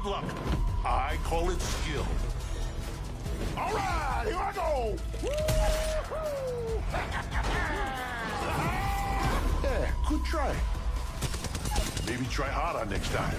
good luck. I call it skill. All right, here I go. Yeah, good try. Maybe try harder next time.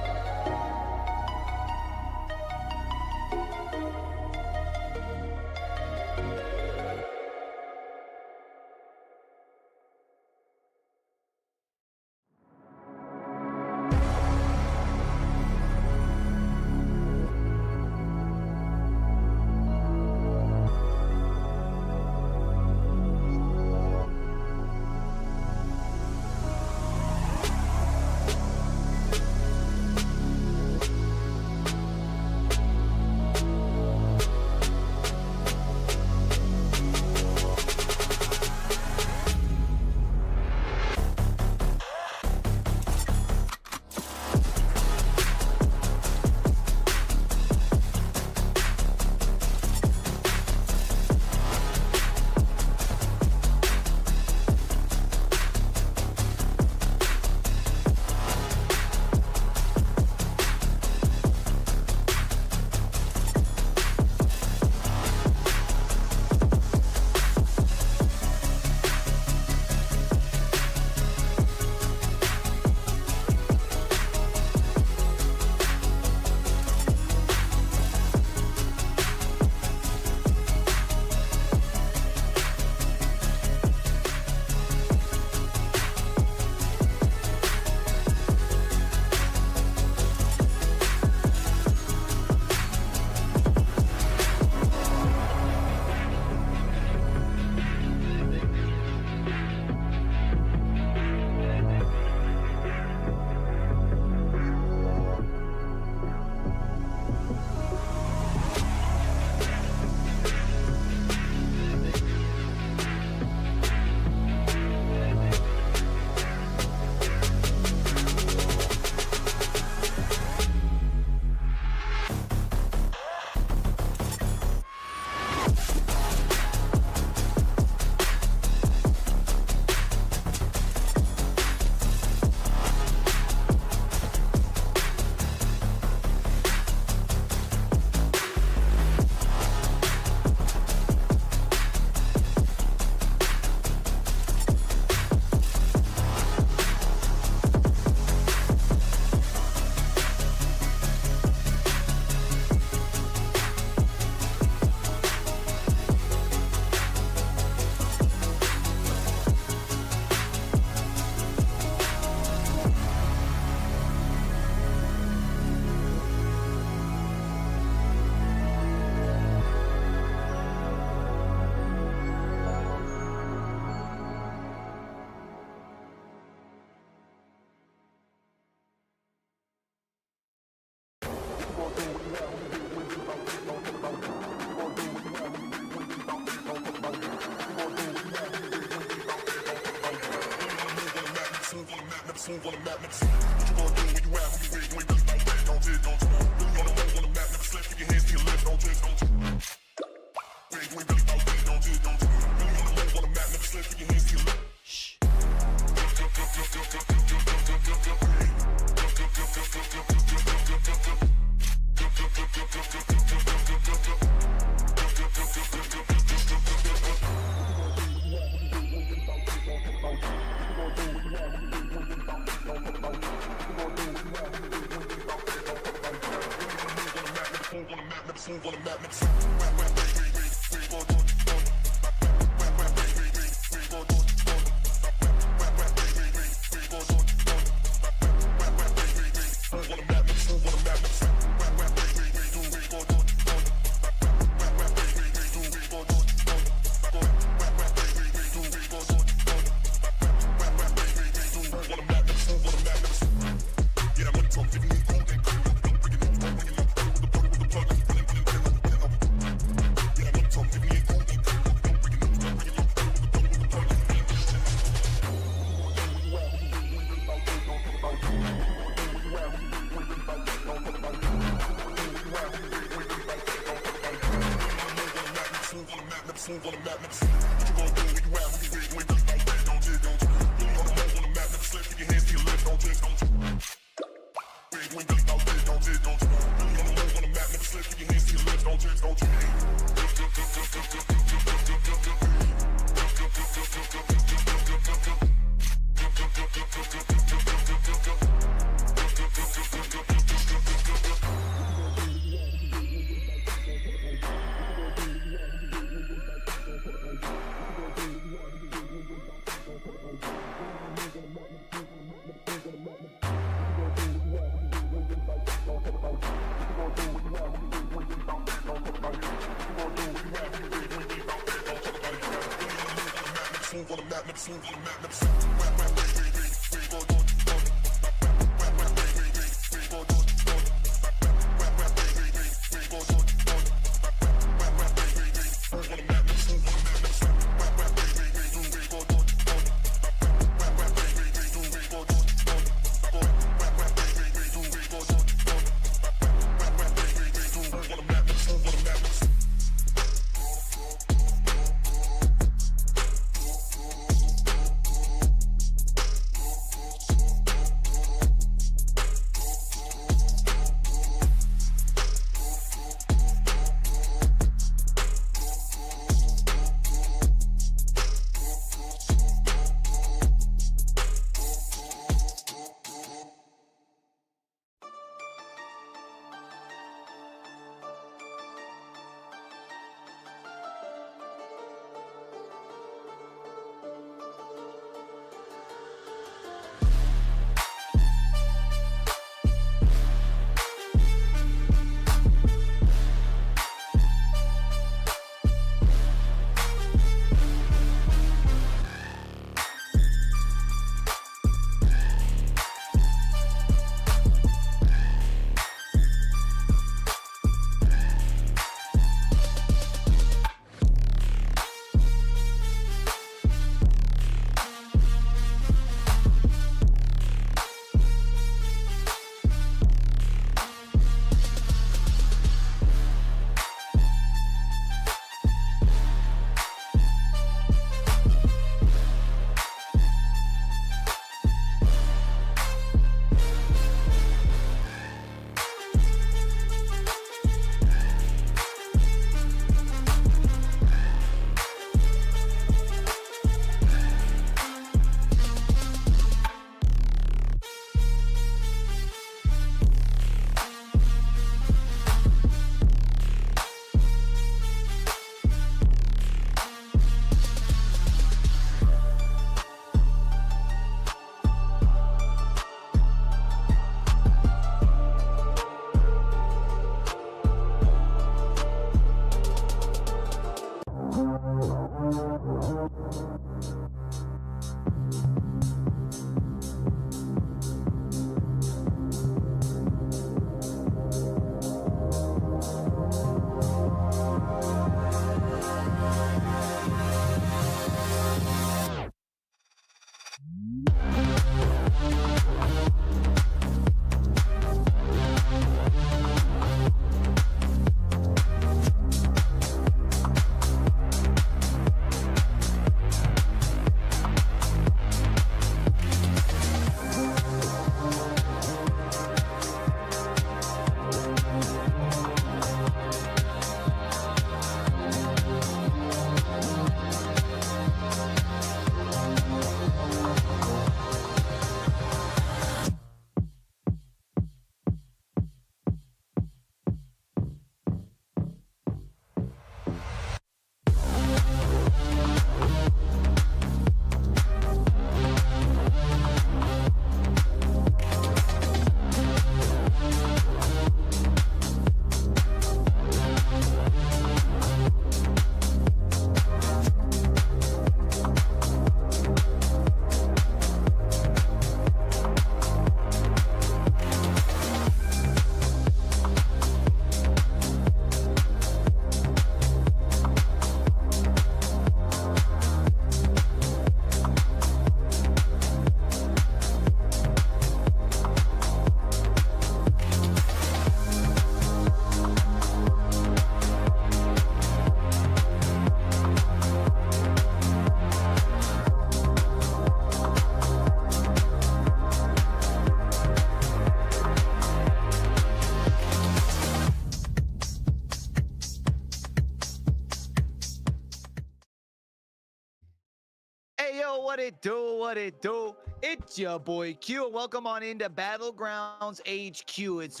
Hey, yo, what it do? What it do? It's your boy Q, and welcome on into Battlegrounds HQ. It's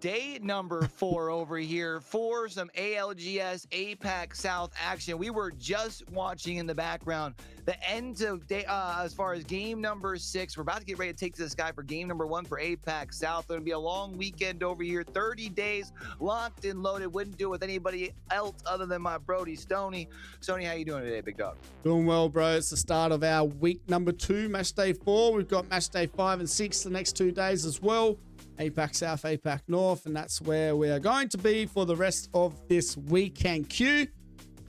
day number 4 over here for some ALGS APAC South action. We were just watching in the background the end of day, as far as game number 6. We're about to get ready to take to the sky for game number 1 for APAC South. It'll be a long weekend over here, 30 days locked and loaded. Wouldn't do it with anybody else other than my Brody Stoney. Stoney, how you doing today, big dog? Doing well, bro. It's the start of our week number 2, match day 4. We've got match day 5 and 6 the next 2 days as well. APAC South, APAC North, and that's where we are going to be for the rest of this weekend. Q,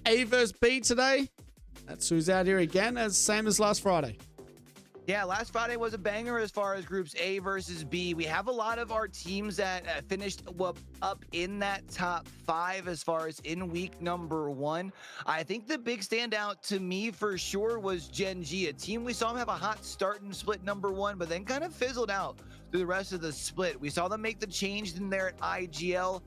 A versus B today. That's who's out here again, as same as last Friday. Yeah, last Friday was a banger as far as groups A versus B. We have a lot of our teams that finished up in that top 5 as far as in week number 1. I think the big standout to me for sure was Gen G, a team we saw them have a hot start in split number 1, but then kind of fizzled out through the rest of the split. We saw them make the change in there at IGL.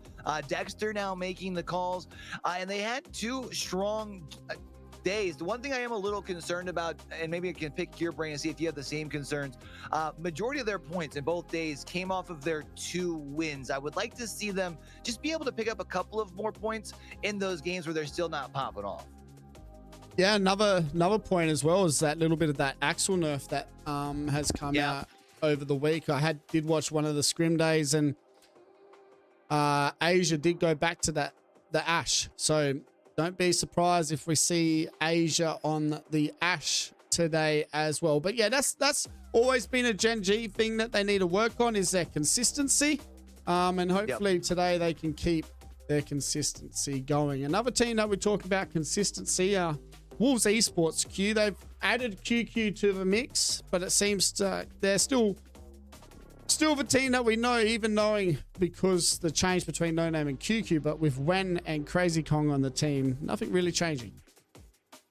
Dexter now making the calls, and they had 2 strong days. The one thing I am a little concerned about, and maybe I can pick your brain and see if you have the same concerns, majority of their points in both days came off of their 2 wins. I would like to see them just be able to pick up a couple of more points in those games where they're still not popping off. Yeah, another point as well is that little bit of that Axel nerf that has come out over the week. I did watch one of the scrim days, and Asia did go back to the Ash. So don't be surprised if we see Asia on the Ash today as well. But yeah, that's always been a Gen G thing that they need to work on, is their consistency. And hopefully today they can keep their consistency going. Another team that we talk about consistency are Wolves Esports. Q, they've added QQ to the mix, but it seems they're still the team that we know, even knowing because the change between No Name and QQ, but with Wen and Crazy Kong on the team, nothing really changing.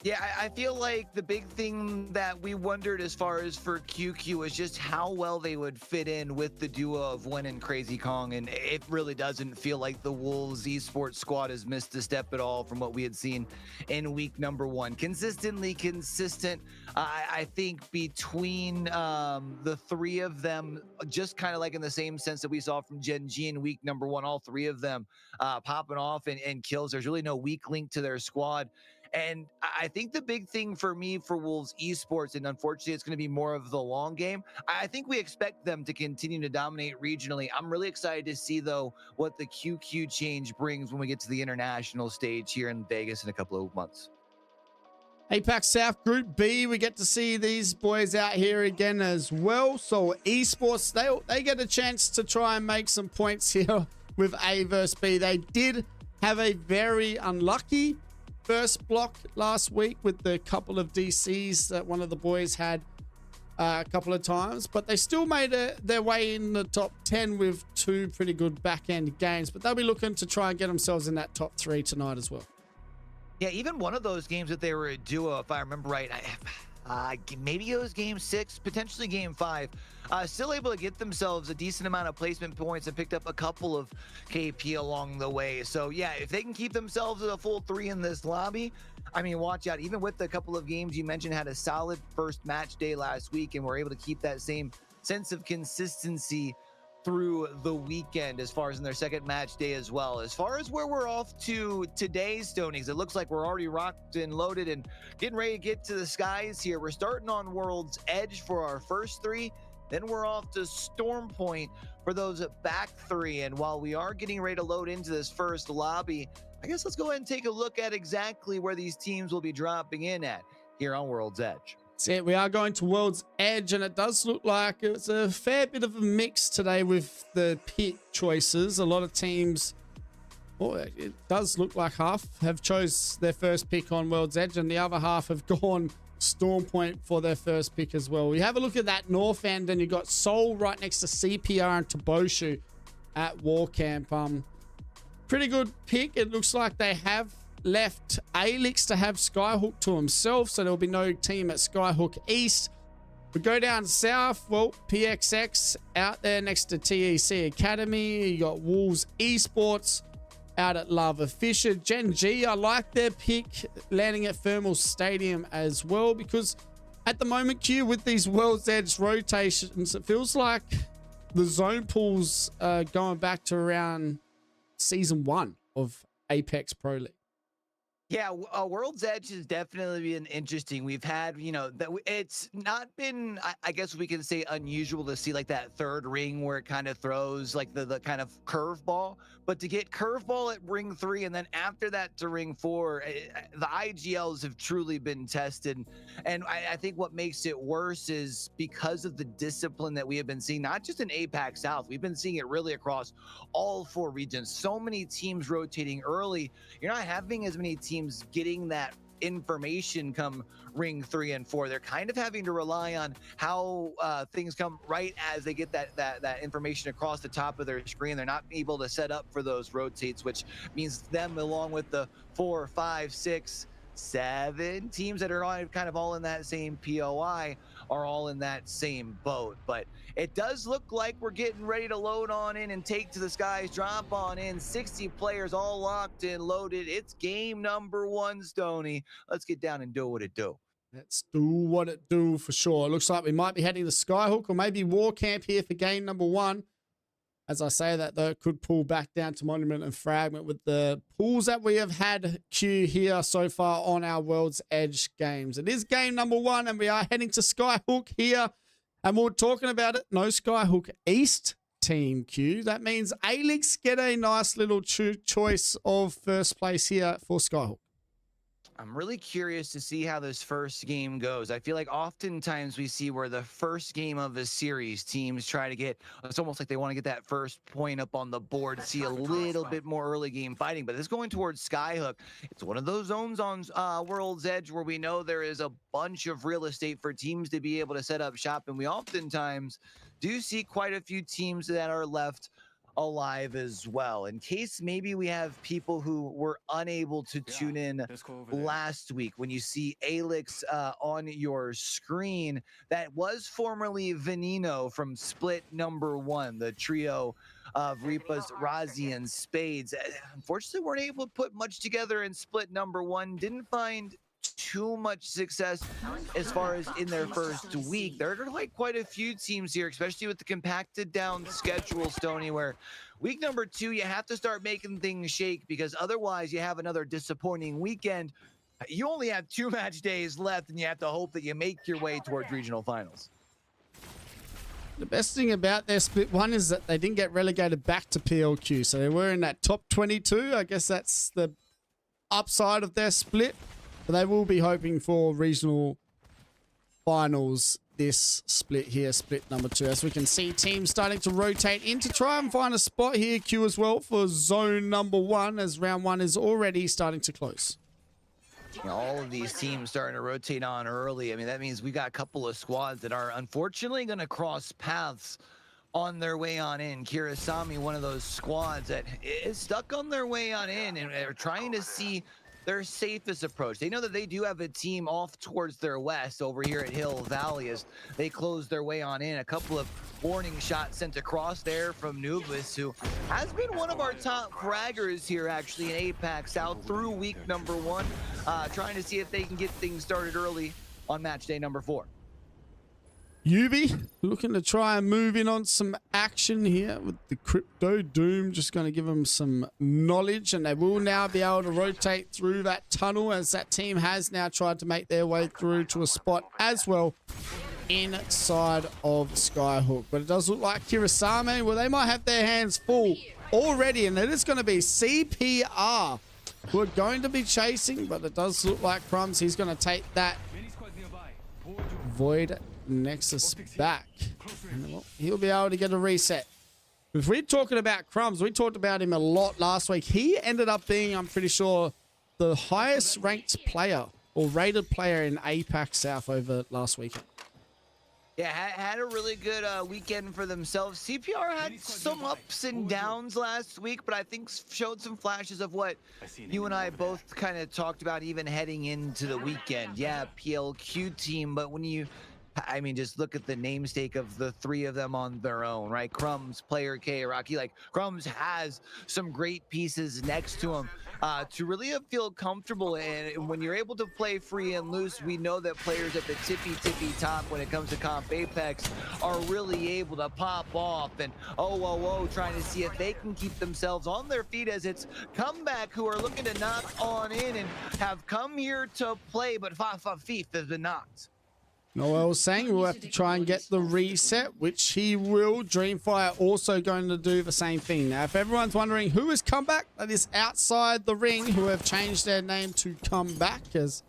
Yeah, I feel like the big thing that we wondered as far as for QQ is just how well they would fit in with the duo of Wen and Crazy Kong, and it really doesn't feel like the Wolves Esports squad has missed a step at all from what we had seen in week number 1. Consistently consistent, I think, between the 3 of them, just kind of like in the same sense that we saw from Gen G in week number 1, all 3 of them popping off and kills. There's really no weak link to their squad. And I think the big thing for me for Wolves Esports, and unfortunately it's going to be more of the long game, I think we expect them to continue to dominate regionally. I'm really excited to see, though, what the QQ change brings when we get to the international stage here in Vegas in a couple of months. APAC South Group B, we get to see these boys out here again as well. So Esports, they get a chance to try and make some points here with A versus B. They did have a very unlucky first block last week with the couple of DCs that one of the boys had a couple of times, but they still made their way in the top 10 with 2 pretty good back-end games, but they'll be looking to try and get themselves in that top 3 tonight as well. Yeah, even one of those games that they were a duo, if I remember right, maybe it was game 6, potentially game 5, still able to get themselves a decent amount of placement points and picked up a couple of KP along the way. So yeah, if they can keep themselves at a full 3 in this lobby, I mean, watch out. Even with the couple of games you mentioned, had a solid first match day last week, and were able to keep that same sense of consistency through the weekend as far as in their second match day as well. As far as where we're off to today's Stonings, it looks like we're already rocked and loaded and getting ready to get to the skies here. We're starting on World's Edge for our first 3. Then we're off to Storm Point for those back 3. And while we are getting ready to load into this first lobby, I guess let's go ahead and take a look at exactly where these teams will be dropping in at here on World's Edge. That's it. We are going to World's Edge, and it does look like it's a fair bit of a mix today with the pick choices. A lot of teams, well, it does look like half have chose their first pick on World's Edge, and the other half have gone Storm Point for their first pick as well. We have a look at that north end, and you've got Seoul right next to CPR and Toboshu at War Camp. Pretty good pick. It looks like they have left ALGS to have Skyhook to himself, so there'll be no team at Skyhook East. We go down south, well, PXX out there next to TEC Academy. You got Wolves Esports out at Lava Fisher. Gen G, I like their pick landing at Thermal Stadium as well, because at the moment, Q, with these World's Edge rotations, it feels like the zone pools going back to around season 1 of Apex Pro League. Yeah, World's Edge has definitely been interesting. We've had, you know, that it's not been, I guess we can say, unusual to see like that third ring where it kind of throws like the kind of curveball. But to get curveball at ring 3 and then after that to ring 4, the IGLs have truly been tested. And I think what makes it worse is because of the discipline that we have been seeing, not just in APAC South, we've been seeing it really across all 4 regions. So many teams rotating early. You're not having as many teams getting that information come ring 3 and 4. They're kind of having to rely on how things come right as they get that information across the top of their screen. They're not able to set up for those rotates, which means them, along with the 4, 5, 6, 7 teams that are on kind of all in that same POI, are all in that same boat. But it does look like we're getting ready to load on in and take to the skies, drop on in. 60 players all locked in, loaded. It's game number 1, Stoney. Let's get down and do what it do. Let's do what it do for sure. It looks like we might be heading to Skyhook or maybe War Camp here for game number 1. As I say that, though, it could pull back down to Monument and Fragment with the pools that we have had Q here so far on our World's Edge games. It is game number 1, and we are heading to Skyhook here. And we're talking about it. No Skyhook East team, Q. That means ALGS get a nice little choice of first place here for Skyhook. I'm really curious to see how this first game goes. I feel like oftentimes we see where the first game of a series, teams try to get, it's almost like they want to get that first point up on the board, see a little bit more early game fighting. But this going towards Skyhook, it's one of those zones on World's Edge where we know there is a bunch of real estate for teams to be able to set up shop. And we oftentimes do see quite a few teams that are left alive as well, in case maybe we have people who were unable to tune in last week. When you see ALGS on your screen, that was formerly Veneno from Split number 1, the trio of Reapas, Razi, and Spades. Unfortunately, weren't able to put much together in Split number 1. Didn't find too much success as far as in their first week. There are like quite a few teams here, especially with the compacted down schedule, Stoney, where week number 2 you have to start making things shake, because otherwise you have another disappointing weekend. You only have 2 match days left, and you have to hope that you make your way towards regional finals. The best thing about their Split 1 is that they didn't get relegated back to PLQ, so they were in that top 22. I guess that's the upside of their split. But they will be hoping for regional finals this split here, split number 2. As we can see, teams starting to rotate in to try and find a spot here, Q, as well, for zone number 1, as round 1 is already starting to close. You know, all of these teams starting to rotate on early. I mean, that means we got a couple of squads that are unfortunately going to cross paths on their way on in. Kirasami, one of those squads that is stuck on their way on in, and they're trying to see their safest approach. They know that they do have a team off towards their west over here at Hill Valley as they close their way on in. A couple of warning shots sent across there from Nubis, who has been one of our top fraggers here actually in APAC South through week number 1, trying to see if they can get things started early on match day number 4. AvB looking to try and move in on some action here with the Crypto Doom, just going to give them some knowledge, and they will now be able to rotate through that tunnel, as that team has now tried to make their way through to a spot as well inside of Skyhook. But it does look like Kirasami, well, they might have their hands full already, and it is going to be CPR who are going to be chasing, but it does look like Crumbs, he's going to take that Void Nexus back, and well, he'll be able to get a reset. If we're talking about Crumbs, we talked about him a lot last week. He ended up being, I'm pretty sure, the highest ranked player or rated player in APAC South over last weekend. Yeah, had a really good weekend for themselves. CPR had some ups and downs last week, but I think showed some flashes of what you and I both kind of talked about even heading into the weekend. Yeah, PLQ team, but when you I mean, just look at the namesake of the three of them on their own, right? Crumbs, Player K, Rocky. Like, Crumbs has some great pieces next to him to really feel comfortable. And when you're able to play free and loose, we know that players at the tippy top when it comes to Comp Apex are really able to pop off and trying to see if they can keep themselves on their feet, as it's Comeback who are looking to knock on in and have come here to play, but Fif has been knocked. Noel saying we'll have to try and get the reset, which he will. Dreamfire also going to do the same thing. Now, if everyone's wondering who is Comeback, that is outside the ring, who have changed their name to Comeback, as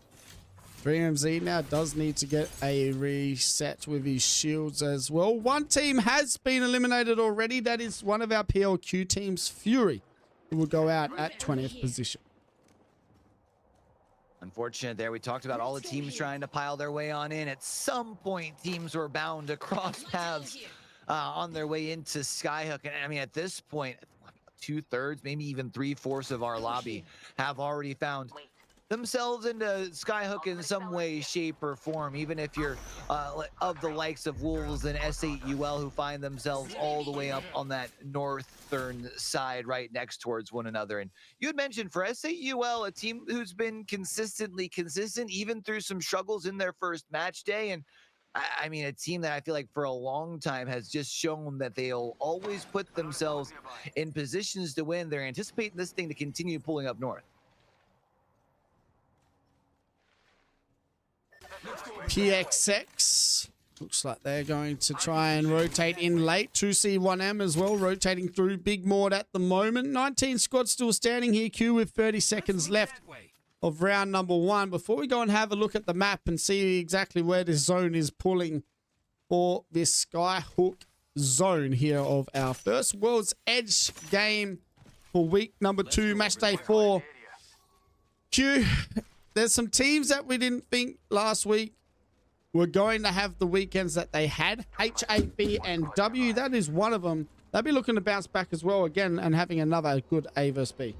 3MZ now does need to get a reset with his shields as well. One team has been eliminated already. That is one of our PLQ teams, Fury, who will go out at 20th position. Unfortunate there. We talked about all the teams trying to pile their way on in. At some point, teams were bound to cross paths on their way into Skyhook. And I mean, at this point, 2/3, maybe even 3/4 of our lobby have already found themselves into Skyhook in some way, shape, or form, even if you're of the likes of Wolves and S8UL, who find themselves all the way up on that northern side right next towards one another. And you had mentioned for S8UL, a team who's been consistently consistent, even through some struggles in their first match day. And I mean, a team that I feel like for a long time has just shown that they'll always put themselves in positions to win. They're anticipating this thing to continue pulling up north. PXX looks like they're going to try and rotate in late. 2C1M as well, rotating through Big Mord at the moment. 19 squads still standing here, Q, with 30 seconds left of round number 1. Before we go and have a look at the map and see exactly where this zone is pulling for this Skyhook zone here of our first World's Edge game for week number 2, match day 4. Q, there's some teams that we didn't think last week were going to have the weekends that they had. AvB and W, that is one of them. They'll be looking to bounce back as well again and having another good A versus B.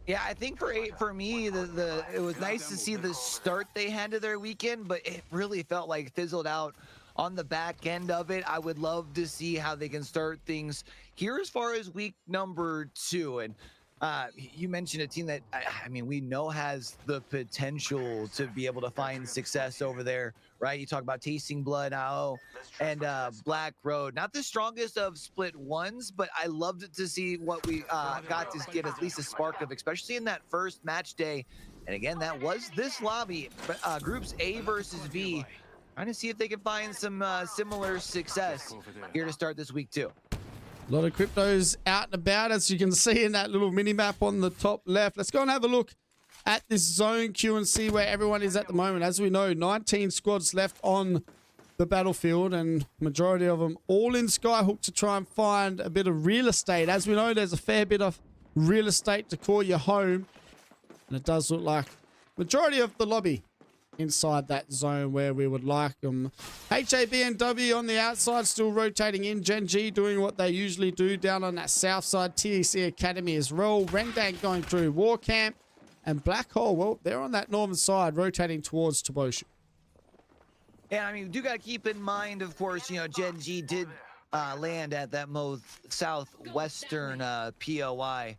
Yeah, I think for me, it was nice to see the start they had to their weekend, but it really felt like fizzled out on the back end of it. I would love to see how they can start things here as far as week number 2. And you mentioned a team that, I mean, we know has the potential to be able to find success over there, right? You talk about Tasting Blood, AO, and Black Road. Not the strongest of split ones, but I loved to see what we got to get at least a spark of, especially in that first match day. And again, that was this lobby, groups A versus B, trying to see if they can find some similar success here to start this week too. A lot of cryptos out and about, as you can see in that little mini map on the top left. Let's go and have a look at this zone Q and see where everyone is at the moment. As we know, 19 squads left on the battlefield, and majority of them all in Skyhook to try and find a bit of real estate. As we know, there's a fair bit of real estate to call your home, and it does look like majority of the lobby inside that zone where we would like them. HAB and W on the outside still rotating in. Gen G doing what they usually do down on that south side. TEC Academy as well. Rendang going through War Camp. And Black Hole, well, they're on that northern side rotating towards Toboshu. Yeah, I mean, we do got to keep in mind, of course, you know, Gen G did land at that most southwestern POI.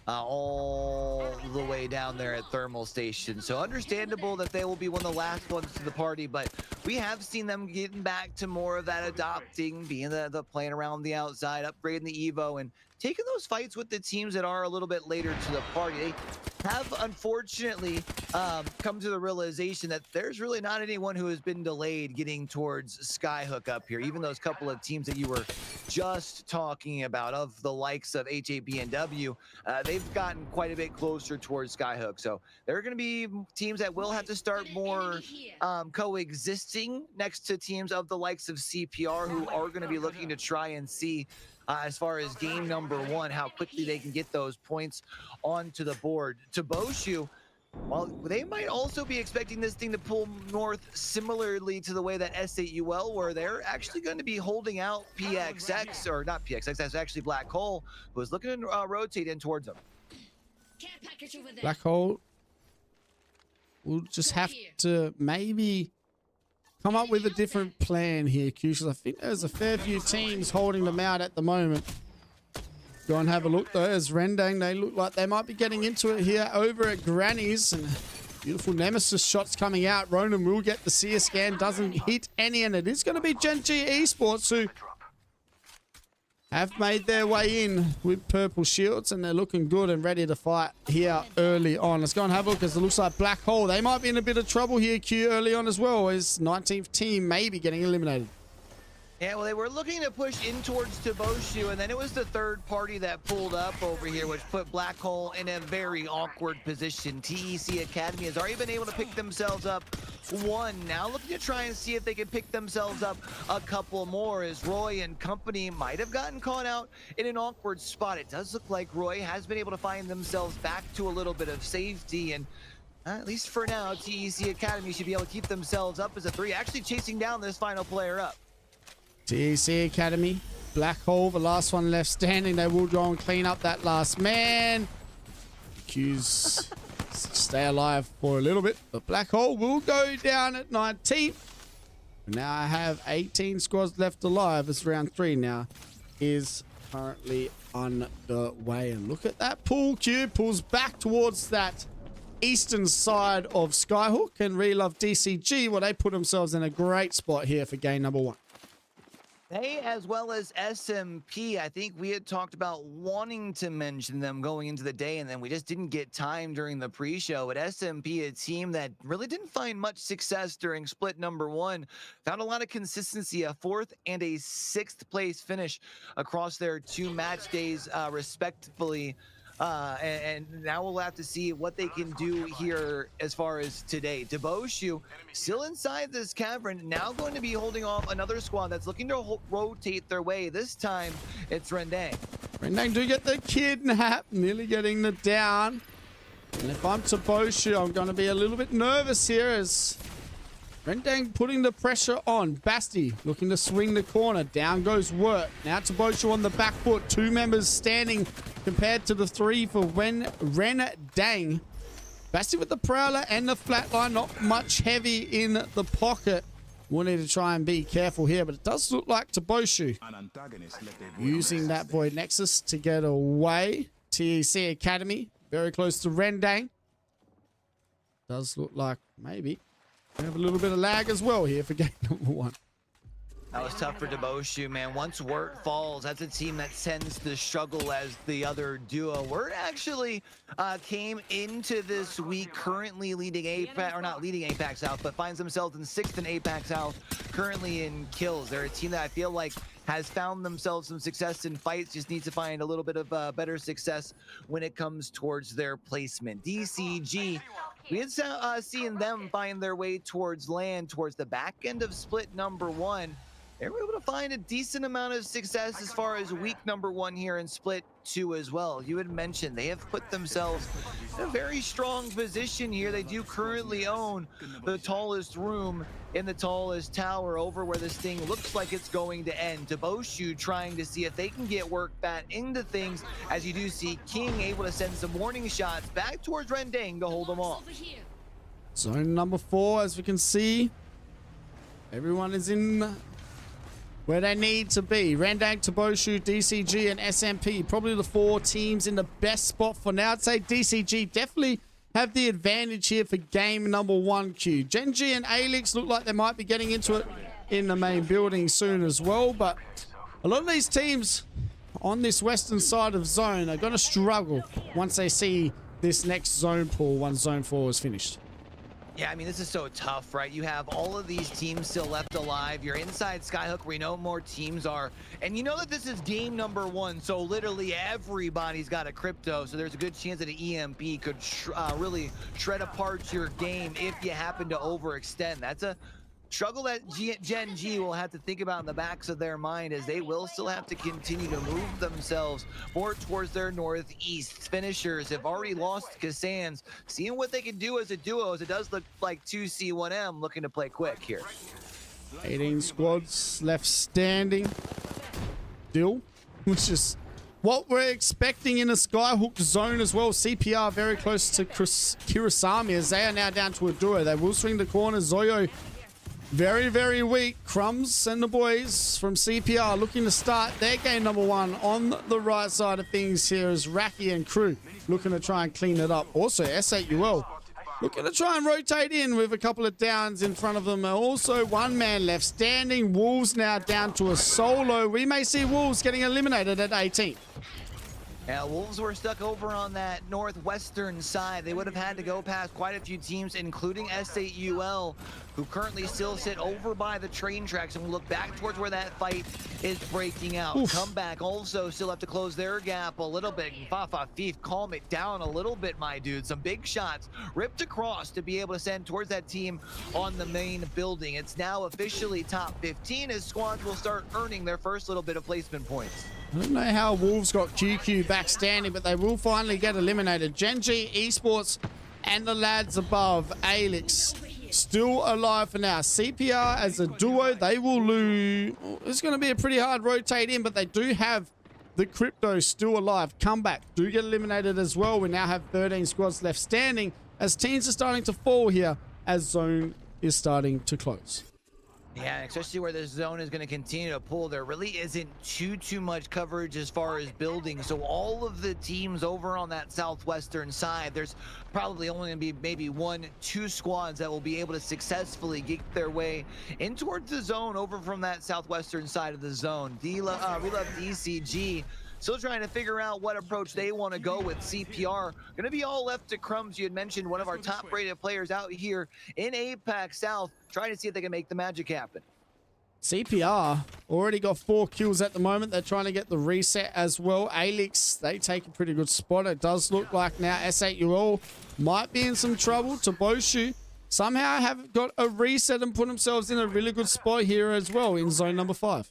All the way down there at Thermal Station. So understandable that they will be one of the last ones to the party, but we have seen them getting back to more of that adopting, being the playing around the outside, upgrading the Evo, and taking those fights with the teams that are a little bit later to the party. They have unfortunately come to the realization that there's really not anyone who has been delayed getting towards Skyhook up here. Even those couple of teams that you were just talking about, of the likes of HAB and W, they've gotten quite a bit closer towards Skyhook. So there are going to be teams that will have to start more coexisting next to teams of the likes of CPR, who are going to be looking to try and see as far as game number 1, how quickly they can get those points onto the board. Toboshu, well, they might also be expecting this thing to pull north similarly to the way that S8UL, where they're actually going to be holding out PXX, or not PXX, that's actually Black Hole, who is looking to rotate in towards them. Black Hole will just have to maybe come up with a different plan here, Q, because I think there's a fair few teams holding them out at the moment. Go and have a look, though. As Rendang, they look like they might be getting into it here over at Granny's. And beautiful Nemesis shots coming out. Ronan will get the seer scan, doesn't hit any, and it is going to be Gen G Esports who have made their way in with purple shields, and they're looking good and ready to fight here early on. Let's go and have a look, as it looks like Black Hole, they might be in a bit of trouble here, Q, early on as well, as 19th team may be getting eliminated. Yeah, well, they were looking to push in towards Toboshu, and then it was the third party that pulled up over here, which put Black Hole in a very awkward position. TEC Academy has already been able to pick themselves up one. Now looking to try and see if they can pick themselves up a couple more, as Roy and company might have gotten caught out in an awkward spot. It does look like Roy has been able to find themselves back to a little bit of safety, and at least for now, TEC Academy should be able to keep themselves up as a 3, actually chasing down this final player up. TEC Academy, Black Hole, the last one left standing. They will go and clean up that last man. Q's stay alive for a little bit, but Black Hole will go down at 19. Now I have 18 squads left alive as round 3 now is currently underway. And look at that pull. Q pulls back towards that eastern side of Skyhook, and Relove DCG, well, they put themselves in a great spot here for game number 1. They, as well as SMP, I think we had talked about wanting to mention them going into the day, and then we just didn't get time during the pre-show. But SMP, a team that really didn't find much success during split number 1, found a lot of consistency, a 4th and a 6th place finish across their 2 match days, respectively. And now we'll have to see what they can do here as far as today. Deboshu still inside this cavern, now going to be holding off another squad that's looking to rotate their way. This time it's Rendang. Rendang do get the kidnap, nearly getting the down. And if I'm Deboshu, I'm going to be a little bit nervous here, as Rendang putting the pressure on. Basti looking to swing the corner. Down goes Work. Now Deboshu on the back foot. 2 members standing compared to the 3 for Rendang. Basti with the Prowler and the flatline. Not much heavy in the pocket. We'll need to try and be careful here, but it does look like Deboshu using that Void Nexus to get away. TEC Academy very close to Rendang. Does look like maybe we have a little bit of lag as well here for game number 1. That was tough for Deboshu, man. Once Wirt falls, that's a team that tends to struggle as the other duo. Wirt actually came into this week currently leading APAC, or not leading APAC South, but finds themselves in 6th in APAC South, currently in kills. They're a team that I feel like has found themselves some success in fights, just needs to find a little bit of better success when it comes towards their placement. DCG, we had seen them find their way towards land, towards the back end of split number 1. They were able to find a decent amount of success as far as week number 1 here in split 2 as well. You had mentioned they have put themselves in a very strong position here. They do currently own the tallest room in the tallest tower over where this thing looks like it's going to end. Deboshu trying to see if they can get work back into things, as you do see King able to send some warning shots back towards Rendang to hold them off. Zone number 4, as we can see, everyone is in where they need to be. Rendang, Deboshu, DCG, and SMP. Probably the 4 teams in the best spot for now. I'd say DCG definitely have the advantage here for game number 1, Q. Gen G and ALGS look like they might be getting into it in the main building soon as well. But a lot of these teams on this western side of zone are going to struggle once they see this next zone pool once zone 4 is finished. Yeah, I mean, this is so tough, right? You have all of these teams still left alive. You're inside Skyhook, where you know more teams are. And you know that this is game number 1, so literally everybody's got a crypto. So there's a good chance that an EMP could really shred apart your game if you happen to overextend. That's a struggle that Gen G will have to think about in the backs of their mind, as they will still have to continue to move themselves more towards their northeast. Finishers have already lost Cassans. Seeing what they can do as a duo, as it does look like 2C1M looking to play quick here. 18 squads left standing. Still, which is what we're expecting in a Skyhook zone as well. CPR very close to Kirasami, as they are now down to a duo. They will swing the corner. Zoyo very, very weak. Crumbs and the boys from CPR looking to start their game number 1 on the right side of things here as Raki and crew looking to try and clean it up. Also, S8UL looking to try and rotate in with a couple of downs in front of them. Also, one man left standing. Wolves now down to a solo. We may see Wolves getting eliminated at 18. Yeah, Wolves were stuck over on that northwestern side. They would have had to go past quite a few teams, including S8UL, who currently still sit over by the train tracks, and we look back towards where that fight is breaking out. Oof. Comeback also still have to close their gap a little bit. Fafa Thief, calm it down a little bit, my dude. Some big shots ripped across to be able to send towards that team on the main building. It's now officially top 15 as squads will start earning their first little bit of placement points. I don't know how Wolves got QQ back standing, but they will finally get eliminated. Gen G Esports and the lads above, ALGS, still alive for now. CPR as a duo, they will lose. It's going to be a pretty hard rotate in, but they do have the Crypto still alive. Comeback do get eliminated as well. We now have 13 squads left standing as teams are starting to fall here as zone is starting to close. Yeah, especially where this zone is going to continue to pull. There really isn't too much coverage as far as building. So all of the teams over on that southwestern side, there's probably only going to be maybe 1-2 squads that will be able to successfully get their way in towards the zone over from that southwestern side of the zone. We love DCG. Still trying to figure out what approach they want to go with. CPR going to be all left to Crumbs. You had mentioned one of our top rated players out here in APAC South, trying to see if they can make the magic happen. CPR already got 4 kills at the moment. They're trying to get the reset as well. ALGS, they take a pretty good spot. It does look like now S8UL might be in some trouble. Toboshu somehow have got a reset and put themselves in a really good spot here as well in zone number 5.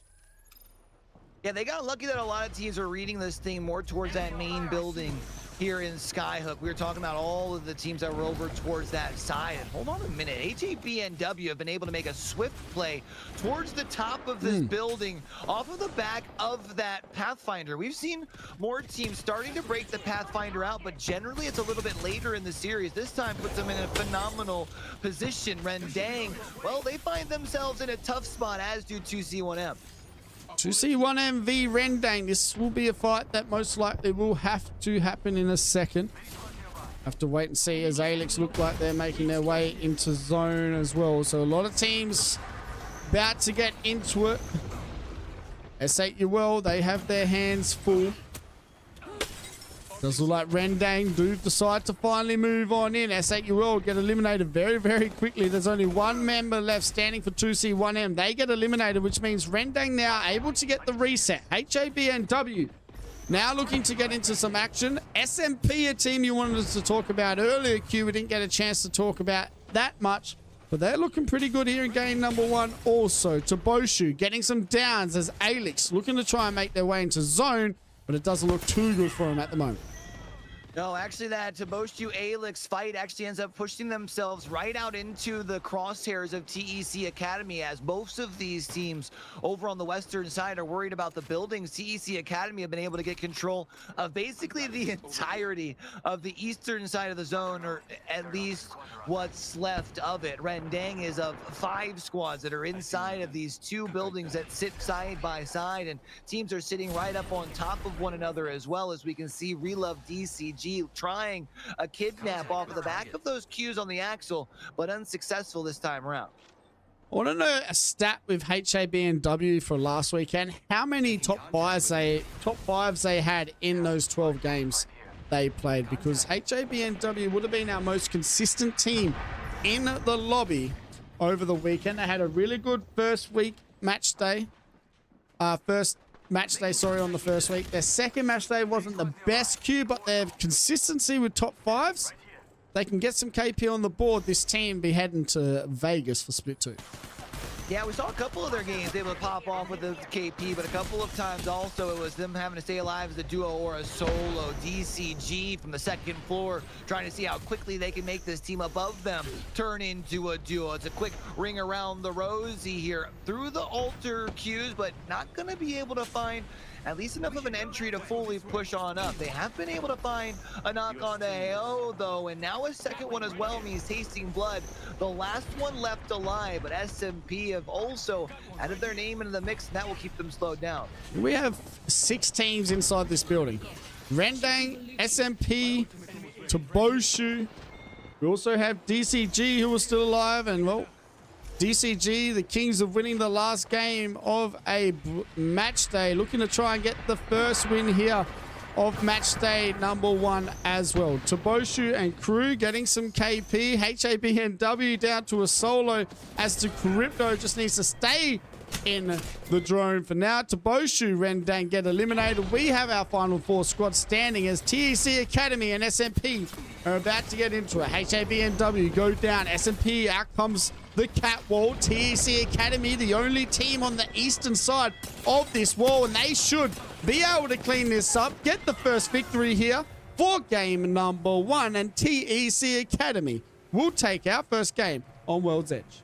Yeah, they got lucky that a lot of teams are reading this thing more towards that main building here in Skyhook. We were talking about all of the teams that were over towards that side. And hold on a minute, AvB and W have been able to make a swift play towards the top of this building off of the back of that Pathfinder. We've seen more teams starting to break the Pathfinder out, but generally it's a little bit later in the series. This time puts them in a phenomenal position. Rendang, well, they find themselves in a tough spot, as do 2C1M. 2C1M v Rendang. This will be a fight that most likely will have to happen in a second. Have to wait and see as ALGS look like they're making their way into zone as well. So a lot of teams about to get into it. S8UL, they have their hands full. Does look like Rendang do decide to finally move on in. S8UL get eliminated very, very quickly. There's only one member left standing for 2C1M. They get eliminated, which means Rendang now able to get the reset. AvB and W now looking to get into some action. SMP, a team you wanted us to talk about earlier, Q. We didn't get a chance to talk about that much, but they're looking pretty good here in game number 1 also. Toboshu getting some downs as ALGS looking to try and make their way into zone, but it doesn't look too good for him at the moment. No, actually that Toboshu ALGS fight actually ends up pushing themselves right out into the crosshairs of TEC Academy, as most of these teams over on the western side are worried about the buildings. TEC Academy have been able to get control of basically the entirety of the eastern side of the zone, or at least what's left of it. Rendang is of 5 squads that are inside of these 2 buildings that sit side by side, and teams are sitting right up on top of one another as well. As we can see, Relove DCG trying a kidnap off of the back of those Qs on the axle, but unsuccessful this time around. I want to know a stat with HAB and W for last weekend. How many top fives they had in those 12 games they played? Because HAB and W would have been our most consistent team in the lobby over the weekend. They had a really good first week match day. First match day, sorry, on the first week. Their second match day wasn't the best Q, but their consistency with top 5s, they can get some KP on the board. This team be heading to Vegas for Split 2. Yeah, we saw a couple of their games able to pop off with the KP, but a couple of times also it was them having to stay alive as a duo or a solo. DCG from the second floor trying to see how quickly they can make this team above them turn into a duo. It's a quick ring around the rosy here through the altar Qs, but not going to be able to find at least enough of an entry to fully push on up. They have been able to find a knock on AO though, and now a second one as well means tasting blood. The last one left alive, but SMP have also added their name into the mix, and that will keep them slowed down. We have 6 teams inside this building. Rendang, SMP, Toboshu. We also have DCG, who are still alive, and well, DCG, the kings of winning the last game of a match day, looking to try and get the first win here of match day number 1 as well. Toboshu and crew getting some KP. AvB down to a solo, as to Crypto just needs to stay in the drone for now. Toboshu, Rendang get eliminated. We have our final 4 squad standing as TEC Academy and SMP are about to get into it. AvB go down. SMP, out comes the cat wall. TEC Academy, the only team on the eastern side of this wall, and they should be able to clean this up, get the first victory here for game number 1, and TEC Academy will take our first game on World's Edge.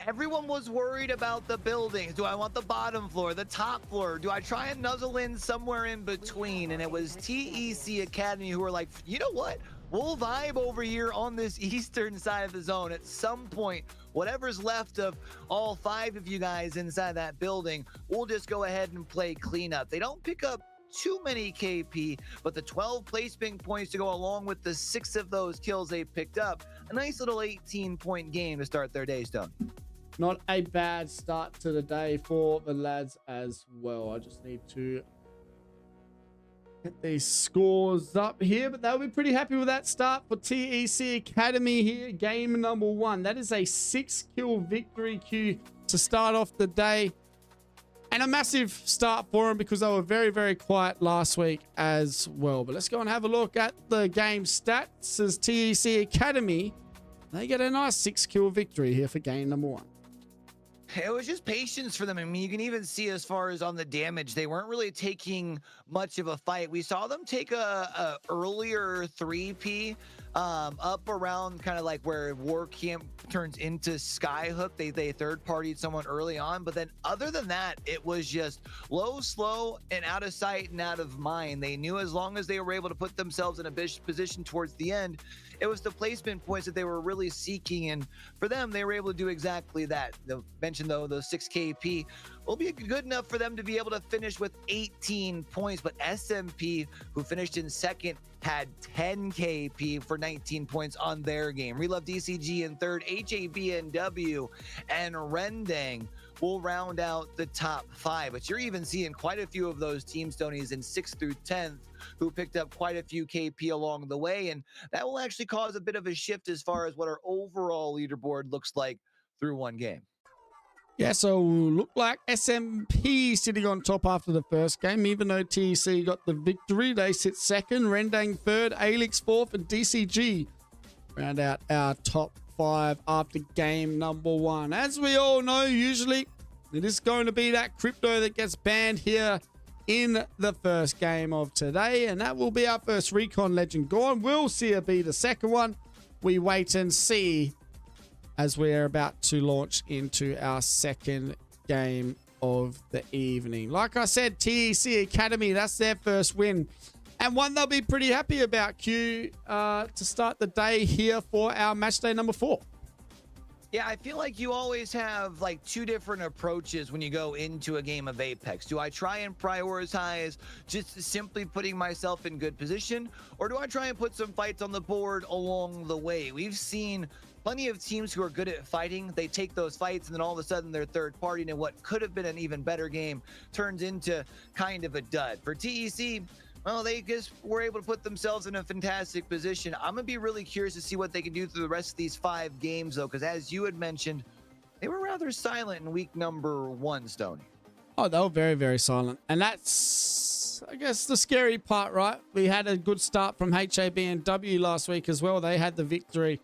Everyone was worried about the buildings. Do I want the bottom floor, the top floor? Do I try and nuzzle in somewhere in between? And it was TEC Academy who were like, you know what? We'll vibe over here on this eastern side of the zone. At some point, whatever's left of all 5 of you guys inside that building, we'll just go ahead and play cleanup. They don't pick up too many KP, but the 12 placement points to go along with the 6 of those kills they picked up. A nice little 18-point game to start their day, Stone. Not a bad start to the day for the lads as well. I just need to get these scores up here, but they'll be pretty happy with that start for TEC Academy here. Game number 1. That is a 6-kill victory queue to start off the day. And a massive start for them because they were very, very quiet last week as well. But let's go and have a look at the game stats as TEC Academy. They get a nice 6-kill victory here for game number 1. It was just patience for them. I mean, you can even see as far as on the damage, they weren't really taking much of a fight. We saw them take a earlier 3P up around kind of like where War Camp turns into Skyhook. They third-partied someone early on, but then other than that, it was just low, slow, and out of sight and out of mind. They knew as long as they were able to put themselves in a position towards the end, it was the placement points that they were really seeking, and for them, they were able to do exactly that. The mentioned though, those 6 KP will be good enough for them to be able to finish with 18 points, but SMP, who finished in second, had 10 KP for 19 points on their game. We love DCG in third, AvB and Rendang will round out the top 5, but you're even seeing quite a few of those team Stonies in 6th through 10th who picked up quite a few KP along the way, and that will actually cause a bit of a shift as far as what our overall leaderboard looks like through one game. Yeah, so look like SMP sitting on top after the first game. Even though TEC got the victory, they sit second, Rendang third, ALGS fourth, and DCG round out our top 5 after game number 1. As we all know, usually it is going to be that Crypto that gets banned here in the first game of today, and that will be our first Recon Legend gone. We'll see it be the second one. We wait and see as we are about to launch into our second game of the evening. Like I said, TEC Academy, that's their first win, and one they'll be pretty happy about, Q, to start the day here for our match day number 4. Yeah, I feel like you always have like 2 different approaches when you go into a game of Apex. Do I try and prioritize just simply putting myself in good position, or do I try and put some fights on the board along the way? We've seen plenty of teams who are good at fighting. They take those fights and then all of a sudden they're third party, and what could have been an even better game turns into kind of a dud. For TEC, well, they just were able to put themselves in a fantastic position. I'm going to be really curious to see what they can do through the rest of these 5 games, though, because as you had mentioned, they were rather silent in week number 1, Stoney. Oh, they were very, very silent. And that's, I guess, the scary part, right? We had a good start from AvB last week as well. They had the victory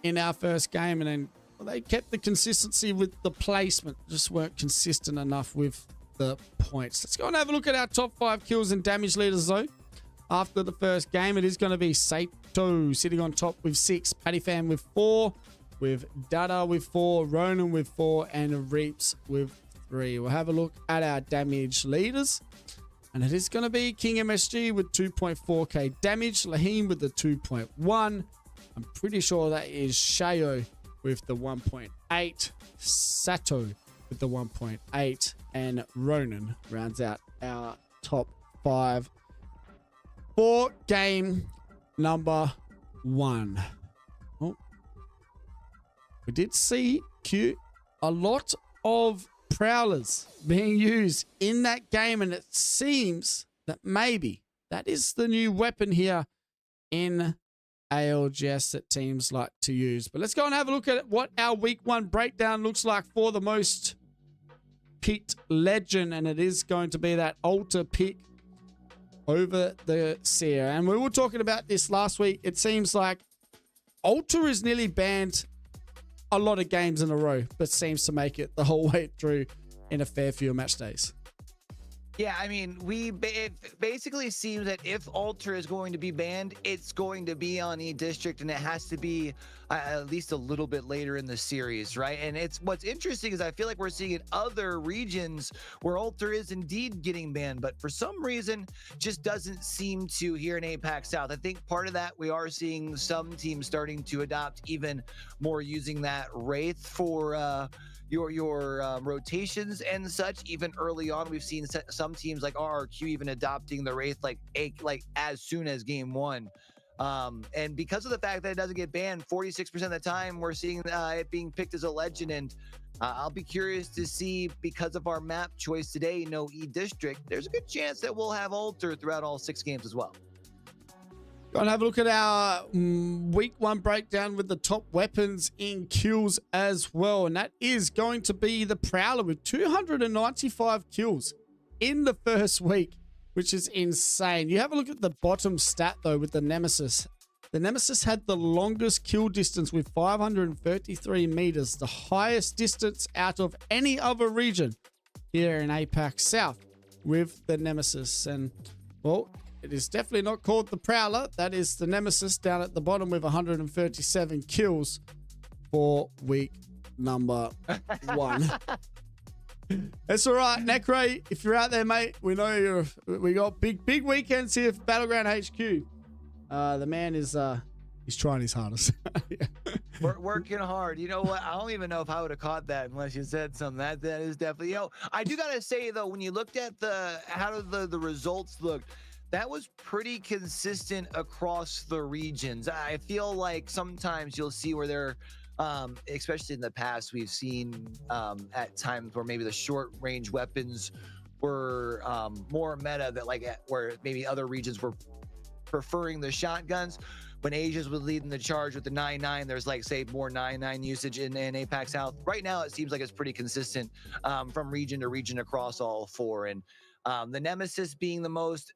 in our first game, and then they kept the consistency with the placement. Just weren't consistent enough with the points. Let's go and have a look at our top 5 kills and damage leaders though. After the first game, it is going to be Sato sitting on top with 6, Pattyfan with 4, with Dada with 4, Ronan with 4, and Reaps with 3. We'll have a look at our damage leaders. And it is going to be King MSG with 2.4k damage. Lahim with the 2.1. I'm pretty sure that is Shayo with the 1.8. Sato with the 1.8. And Ronan rounds out our top 5 for game number 1. Oh. We did see a lot of Prowlers being used in that game, and it seems that maybe that is the new weapon here in ALGS that teams like to use. But let's go and have a look at what our week 1 breakdown looks like for the most picked legend, and it is going to be that altar pick over the Seer. And we were talking about this last week. It seems like altar is nearly banned a lot of games in a row, but seems to make it the whole way through in a fair few match days. Yeah, I mean, it basically seems that if Alter is going to be banned, it's going to be on E-District, and it has to be at least a little bit later in the series, right? And what's interesting is I feel like we're seeing in other regions where Alter is indeed getting banned, but for some reason, just doesn't seem to here in APAC South. I think part of that, we are seeing some teams starting to adopt even more using that Wraith for your rotations and such. Even early on, we've seen some teams like RRQ even adopting the Wraith like as soon as game 1. And because of the fact that it doesn't get banned 46% of the time, we're seeing it being picked as a legend. And I'll be curious to see, because of our map choice today, no E-District, there's a good chance that we'll have Alter throughout all 6 games as well. Go and have a look at our week 1 breakdown with the top weapons in kills as well. And that is going to be the Prowler with 295 kills in the first week, which is insane. You have a look at the bottom stat, though, with the Nemesis. The Nemesis had the longest kill distance with 533 meters, the highest distance out of any other region here in APAC South with the Nemesis. And, well, it is definitely not called the Prowler. That is the Nemesis down at the bottom with 137 kills for week number 1. It's all right, Necro. If you're out there, mate, we know we got big weekends here for Battleground HQ. The man is he's trying his hardest. Yeah. We're working hard. You know what? I don't even know if I would have caught that unless you said something. That is definitely. I do gotta say though, when you looked at how the results looked, that was pretty consistent across the regions. I feel like sometimes you'll see where they're, especially in the past, we've seen at times where maybe the short range weapons were more meta, that where maybe other regions were preferring the shotguns. When Asia's was leading the charge with the 9.9, there's say more 9.9 usage in APAC South. Right now, it seems like it's pretty consistent from region to region across all 4. And the Nemesis being the most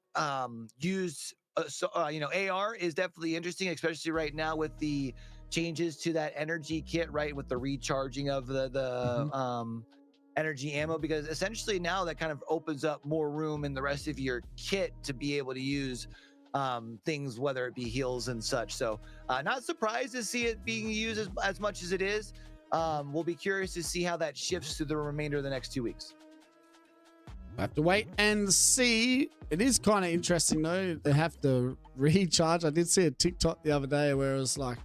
used, AR is definitely interesting, especially right now with the changes to that energy kit, right? With the recharging of the energy ammo, because essentially now that kind of opens up more room in the rest of your kit to be able to use things, whether it be heals and such. So not surprised to see it being used as much as it is. We'll be curious to see how that shifts through the remainder of the next 2 weeks. I have to wait and see. It is kind of interesting though. They have to recharge. I did see a TikTok the other day where it was like,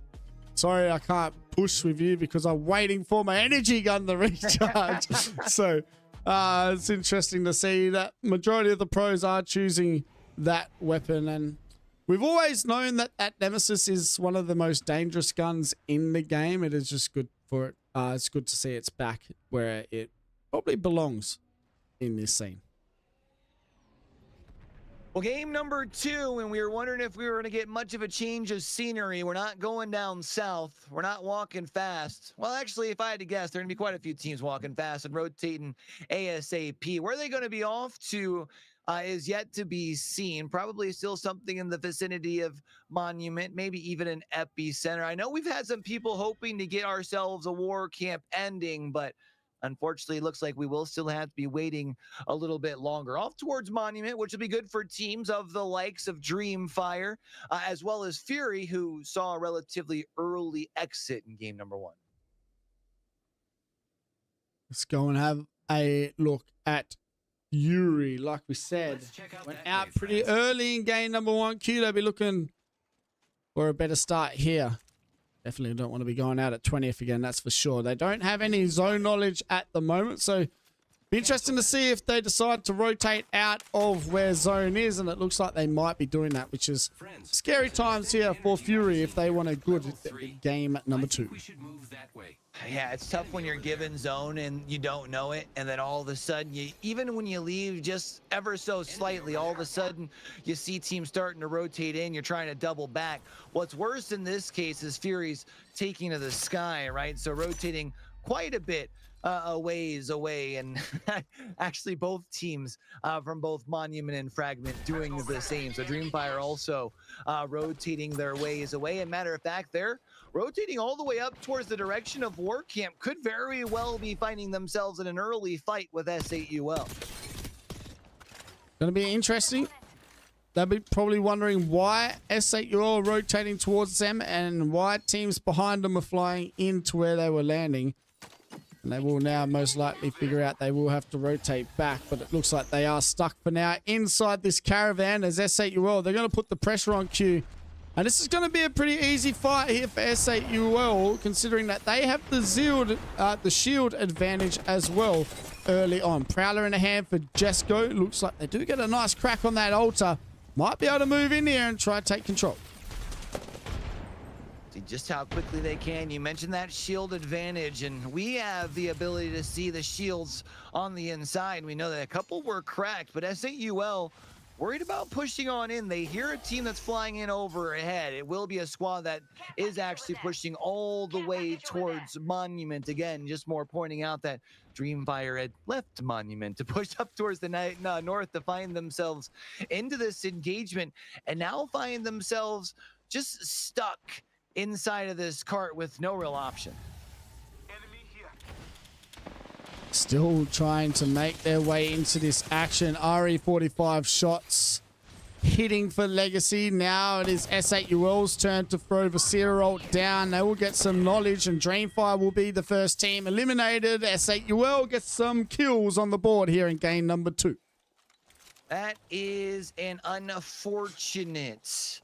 sorry, I can't push with you because I'm waiting for my energy gun to recharge. So it's interesting to see that majority of the pros are choosing that weapon. And we've always known that Nemesis is one of the most dangerous guns in the game. It is just good for it. It's good to see it's back where it probably belongs in this scene. Well, game number 2, and we were wondering if we were going to get much of a change of scenery. We're not going down south. We're not walking fast. Well, actually, if I had to guess, there are going to be quite a few teams walking fast and rotating ASAP. Where are they going to be off to is yet to be seen. Probably still something in the vicinity of Monument, maybe even an epicenter. I know we've had some people hoping to get ourselves a war camp ending, but unfortunately, it looks like we will still have to be waiting a little bit longer. Off towards Monument, which will be good for teams of the likes of Dreamfire, as well as Fury, who saw a relatively early exit in game number 1. Let's go and have a look at Fury, like we said, went out pretty early in game number 1. Q, they'll be looking for a better start here. Definitely don't want to be going out at 20th again, that's for sure. They don't have any zone knowledge at the moment, so be interesting to see if they decide to rotate out of where zone is, and it looks like they might be doing that, which is scary times here for Fury if they want a good game number 2. Yeah, it's tough when you're given zone and you don't know it, and then all of a sudden, even when you leave just ever so slightly, all of a sudden you see teams starting to rotate in, you're trying to double back. What's worse in this case is Fury's taking to the sky, right? So rotating quite a bit a ways away, and actually both teams from both Monument and Fragment doing the same. So Dreamfire also rotating their ways away, and matter of fact, they're rotating all the way up towards the direction of War Camp. Could very well be finding themselves in an early fight with S8UL. Gonna be interesting. They'll be probably wondering why S8UL are rotating towards them and why teams behind them are flying into where they were landing. And they will now most likely figure out they will have to rotate back, but it looks like they are stuck for now inside this caravan as S8UL. They're going to put the pressure on Q. And this is going to be a pretty easy fight here for S8UL, considering that they have the shield advantage as well early on. Prowler in a hand for Jesco. Looks like they do get a nice crack on that altar. Might be able to move in here and try to take control. See just how quickly they can. You mentioned that shield advantage, and we have the ability to see the shields on the inside. We know that a couple were cracked, but S8UL worried about pushing on in. They hear a team that's flying in overhead. It will be a squad that is actually pushing all the way towards Monument. Again, just more pointing out that Dreamfire had left Monument to push up towards the north to find themselves into this engagement, and now find themselves just stuck inside of this cart with no real option. Still trying to make their way into this action. RE45 shots hitting for Legacy. Now it is S8UL's turn to throw Vasira down. They will get some knowledge, and Dreamfire will be the first team eliminated. S8UL gets some kills on the board here in game number 2. That is an unfortunate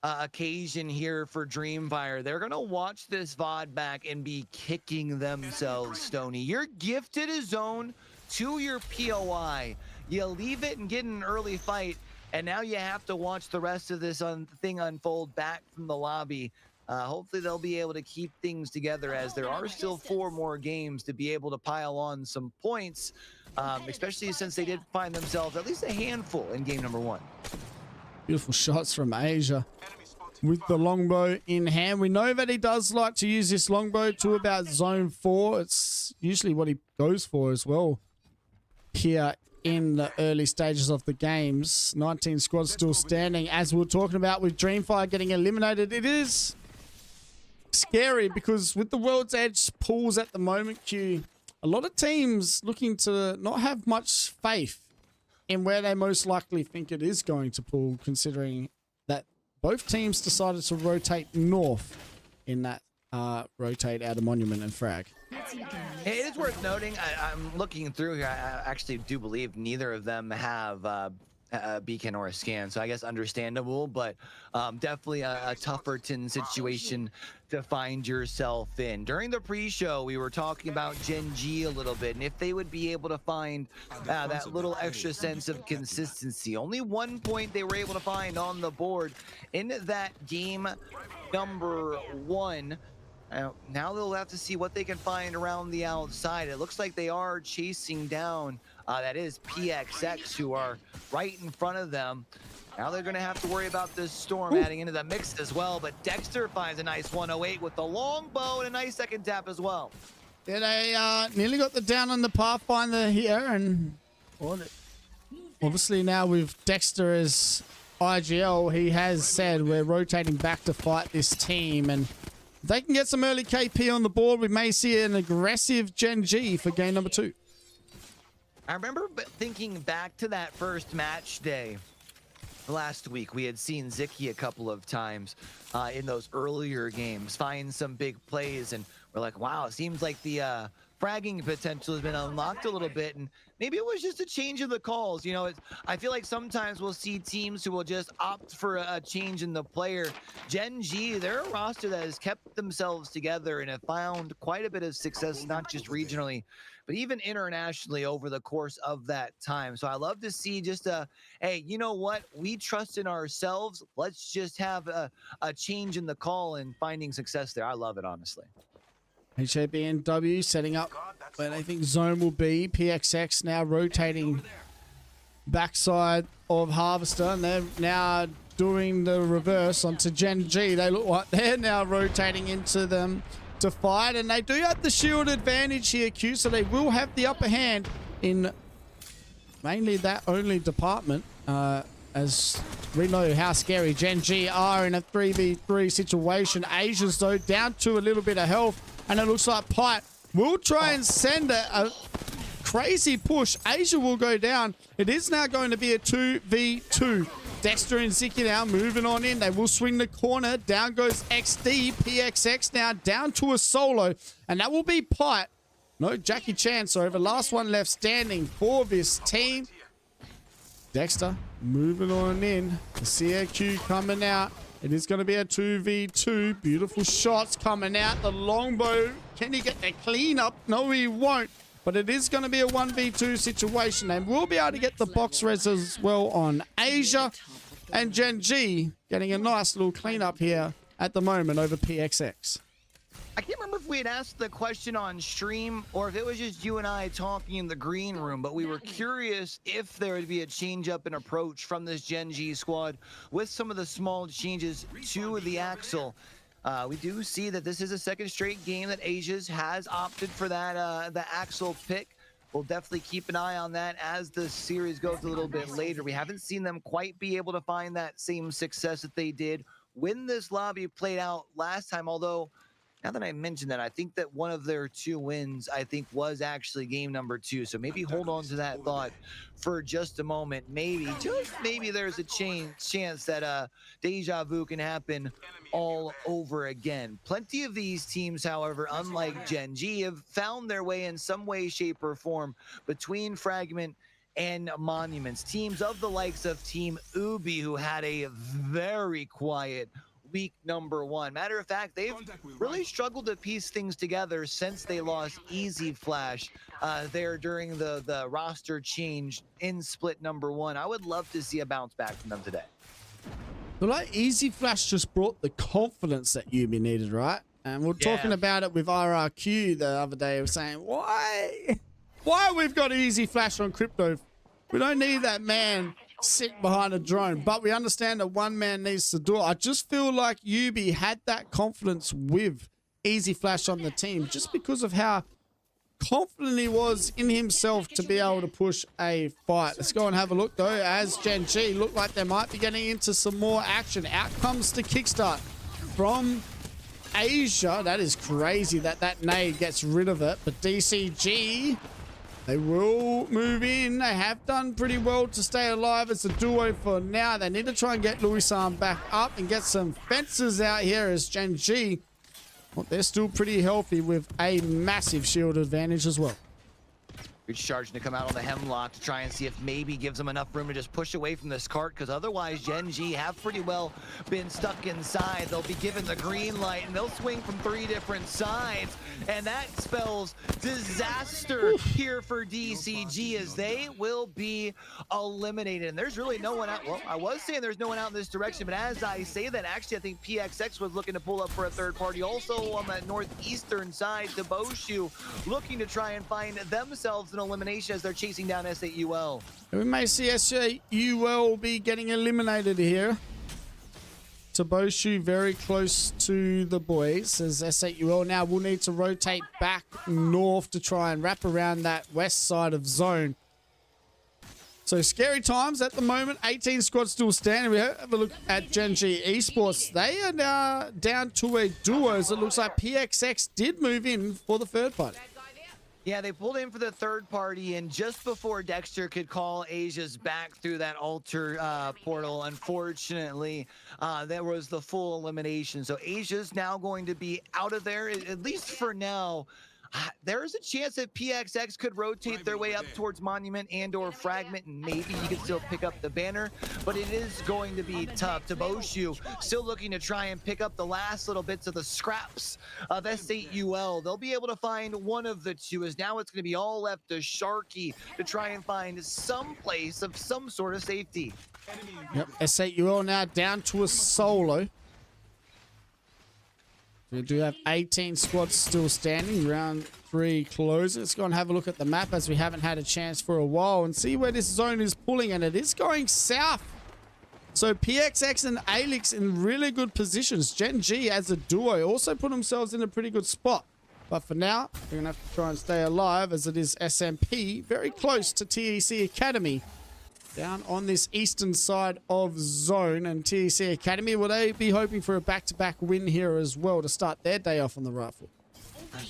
occasion here for Dreamfire. They're gonna watch this VOD back and be kicking themselves, Stony. You're gifted a zone to your POI. You leave it and get in an early fight, and now you have to watch the rest of this thing unfold back from the lobby. Hopefully they'll be able to keep things together, as there are still 4 more games to be able to pile on some points, especially since they did find themselves at least a handful in game number 1. Beautiful shots from Asia with the longbow in hand. We know that he does like to use this longbow to about zone 4. It's usually what he goes for as well here in the early stages of the games. 19 squads still standing, as we were talking about with Dreamfire getting eliminated. It is scary because with the World's Edge pools at the moment, Q, a lot of teams looking to not have much faith in where they most likely think it is going to pull, considering that both teams decided to rotate north in that rotate out of Monument and Frag. It is worth noting, I'm looking through here, I actually do believe neither of them have a beacon or a scan, so I guess understandable, but definitely a tougher situation to find yourself in. During the pre-show, we were talking about Gen G a little bit, and if they would be able to find that little extra sense of consistency. Only 1 point they were able to find on the board in that game number 1. Now they'll have to see what they can find around the outside. It looks like they are chasing down, that is PXX, who are right in front of them. Now they're going to have to worry about this storm adding into the mix as well, but Dexter finds a nice 108 with the long bow and a nice second tap as well. Yeah, they nearly got the down on the Pathfinder here, and obviously now with Dexter as IGL, he has said we're rotating back to fight this team, and if they can get some early KP on the board, we may see an aggressive Gen G for game number 2. I remember thinking back to that first match day last week. We had seen Ziki a couple of times in those earlier games find some big plays, and we're like, wow, it seems like the fragging potential has been unlocked a little bit, and maybe it was just a change of the calls. You know, I feel like sometimes we'll see teams who will just opt for a change in the player. Gen G, they're a roster that has kept themselves together and have found quite a bit of success, not just regionally, but even internationally over the course of that time. So I love to see just hey, you know what? We trust in ourselves. Let's just have a change in the call and finding success there. I love it, honestly. HABNW setting up where they think zone will be. PXX now rotating backside of Harvester, and they're now doing the reverse onto Gen G. They look like they're now rotating into them to fight, and they do have the shield advantage here, Q, so they will have the upper hand in mainly that only department, as we know how scary Gen G are in a 3v3 situation. Asia's, though, down to a little bit of health, and it looks like Pipe will try and send a crazy push. Asia will go down. It is now going to be a 2v2. Dexter and Ziki now moving on in. They will swing the corner. Down goes XD. PXX now down to a solo, and that will be Pipe. No Jackie Chan, so the last one left standing for this team. Dexter moving on in. The CAQ coming out. It is going to be a 2v2. Beautiful shots coming out. The longbow. Can he get the clean up? No, he won't. But it is going to be a 1v2 situation. And we'll be able to get the box res as well on Asia. And Gen G getting a nice little cleanup here at the moment over PXX. I can't remember if we had asked the question on stream or if it was just you and I talking in the green room, but we were curious if there would be a change up in approach from this Gen G squad with some of the small changes to the Axel. We do see that this is a second straight game that Asia's has opted for that the Axel pick. We'll definitely keep an eye on that as the series goes a little bit later. We haven't seen them quite be able to find that same success that they did when this lobby played out last time, although now that I mentioned that, I think that one of their 2 wins, I think, was actually game number 2. So maybe hold on to that thought for just a moment. Maybe, just maybe there's a chance that deja vu can happen all over again. Plenty of these teams, however, unlike Gen G, have found their way in some way, shape, or form between Fragment and Monuments. Teams of the likes of Team Ubi, who had a very quiet week number 1. Matter of fact, they've really struggled to piece things together since they lost Easy Flash there during the roster change in split number 1. I would love to see a bounce back from them today. But like Easy Flash just brought the confidence that Ubi needed, right? And we're talking about it with RRQ the other day. We're saying, why we've got Easy Flash on crypto? We don't need that man sitting behind a drone, but we understand that one man needs to do it. I just feel like Ubi had that confidence with Easy Flash on the team just because of how confident he was in himself to be able to push a fight. Let's go and have a look, though, as Gen G look like they might be getting into some more action. Out comes the kickstart from Asia. That is crazy that that nade gets rid of it, but DCG, they will move in. They have done pretty well to stay alive as a duo for now. They need to try and get Louis-Sam back up and get some fences out here as Gen G, well, they're still pretty healthy with a massive shield advantage as well. Reach charging to come out on the Hemlock to try and see if maybe gives them enough room to just push away from this cart, because otherwise Gen G have pretty well been stuck inside. They'll be given the green light and they'll swing from 3 different sides, and that spells disaster here for DCG as they will be eliminated. And there's really no one out. Well, I was saying there's no one out in this direction, but as I say that, actually I think PXX was looking to pull up for a third party also on that northeastern side. The Boshu looking to try and find themselves an elimination as they're chasing down SAUL. And we may see SAUL be getting eliminated here. Taboshu very close to the boys as SAUL now will need to rotate back north to try and wrap around that west side of zone. So scary times at the moment. 18 squads still standing. We have a look at Gen G Esports. They are now down to a duos. It looks like PXX did move in for the third party. Yeah, they pulled in for the third party, and just before Dexter could call Asia's back through that altar portal, unfortunately, there was the full elimination. So Asia's now going to be out of there, at least for now. There is a chance that PXX could rotate their way up towards Monument and or Fragment, and maybe you could still pick up the banner, but it is going to be tough. Toboshu still looking to try and pick up the last little bits of the scraps of S8UL. They'll be able to find one of the two, as now it's going to be all left to Sharky to try and find some place of some sort of safety. Yep, S8UL now down to a solo. We do have 18 squads still standing. Round 3 closes. Let's go and have a look at the map, as we haven't had a chance for a while, and see where this zone is pulling, and it is going south. So PXX and ALGS in really good positions. Gen G as a duo also put themselves in a pretty good spot. But for now, we're going to have to try and stay alive, as it is SMP very close to TEC Academy down on this eastern side of zone. And TEC Academy, will they be hoping for a back-to-back win here as well to start their day off on the right foot?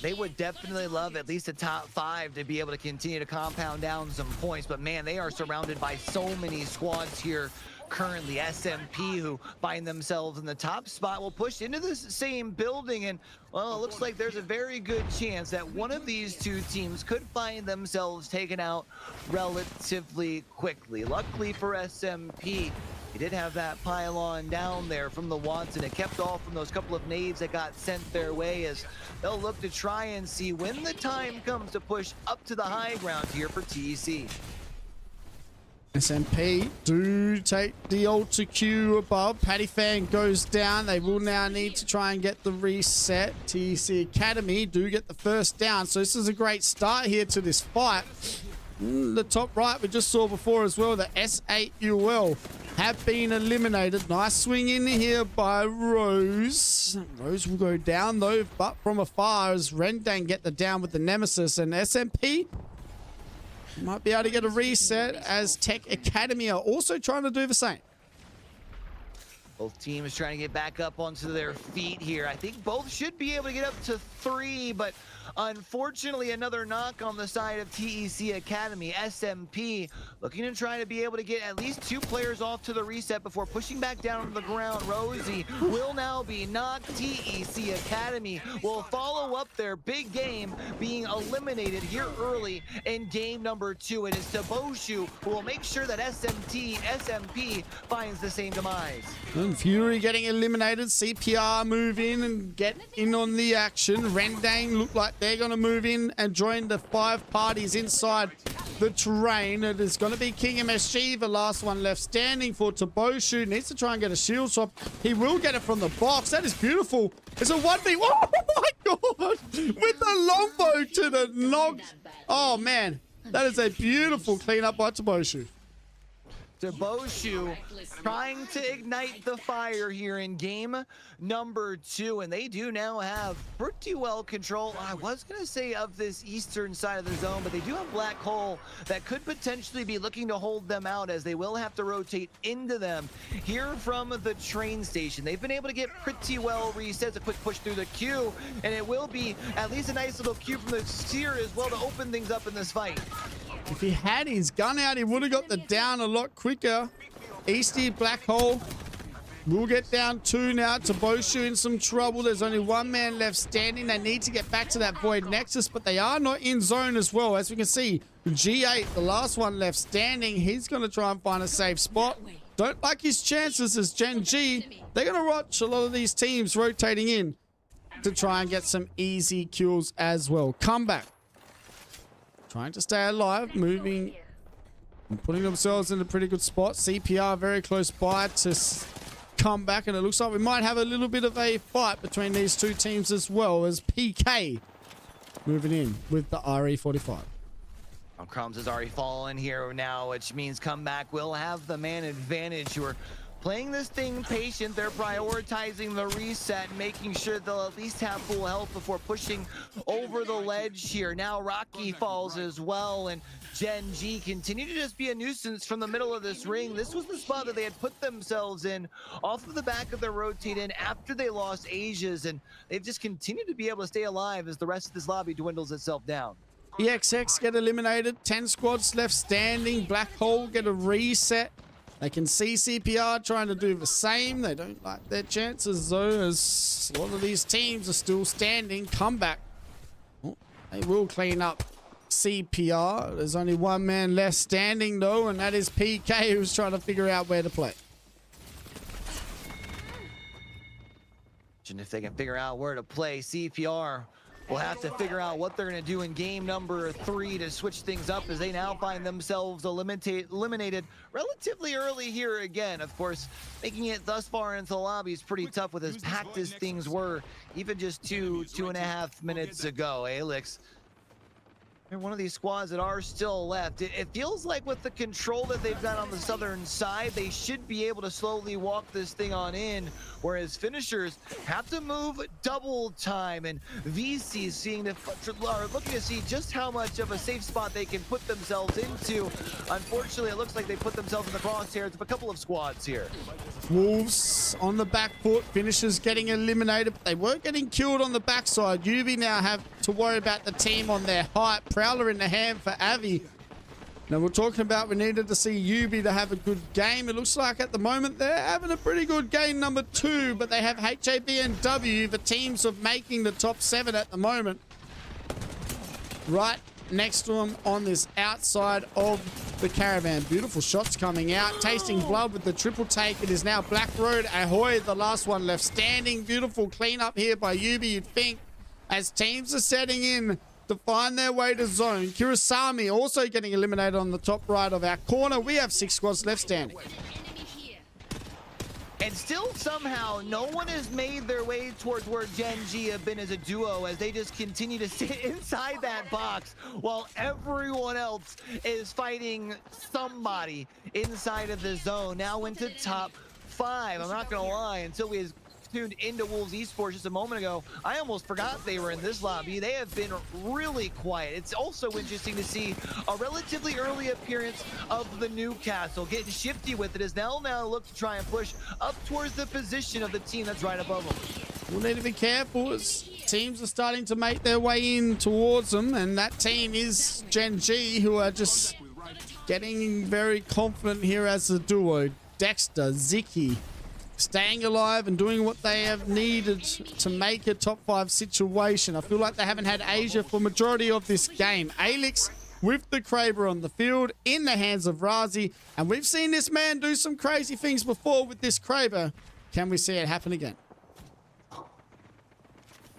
They would definitely love at least a top 5 to be able to continue to compound down some points. But man, they are surrounded by so many squads here currently. SMP, who find themselves in the top spot, will push into this same building, and well, it looks like there's a very good chance that one of these two teams could find themselves taken out relatively quickly. Luckily for SMP, he did have that pylon down there from the Watson. It kept off from those couple of nades that got sent their way, as they'll look to try and see when the time comes to push up to the high ground here for TEC. SMP do take the ultra Q above. Paddy Fan goes down. They will now need to try and get the reset. TEC Academy do get the first down. So this is a great start here to this fight. The top right we just saw before as well. The S8UL have been eliminated. Nice swing in here by Rose. Rose will go down though, but from afar, as Rendang get the down with the Nemesis, and SMP might be able to get a reset, as Tech Academy are also trying to do the same. Both teams trying to get back up onto their feet here. I think both should be able to get up to 3, but unfortunately another knock on the side of TEC Academy. SMP looking to try to be able to get at least 2 players off to the reset before pushing back down to the ground. Rosie will now be knocked. TEC Academy will follow up their big game, being eliminated here early in game number 2. It is Toboshu who will make sure that SMP finds the same demise. And Fury getting eliminated. CPR move in and get in on the action. Rendang look like they're going to move in and join the 5 parties inside the terrain. It is going to be King MSG, the last one left standing for Toboshu. Needs to try and get a shield swap. He will get it from the box. That is beautiful. It's a 1v. Oh my god! With the longbow to the knock. Oh man, that is a beautiful cleanup by Toboshu. Toboshu trying to ignite the fire here in game number 2, and they do now have pretty well control, I was going to say, of this eastern side of the zone, but they do have Black Hole that could potentially be looking to hold them out, as they will have to rotate into them here from the train station. They've been able to get pretty well reset. A quick push through the queue, and it will be at least a nice little queue from the Seer as well to open things up in this fight. If he had his gun out, he would have got the down a lot quicker. Easty, Black Hole will get down 2 now. Toboshu in some trouble. There's only 1 man left standing. They need to get back to that Void Nexus, but they are not in zone as well. As we can see, G8, the last one left standing, he's going to try and find a safe spot. Don't like his chances as Gen G. They're going to watch a lot of these teams rotating in to try and get some easy kills as well. Comeback. Trying to stay alive, moving and putting themselves in a pretty good spot. CPR very close by to come back, and it looks like we might have a little bit of a fight between these two teams as well, as PK moving in with the RE45. Crumbs has already fallen here now, which means Comeback will have the man advantage, who are playing this thing patient. They're prioritizing the reset, making sure they'll at least have full health before pushing over the ledge here. Now Rocky falls as well, and Gen G continue to just be a nuisance from the middle of this ring. This was the spot that they had put themselves in off of the back of their rotate in after they lost Asia's, and they've just continued to be able to stay alive as the rest of this lobby dwindles itself down. EXX get eliminated. 10 squads left standing. Black Hole get a reset. They can see CPR trying to do the same. They don't like their chances though, as a lot of these teams are still standing. Comeback. Oh, They will clean up CPR. There's only one man left standing, though, and that is PK, who's trying to figure out where to play. And if they can figure out where to play, CPR will have to figure out what they're going to do in game number 3 to switch things up, as they now find themselves eliminated relatively early here again. Of course, making it thus far into the lobby is pretty tough with as packed as things were even just 2.5 minutes ago. ALGS, they're one of these squads that are still left. It feels like with the control that they've got on the southern side, they should be able to slowly walk this thing on in, whereas finishers have to move double time, and VC are looking to see just how much of a safe spot they can put themselves into. Unfortunately, it looks like they put themselves in the crosshairs of a couple of squads here. Wolves on the back foot, finishers getting eliminated, but they were getting killed on the backside. AvB now have to worry about the team on their height. Prowler in the hand for Avi. Now we're talking about we needed to see AvB to have a good game. It looks like at the moment they're having a pretty good game number 2, but they have HAB and W, the teams of making the top 7 at the moment, right next to them on this outside of the caravan. Beautiful shots coming out. Tasting blood with the triple take. It is now Black Road Ahoy, the last one left standing. Beautiful cleanup here by AvB, you'd think, as teams are setting in to find their way to zone. Kurosami also getting eliminated on the top right of our corner. We have 6 squads left standing. And still somehow no one has made their way towards where Gen G have been as a duo, as they just continue to sit inside that box while everyone else is fighting somebody inside of the zone. Now into top 5. I'm not gonna lie, until we tuned into Wolves Esports just a moment ago, I almost forgot they were in this lobby. They have been really quiet. It's also interesting to see a relatively early appearance of the Newcastle getting shifty with it, as they'll now look to try and push up towards the position of the team that's right above them. We'll need to be careful as teams are starting to make their way in towards them, and that team is Gen G, who are just getting very confident here as a duo. Dexter, Ziki, staying alive and doing what they have needed to make a top 5 situation. I feel like they haven't had Asia for majority of this game. ALGS with the Kraber on the field in the hands of Razi, and we've seen this man do some crazy things before with this Kraber. Can we see it happen again?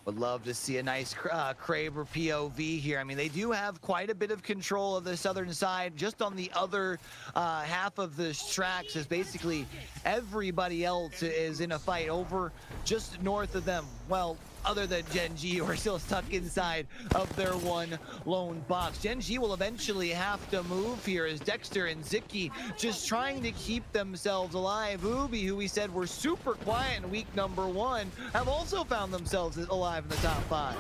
Would love to see a nice Kraber POV here. I mean, they do have quite a bit of control of the southern side. Just on the other half of the tracks is basically everybody else is in a fight over just north of them. Well, other than Gen G, who are still stuck inside of their one lone box. Gen G will eventually have to move here as Dexter and Ziki just trying to keep themselves alive. AvB, who we said were super quiet in week number 1, have also found themselves alive in the top 5.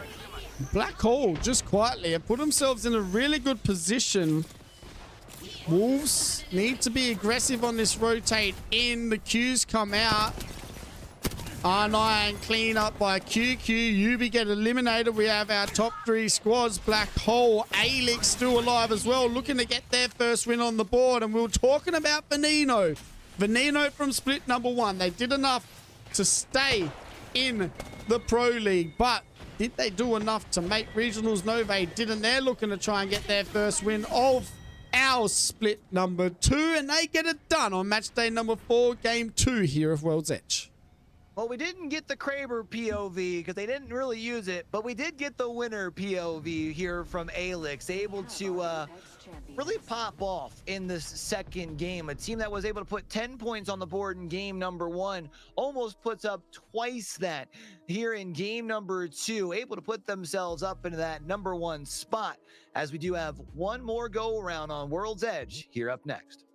Black Hole just quietly have put themselves in a really good position. Wolves need to be aggressive on this rotate in. The Qs come out. R9 clean up by QQ. AvB get eliminated. We have our top 3 squads. Black Hole, ALGS still alive as well, looking to get their first win on the board. And we were talking about Veneno. Veneno from Split number 1. They did enough to stay in the Pro League, but did they do enough to make regionals? No, they didn't. They're looking to try and get their first win of our Split number 2, and they get it done on match day number 4, game 2 here of World's Edge. Well, we didn't get the Kraber POV because they didn't really use it, but we did get the winner POV here from ALGS, able to really pop off in this second game. A team that was able to put 10 points on the board in game number 1 almost puts up twice that here in game number 2, able to put themselves up into that number 1 spot, as we do have one more go around on World's Edge here up next.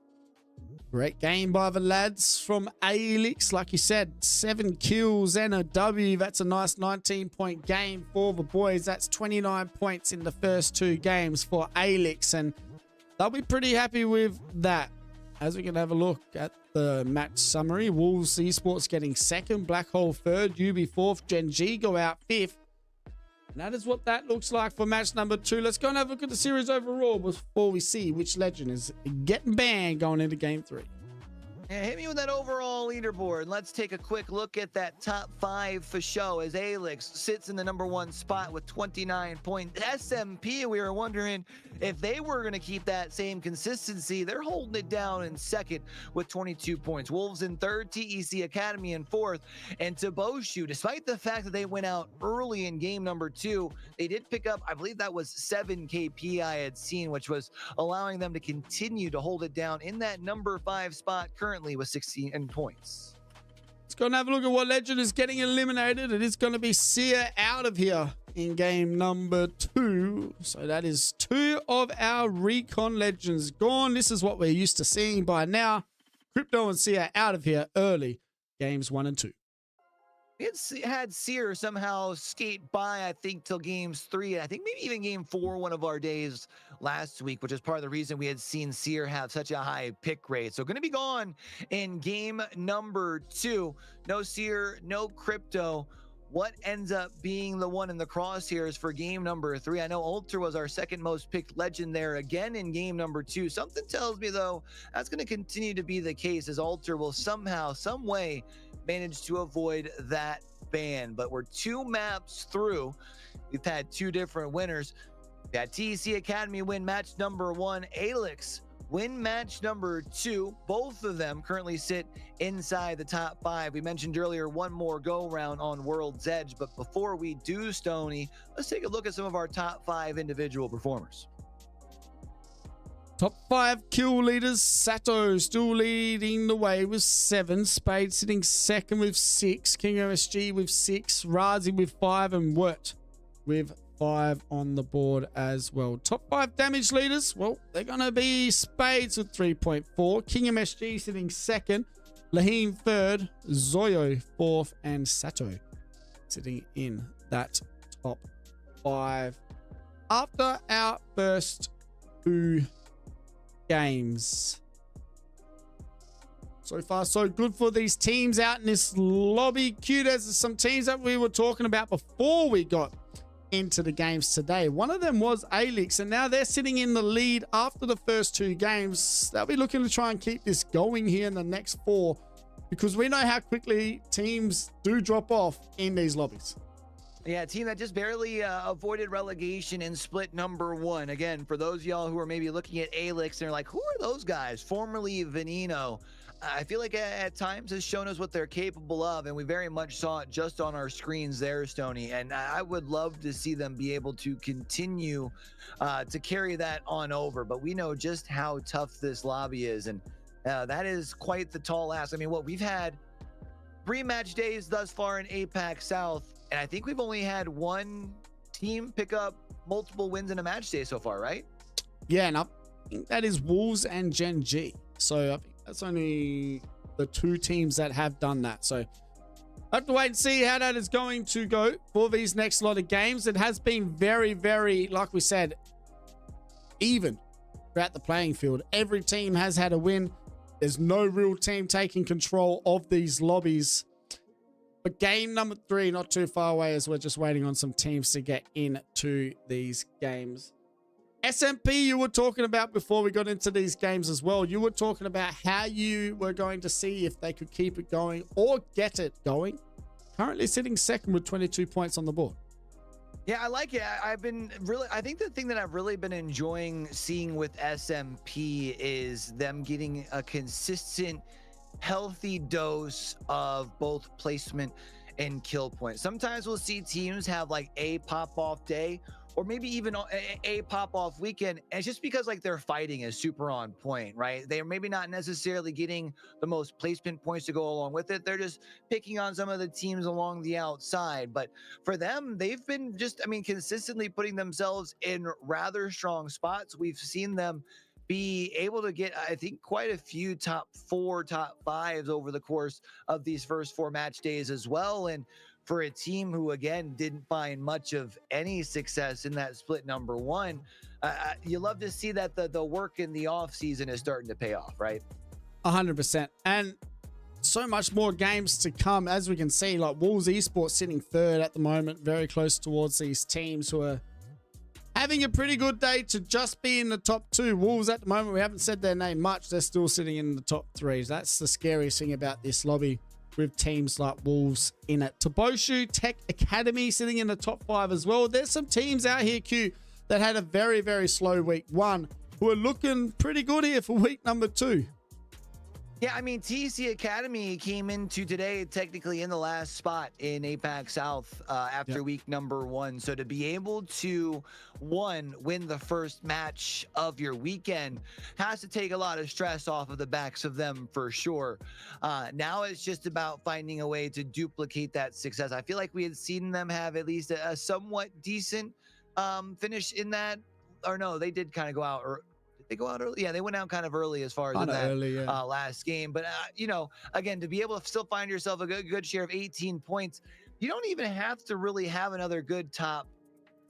Great game by the lads from ALGS. Like you said, 7 kills and a W. That's a nice 19-point game for the boys. That's 29 points in the first 2 games for ALGS, and they'll be pretty happy with that. As we can have a look at the match summary, Wolves Esports getting 2nd, Black Hole 3rd, AvB 4th, Gen G go out 5th. And that is what that looks like for match number 2. Let's go and have a look at the series overall before we see which legend is getting banned going into game 3. Yeah, hit me with that overall leaderboard. Let's take a quick look at that top 5 for show as ALGS sits in the #1 spot with 29 points. SMP, we were wondering if they were going to keep that same consistency. They're holding it down in second with 22 points. Wolves in third, TEC Academy in fourth, and Toboshu, despite the fact that they went out early in game number 2, they did pick up, I believe that was 7 KP I had seen, which was allowing them to continue to hold it down in that number 5 spot currently with 16 points. Let's go and have a look at what legend is getting eliminated. It is going to be Seer out of here in game number 2. So that is 2 of our recon legends gone. This is what we're used to seeing by now. Crypto and Seer out of here early, games 1 and 2. We had Seer somehow skate by, I think, till games 3. I think maybe even game 4 one of our days last week, which is part of the reason we had seen Seer have such a high pick rate. So going to be gone in game number 2. No Seer, no Crypto. What ends up being the one in the crosshairs for game number 3? I know Ultra was our second most picked legend there again in game number 2. Something tells me, though, that's going to continue to be the case as Ultra will somehow, some way, manage to avoid that ban. But we're 2 maps through. We've had 2 different winners. We had TEC Academy win match number 1, ALGS win match number 2. Both of them currently sit inside the top 5. We mentioned earlier one more go round on World's Edge, but before we do, Stoney, let's take a look at some of our top 5 individual performers. Top 5 kill leaders. Sato still leading the way with 7. Spade sitting second with 6. King OSG with 6. Razi with 5. And Wirt with 5 on the board as well. Top 5 damage leaders. Well, they're going to be Spades with 3.4. King MSG sitting second. Lahim third. Zoyo fourth. And Sato sitting in that top 5. After our first 2 games. So far, so good for these teams out in this lobby. Cute as some teams that we were talking about before we got into the games today. One of them was ALGS, and now they're sitting in the lead after the first 2 games. They'll be looking to try and keep this going here in the next 4, because we know how quickly teams do drop off in these lobbies. Yeah, a team that just barely avoided relegation in split number 1. Again, for those of y'all who are maybe looking at ALGS and they're like, who are those guys? Formerly Veneno. I feel like at times has shown us what they're capable of, and we very much saw it just on our screens there, Stoney. And I would love to see them be able to continue to carry that on over. But we know just how tough this lobby is, and that is quite the tall ask. I mean, we've had 3 match days thus far in APAC South, and I think we've only had 1 team pick up multiple wins in a match day so far, right? Yeah, and I think that is Wolves and Gen G. So I think that's only the 2 teams that have done that. So I have to wait and see how that is going to go for these next lot of games. It has been very, very, like we said, even throughout the playing field. Every team has had a win. There's no real team taking control of these lobbies. But game number 3, not too far away, as we're just waiting on some teams to get into these games. SMP, you were talking about before we got into these games as well. You were talking about how you were going to see if they could keep it going or get it going. Currently sitting second with 22 points on the board. Yeah, I like it. I think the thing that I've really been enjoying seeing with SMP is them getting a consistent, healthy dose of both placement and kill points. Sometimes we'll see teams have like a pop-off day, or maybe even a pop-off weekend, and it's just because like their fighting is super on point, right? They're maybe not necessarily getting the most placement points to go along with it. They're just picking on some of the teams along the outside. But for them, they've been just, I mean, consistently putting themselves in rather strong spots. We've seen them be able to get, I think, quite a few top 4, top 5s over the course of these first 4 match days as well. And for a team who, again, didn't find much of any success in that split number 1, you love to see that the work in the off season is starting to pay off, right? 100%. And so much more games to come, as we can see, like Wolves Esports sitting 3rd at the moment, very close towards these teams who are having a pretty good day to just be in the top 2. Wolves at the moment, we haven't said their name much. They're still sitting in the top 3. That's the scariest thing about this lobby with teams like Wolves in it. Toboshu Tech Academy sitting in the top 5 as well. There's some teams out here, Q, that had a very, very slow week 1 who are looking pretty good here for week number 2. Yeah, I mean, TC Academy came into today technically in the last spot in APAC South after week number 1. So to be able to, win the first match of your weekend has to take a lot of stress off of the backs of them for sure. Now it's just about finding a way to duplicate that success. I feel like we had seen them have at least a somewhat decent finish in that. Or no, they did kind of go out, or they go out early? Yeah, they went out kind of early as far as in that last game. But, you know, again, to be able to still find yourself a good share of 18 points, you don't even have to really have another good top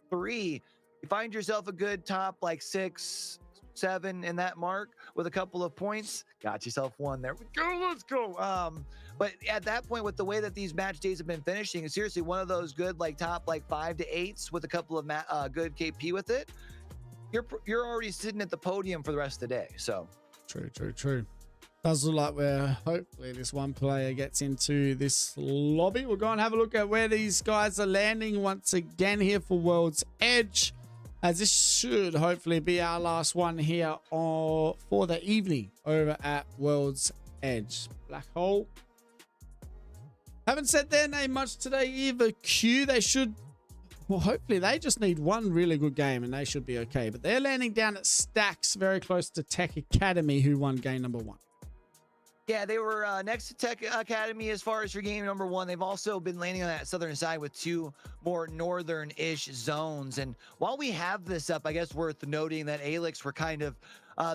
3. You find yourself a good top like 6, 7 in that mark with a couple of points. Got yourself 1. There we go. Let's go. But at that point, with the way that these match days have been finishing, seriously, one of those good like top like 5 to 8s with a couple of good KP with it. You're already sitting at the podium for the rest of the day. So true. Does look like we're hopefully this one player gets into this lobby. We'll go and have a look at where these guys are landing once again here for World's Edge, as this should hopefully be our last one here for the evening over at World's Edge. Black Hole haven't said their name much today either, Q. They should, well, hopefully they just need one really good game and they should be okay. But they're landing down at Stacks, very close to Tech Academy, who won game number 1. Yeah, they were next to Tech Academy as far as for game number 1. They've also been landing on that southern side with 2 more northern-ish zones. And while we have this up, I guess worth noting that ALGS were kind of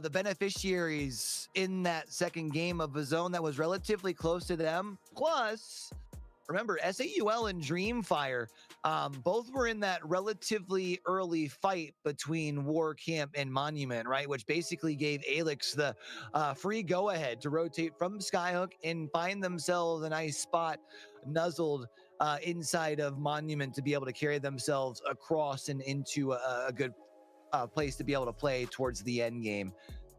the beneficiaries in that second game of a zone that was relatively close to them. Plus, remember, SAUL and Dreamfire, both were in that relatively early fight between War Camp and Monument, right? Which basically gave ALGS the free go-ahead to rotate from Skyhook and find themselves a nice spot nuzzled inside of Monument to be able to carry themselves across and into a good place to be able to play towards the end game.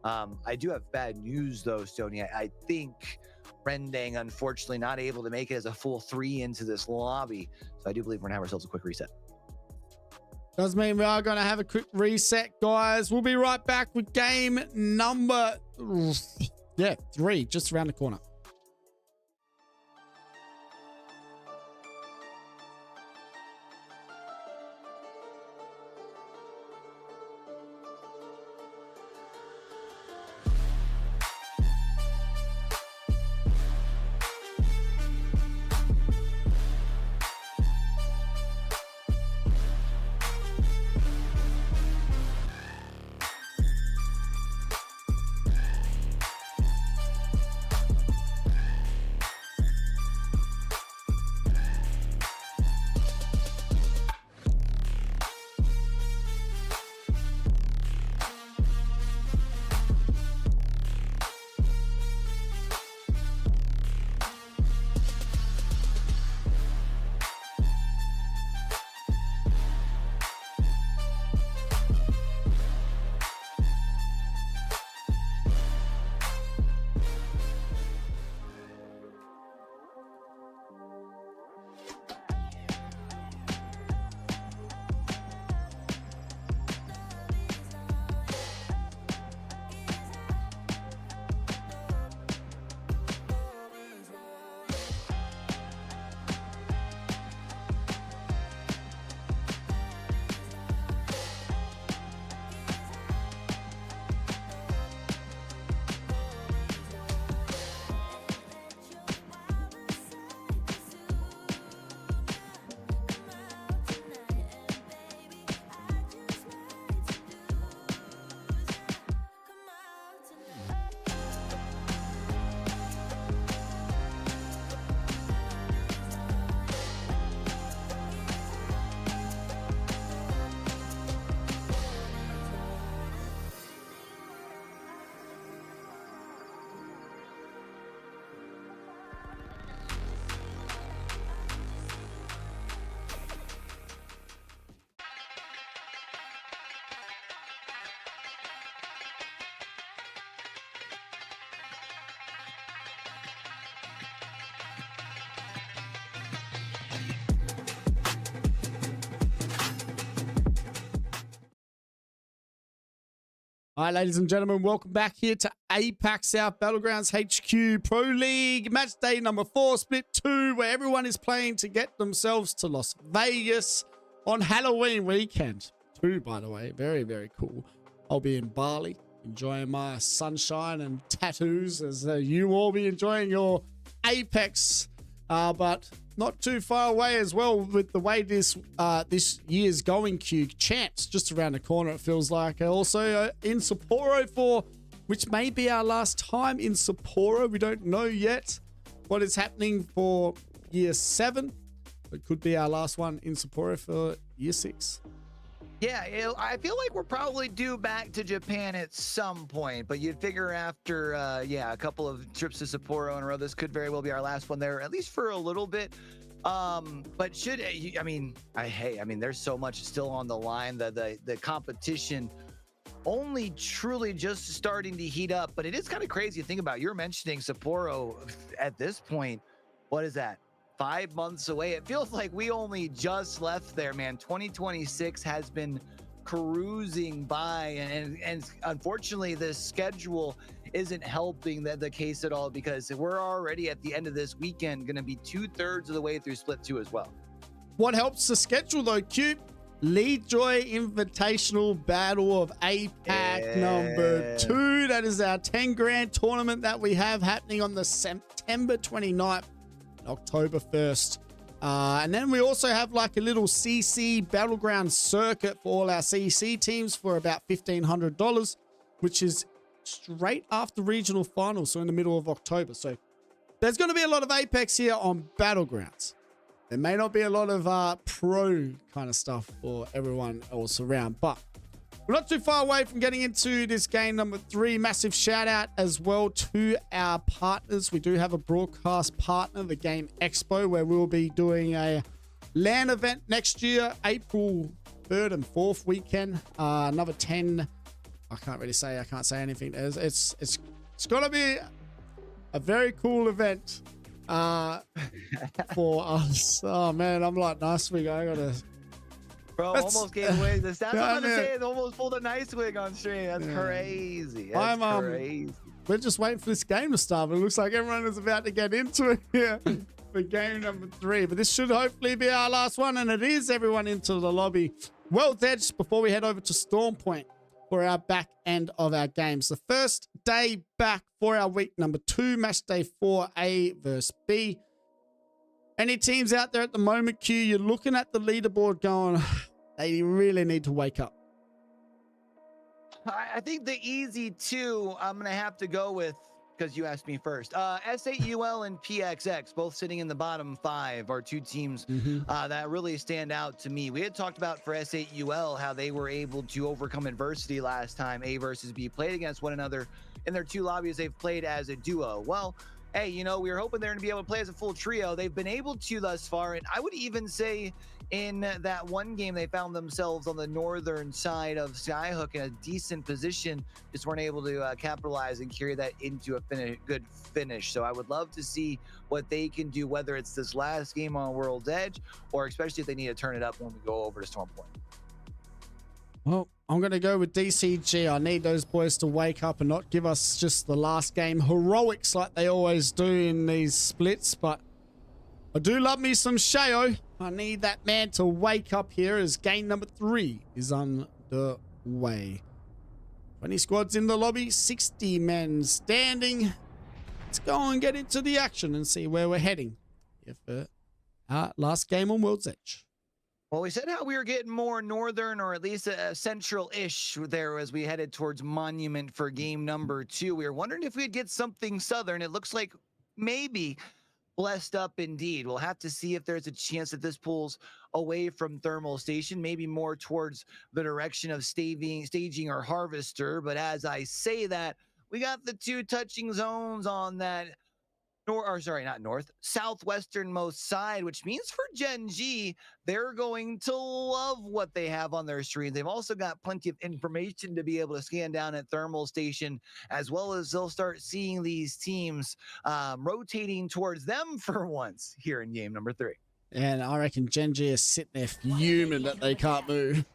I do have bad news, though, Stoney. I think Rendang, unfortunately, not able to make it as a full 3 into this lobby. So I do believe we're going to have ourselves a quick reset. Does mean we are going to have a quick reset, guys. We'll be right back with game number 3, just around the corner. All right, ladies and gentlemen, welcome back here to APAC South Battlegrounds HQ Pro League Match Day number 4, Split 2, where everyone is playing to get themselves to Las Vegas on Halloween weekend. 2, by the way, very, very cool. I'll be in Bali, enjoying my sunshine and tattoos as you all be enjoying your Apex, but not too far away as well with the way this year's going. Q champs just around the corner, it feels like. Also in Sapporo for which may be our last time in Sapporo. We don't know yet what is happening for year 7. It could be our last one in Sapporo for year 6. Yeah, I feel like we're probably due back to Japan at some point, but you'd figure after, a couple of trips to Sapporo in a row, this could very well be our last one there, at least for a little bit. But there's so much still on the line. The competition only truly just starting to heat up, but it is kind of crazy to think about. You're mentioning Sapporo at this point. What is that? 5 months away. It feels like we only just left there, man. 2026 has been cruising by, and unfortunately the schedule isn't helping the case at all, because we're already at the end of this weekend going to be 2/3 of the way through Split 2 as well. What helps the schedule though, Q? Lead Joy Invitational Battle of APAC number 2. That is our 10 grand tournament that we have happening on the September 29th. October 1st. And then we also have like a little CC battleground circuit for all our CC teams for about $1,500, which is straight after regional finals, so in the middle of October. So there's going to be a lot of Apex here on Battlegrounds. There may not be a lot of pro kind of stuff for everyone else around, but we're not too far away from getting into this game number 3. Massive shout out as well to our partners. We do have a broadcast partner, the Game Expo, where we'll be doing a LAN event next year, April 3rd and 4th weekend. Another 10. I can't say anything. It's going to be a very cool event for us. Oh man, I'm like, nice week. I gotta. Bro, almost gave away the stats. I'm gonna say it almost pulled a nice wig on stream. That's crazy. That's crazy. We're just waiting for this game to start. But it looks like everyone is about to get into it here for game number 3. But this should hopefully be our last one, and it is. Everyone into the lobby. World's Edge before we head over to Storm Point for our back end of our games. The first day back for our week number 2, match day 4, A versus B. Any teams out there at the moment, Q, you're looking at the leaderboard going, they really need to wake up? I think the easy 2 I'm going to have to go with, because you asked me first. SAUL and PXX, both sitting in the bottom 5, are 2 teams that really stand out to me. We had talked about for SAUL how they were able to overcome adversity last time A versus B played against one another in their 2 lobbies they've played as a duo. Well, hey, we were hoping they're going to be able to play as a full trio. They've been able to thus far, and I would even say in that one game they found themselves on the northern side of Skyhook in a decent position, just weren't able to capitalize and carry that into a good finish. So I would love to see what they can do, whether it's this last game on World's Edge, or especially if they need to turn it up when we go over to Storm Point. Well, I'm going to go with DCG. I need those boys to wake up and not give us just the last game heroics like they always do in these splits. But I do love me some Shayo. I need that man to wake up here as game number 3 is on the way. 20 squads in the lobby, 60 men standing. Let's go and get into the action and see where we're heading here for our last game on World's Edge. Well, we said how we were getting more northern, or at least a central-ish there as we headed towards Monument for game number 2. We were wondering if we'd get something southern. It looks like maybe blessed up indeed. We'll have to see if there's a chance that this pulls away from Thermal Station, maybe more towards the direction of staging or Harvester. But as I say that, we got the 2 touching zones on that southwesternmost side, which means for Gen G, they're going to love what they have on their screen. They've also got plenty of information to be able to scan down at Thermal Station, as well as they'll start seeing these teams rotating towards them for once here in game number 3. And I reckon Gen G is sitting there fuming that they can't move.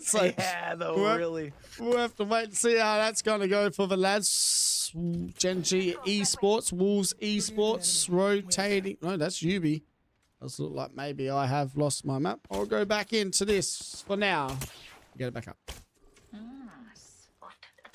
So Yeah, though, we'll, really. we'll have to wait and see how that's going to go for the lads. Gen G Esports, Wolves Esports, rotating. No, that's UB. Does look like maybe I have lost my map. I'll go back into this for now. Get it back up.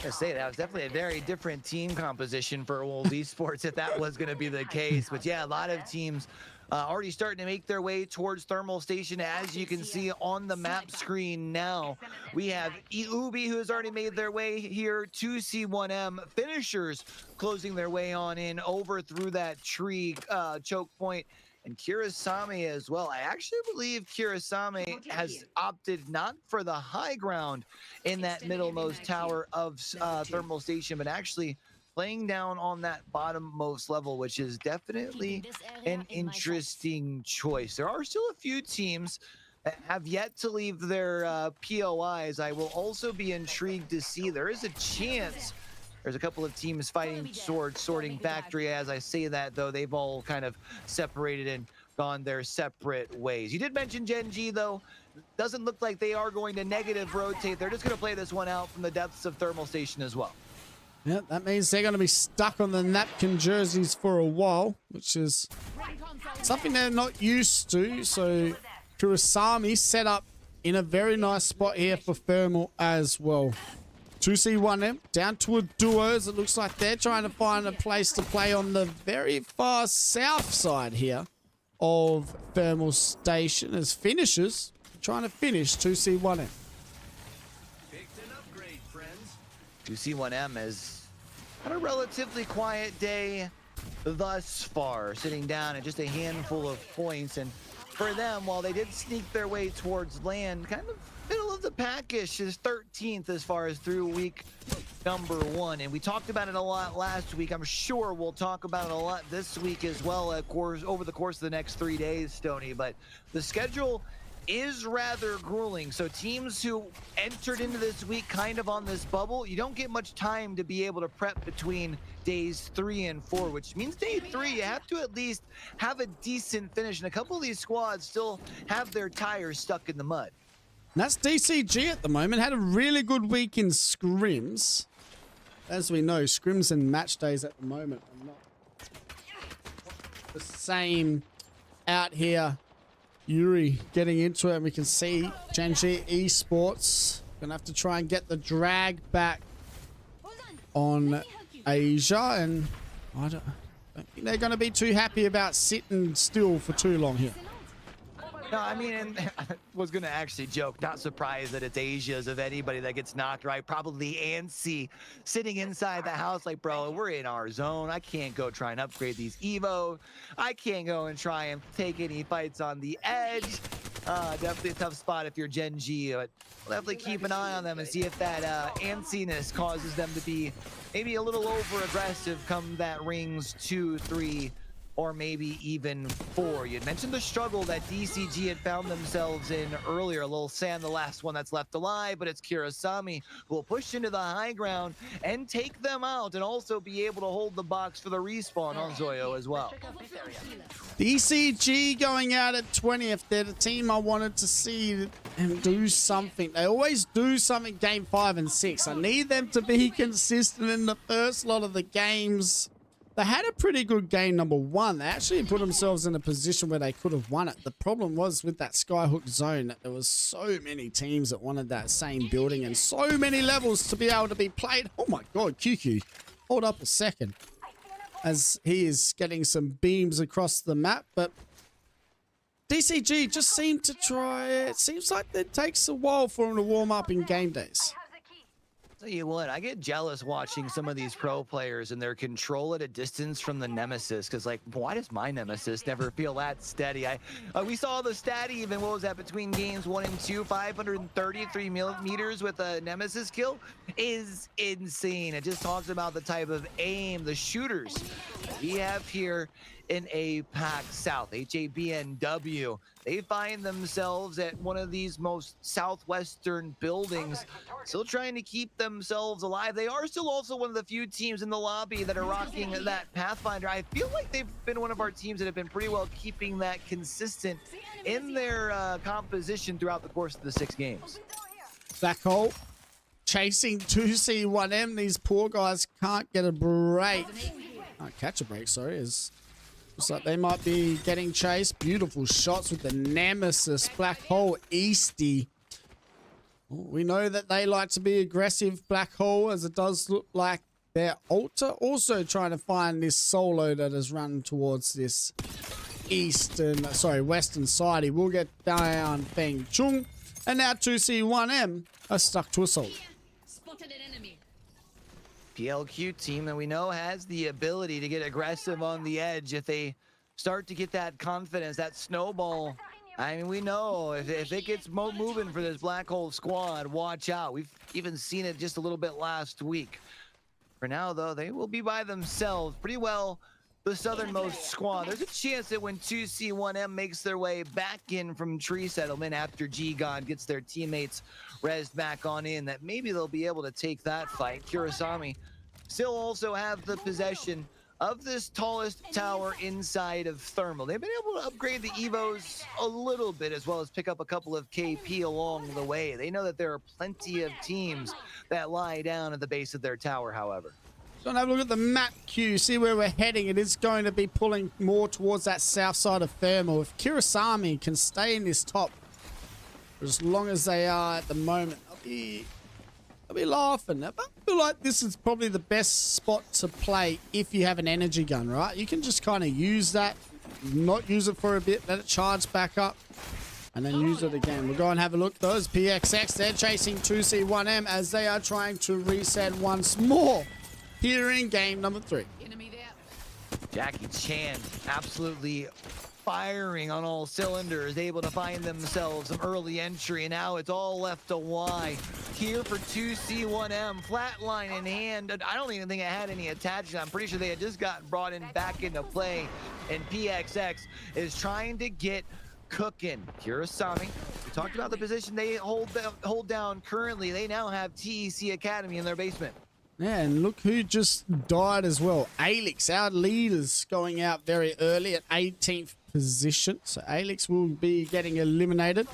I say that was definitely a very different team composition for Wolves Esports if that was going to be the case. But yeah, a lot of teams already starting to make their way towards Thermal Station. As you can see on the map screen now, we have AvB who has already made their way here. 2C1M finishers closing their way on in over through that tree choke point. And Kurasame as well. I actually believe Kurasame has opted not for the high ground in that middlemost tower of Thermal Station, but actually playing down on that bottommost level, which is definitely an interesting choice. There are still a few teams that have yet to leave their POIs. I will also be intrigued to see there is a chance there's a couple of teams fighting towards Sorting Factory. As I say that, though, they've all kind of separated and gone their separate ways. You did mention Gen G, though. Doesn't look like they are going to negative rotate. They're just going to play this one out from the depths of Thermal Station as well. Yeah, that means they're going to be stuck on the napkin jerseys for a while, which is something they're not used to. So Kurasami set up in a very nice spot here for Thermal as well. 2C1M down to a duos. It looks like they're trying to find a place to play on the very far south side here of Thermal Station as finishers trying to finish 2C1M. 2C1M has had a relatively quiet day thus far, sitting down at just a handful of points. And for them, while they did sneak their way towards land, kind of middle of the packish, is 13th as far as through week number 1. And we talked about it a lot last week. I'm sure we'll talk about it a lot this week as well, of course, over the course of the next 3 days, Stoney. But the schedule is rather grueling. So teams who entered into this week kind of on this bubble, you don't get much time to be able to prep between days 3 and 4, which means day 3 you have to at least have a decent finish, and a couple of these squads still have their tires stuck in the mud. And that's DCG at the moment. Had a really good week in scrims. As we know, scrims and match days at the moment are not the same out here. Yuri getting into it, and we can see Gen G Esports gonna have to try and get the drag back on Asia, and I don't think they're gonna be too happy about sitting still for too long here. No, I mean, and I was going to actually joke, not surprised that it's Asia's of anybody that gets knocked, right? Probably Ansi sitting inside the house like, bro, we're in our zone. I can't go try and upgrade these Evo. I can't go and try and take any fights on the edge. Definitely a tough spot if you're Gen G, but we'll definitely keep an eye on them and see if that antsiness causes them to be maybe a little over-aggressive come that rings 2, 3, or maybe even 4. You'd mentioned the struggle that DCG had found themselves in earlier. A little Sam, the last one that's left alive, but it's Kurasami who will push into the high ground and take them out, and also be able to hold the box for the respawn on Zoyo as well. DCG going out at 20th. They're the team I wanted to see them do something. They always do something game 5 and 6. I need them to be consistent in the first lot of the games. They had a pretty good game number 1. They actually put themselves in a position where they could have won it. The problem was with that skyhook zone that there was so many teams that wanted that same building and so many levels to be able to be played. Oh my god, QQ. Hold up a second. As he is getting some beams across the map, but DCG just seemed to try it. It seems like it takes a while for them to warm up in game days. Tell you what, I get jealous watching some of these pro players and their control at a distance from the nemesis, because like, why does my nemesis never feel that steady? We saw the stat even, what was that, between games 1 and 2, 533 meters with a nemesis kill is insane. It just talks about the type of aim, the shooters we have here in APAC South, HABNW. They find themselves at one of these most southwestern buildings, still trying to keep themselves alive. They are still also one of the few teams in the lobby that are rocking that Pathfinder. I feel like they've been one of our teams that have been pretty well keeping that consistent in their composition throughout the course of the 6 games. Black hole chasing 2C1M. These poor guys can't get a break. Can't catch a break, sorry. Looks like they might be getting chased. Beautiful shots with the Nemesis. Black hole Easty. We know that they like to be aggressive, Black hole, as it does look like their Altar also trying to find this solo that has run towards this western side. He will get down Feng Chung. And now 2C1M are stuck to a solo. Spotted an enemy. PLQ team that we know has the ability to get aggressive on the edge if they start to get that confidence, that snowball. I mean, we know if it gets moving for this Black Hole squad, watch out. We've even seen it just a little bit last week. For now, though, they will be by themselves pretty well. The southernmost squad. There's a chance that when 2C1M makes their way back in from tree settlement after G-God gets their teammates rezzed back on in, that maybe they'll be able to take that fight. Kurosami still also have the possession of this tallest tower inside of Thermal. They've been able to upgrade the Evos a little bit, as well as pick up a couple of KP along the way. They know that there are plenty of teams that lie down at the base of their tower, however. So have a look at the map queue, see where we're heading. It is going to be pulling more towards that south side of Thermal. If Kurosami can stay in this top for as long as they are at the moment, I'll be laughing. I feel like this is probably the best spot to play if you have an energy gun, right? You can just kind of use that, not use it for a bit, let it charge back up, and then use it again. We'll go and have a look. Those PXX, they're chasing 2C1M as they are trying to reset once more here in game number 3. Enemy there. Jackie Chan absolutely firing on all cylinders, able to find themselves some early entry, and now it's all left to Y. Here for 2C1M, flatline in hand. I don't even think it had any attachment. I'm pretty sure they had just gotten brought in back into play, and PXX is trying to get cooking. Kurosami, we talked about the position they hold down currently. They now have TEC Academy in their basement. Yeah, and look who just died as well. ALGS, our leaders, going out very early at 18th position. So ALGS will be getting eliminated.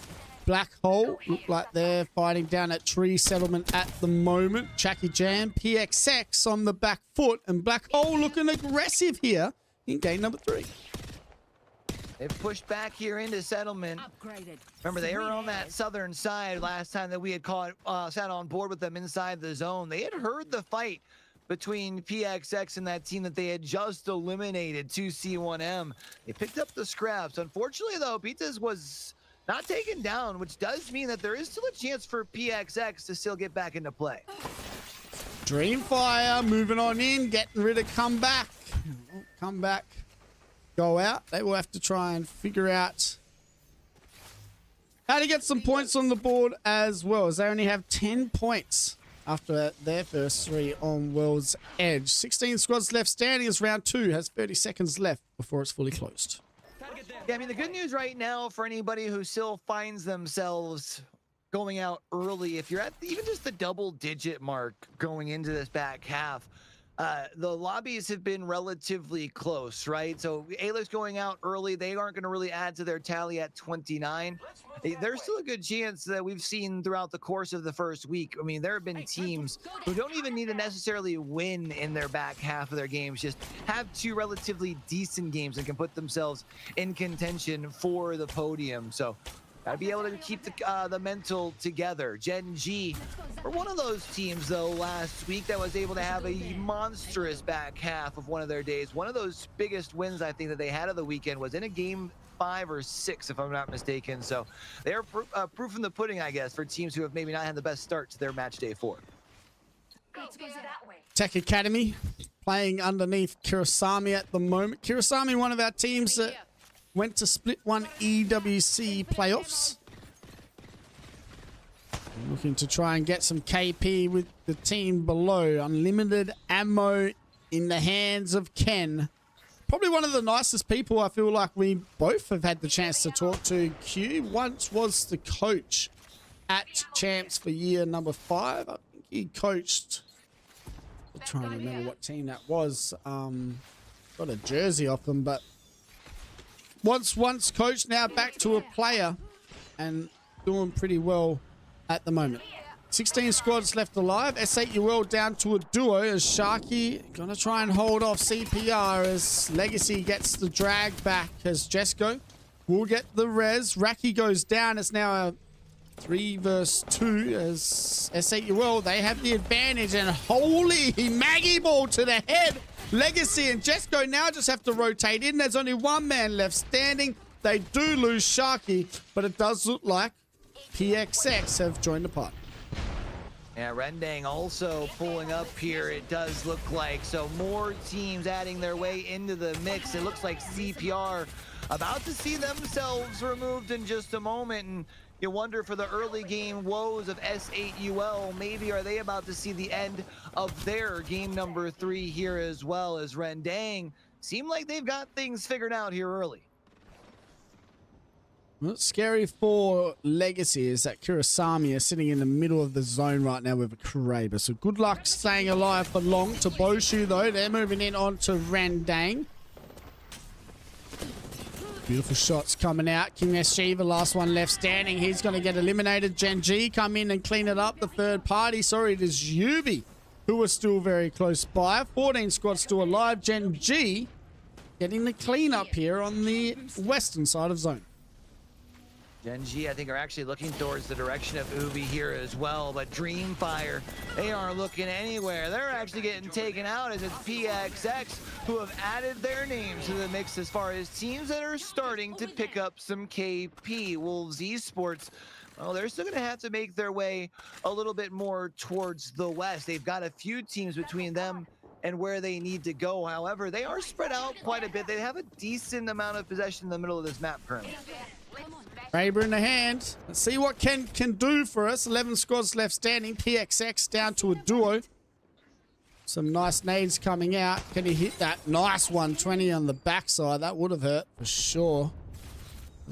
Black Hole look like they're fighting down at Tree Settlement at the moment. Jackie Jam, PXX on the back foot, and Black Hole looking aggressive here in game number 3. They've pushed back here into settlement. Upgraded. Remember, they were on that southern side last time that we had sat on board with them inside the zone. They had heard the fight between PXX and that team that they had just eliminated, 2C1M. They picked up the scraps. Unfortunately, though, Pitas was not taken down, which does mean that there is still a chance for PXX to still get back into play. Dreamfire moving on in, getting rid of Comeback. Comeback. Go out. They will have to try and figure out how to get some points on the board as well, as they only have 10 points after their first 3 on World's Edge. 16 squads left standing as round 2 has 30 seconds left before it's fully closed. Yeah, I mean, the good news right now for anybody who still finds themselves going out early, if you're at even just the double-digit mark going into this back half, the lobbies have been relatively close, right? So ALGS going out early, they aren't going to really add to their tally at 29. There's still a good chance that we've seen throughout the course of the first week. I mean, there have been teams who don't even need to necessarily win in their back half of their games, just have 2 relatively decent games and can put themselves in contention for the podium. So gotta be able to keep the mental together. Gen G were one of those teams, though, last week that was able to have a monstrous back half of one of their days. One of those biggest wins, I think, that they had of the weekend was in a game 5 or 6, if I'm not mistaken. So they're proof in the pudding, I guess, for teams who have maybe not had the best start to their match day 4. Tech Academy playing underneath Kurosami at the moment. Kurosami, one of our teams that went to Split 1 EWC playoffs. Looking to try and get some KP with the team below. Unlimited ammo in the hands of Ken. Probably one of the nicest people I feel like we both have had the chance to talk to. Q once was the coach at Champs for year number 5. I think he coached, I'm trying to remember what team that was. Got a jersey off them, but once coach, now back to a player and doing pretty well at the moment. 16 squads left alive. S8UL down to a duo as Sharky gonna try and hold off CPR as Legacy gets the drag back as Jesco will get the res. Raki goes down. It's now a 3 versus 2 as S8UL, they have the advantage, and holy Maggie ball to the head. Legacy and Jesco now just have to rotate in. There's only one man left standing. They do lose Sharky, but it does look like PXX have joined the party. Yeah, Rendang also pulling up here, it does look like. So more teams adding their way into the mix. It looks like CPR about to see themselves removed in just a moment. And you wonder, for the early game woes of S8UL, maybe are they about to see the end of their game number 3 here as well, as Rendang seem like they've got things figured out here early. What's scary for Legacy is that Kurosami is sitting in the middle of the zone right now with a Kraber. So good luck staying alive for long. To Boshu, though, they're moving in onto Rendang. Beautiful shots coming out. King SG, the last one left standing. He's going to get eliminated. Gen G come in and clean it up. The third party, sorry, it is Yubi, who are still very close by. 14 squads still alive. Gen G getting the cleanup here on the western side of zone. Gen G, I think, are actually looking towards the direction of Ubi here as well, but Dreamfire, they aren't looking anywhere. They're actually getting taken out, as it's PXX who have added their names to the mix as far as teams that are starting to pick up some KP. Wolves Esports, well, they're still going to have to make their way a little bit more towards the west. They've got a few teams between them and where they need to go. However, they are spread out quite a bit. They have a decent amount of possession in the middle of this map currently. Kraber in the hand. Let's see what Ken can do for us. 11 squads left standing. PXX down to a duo. Some nice nades coming out. Can he hit that nice 120 on the backside? That would have hurt for sure.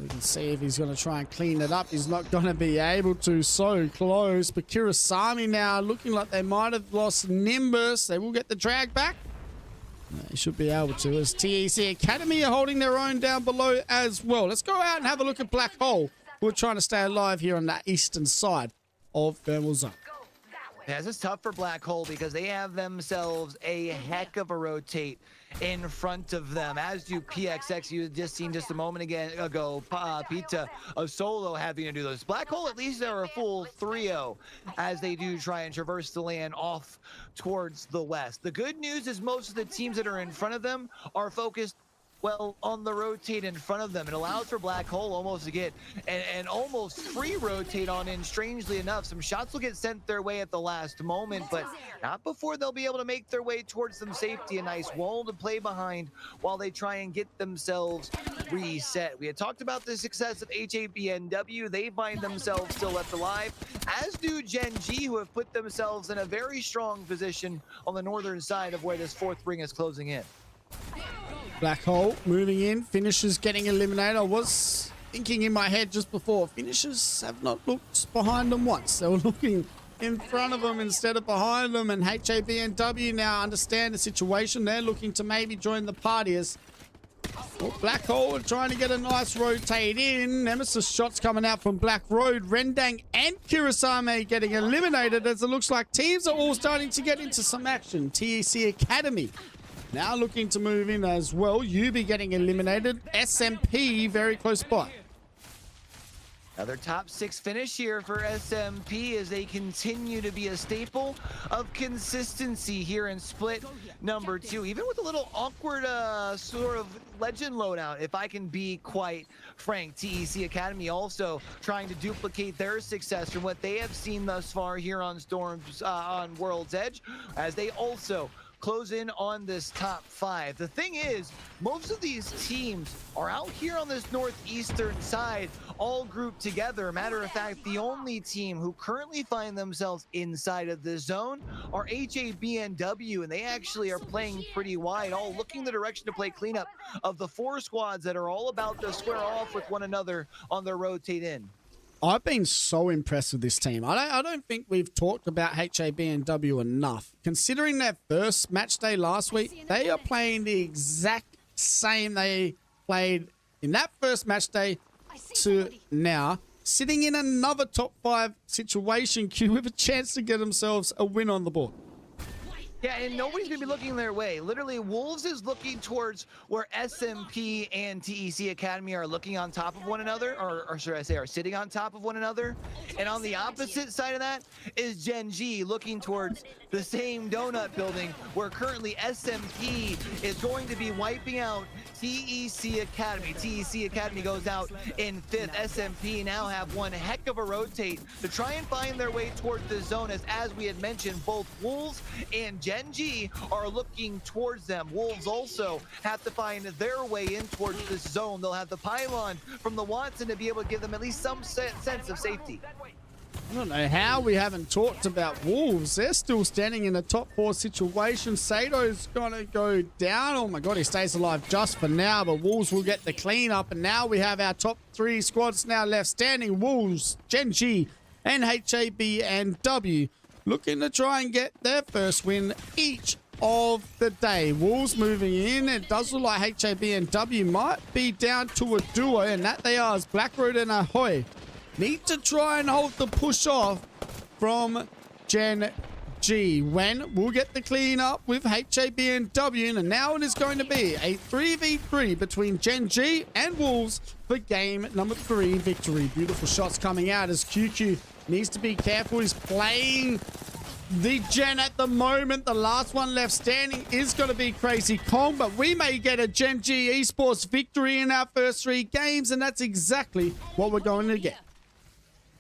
We can see if he's going to try and clean it up. He's not going to be able to. So close. But Kurosami now looking like they might have lost Nimbus. They will get the drag back. They should be able to, as TEC Academy are holding their own down below as well. Let's go out and have a look at Black Hole, who are trying to stay alive here on that eastern side of Thermal Zone. Yeah, this is tough for Black Hole because they have themselves a heck of a rotate in front of them, as do PXX. You had just seen just a moment ago, Pita Solo having to do those. Black Hole, at least they're a full 3-0 as they do try and traverse the land off towards the west. The good news is most of the teams that are in front of them are focused well on the rotate in front of them. It allows for Black Hole almost to get an almost free rotate on in. Strangely enough, some shots will get sent their way at the last moment, but not before they'll be able to make their way towards some safety. A nice wall to play behind while they try and get themselves reset. We had talked about the success of HABNW. They find themselves still left alive, as do Gen G, who have put themselves in a very strong position on the northern side of where this fourth ring is closing in. Black Hole moving in. Finishers getting eliminated. I was thinking in my head just before, finishers have not looked behind them once. They were looking in front of them instead of behind them, and HABNW now understand the situation. They're looking to maybe join the party as Black Hole are trying to get a nice rotate in. Nemesis shots coming out from Black Road. Rendang and Kurosame getting eliminated, as it looks like teams are all starting to get into some action. TEC Academy now looking to move in as well. Yubi getting eliminated. SMP very close by. Another top 6 finish here for SMP as they continue to be a staple of consistency here in split number 2. Even with a little awkward sort of legend loadout, if I can be quite frank. TEC Academy also trying to duplicate their success from what they have seen thus far here on Storm's on World's Edge, as they also close in on this top 5. The thing is, most of these teams are out here on this northeastern side, all grouped together. Matter of fact, the only team who currently find themselves inside of this zone are HABNW, and they actually are playing pretty wide, all looking the direction to play cleanup of the 4 squads that are all about to square off with one another on their rotate in. I've been so impressed with this team. I don't think we've talked about HABNW enough. Considering their first match day last week, they are playing the exact same they played in that first match day to now. sitting in another top 5 situation queue with a chance to get themselves a win on the board. Yeah, and nobody's going to be looking their way. Literally, Wolves is looking towards where SMP and TEC Academy are looking on top of one another, or should I say are sitting on top of one another. And on the opposite side of that is Gen G looking towards the same donut building where currently SMP is going to be wiping out TEC Academy. TEC Academy goes out in 5th. SMP now have one heck of a rotate to try and find their way towards the zone, as we had mentioned, both Wolves and Gen G are looking towards them. Wolves also have to find their way in towards this zone. They'll have the pylon from the Watson to be able to give them at least some sense of safety. I don't know how we haven't talked about Wolves. They're still standing in a top 4 situation. Sato's gonna go down. Oh my god, he stays alive just for now, but Wolves will get the cleanup. And now we have our top 3 squads now left standing. Wolves, Gen G, and AvB and W looking to try and get their first win each of the day. Wolves moving in. It does look like AvB and W might be down to a duo, and that they are as Blackroad and Ahoy need to try and hold the push off from Gen G. When we'll get the clean up with AvB and W, and now it is going to be a 3v3 between Gen G and Wolves for game number 3 victory. Beautiful shots coming out as QQ needs to be careful. He's playing the Gen at the moment. The last one left standing is going to be Crazy Kong, but we may get a Gen G esports victory in our first 3 games, and that's exactly what we're going to get.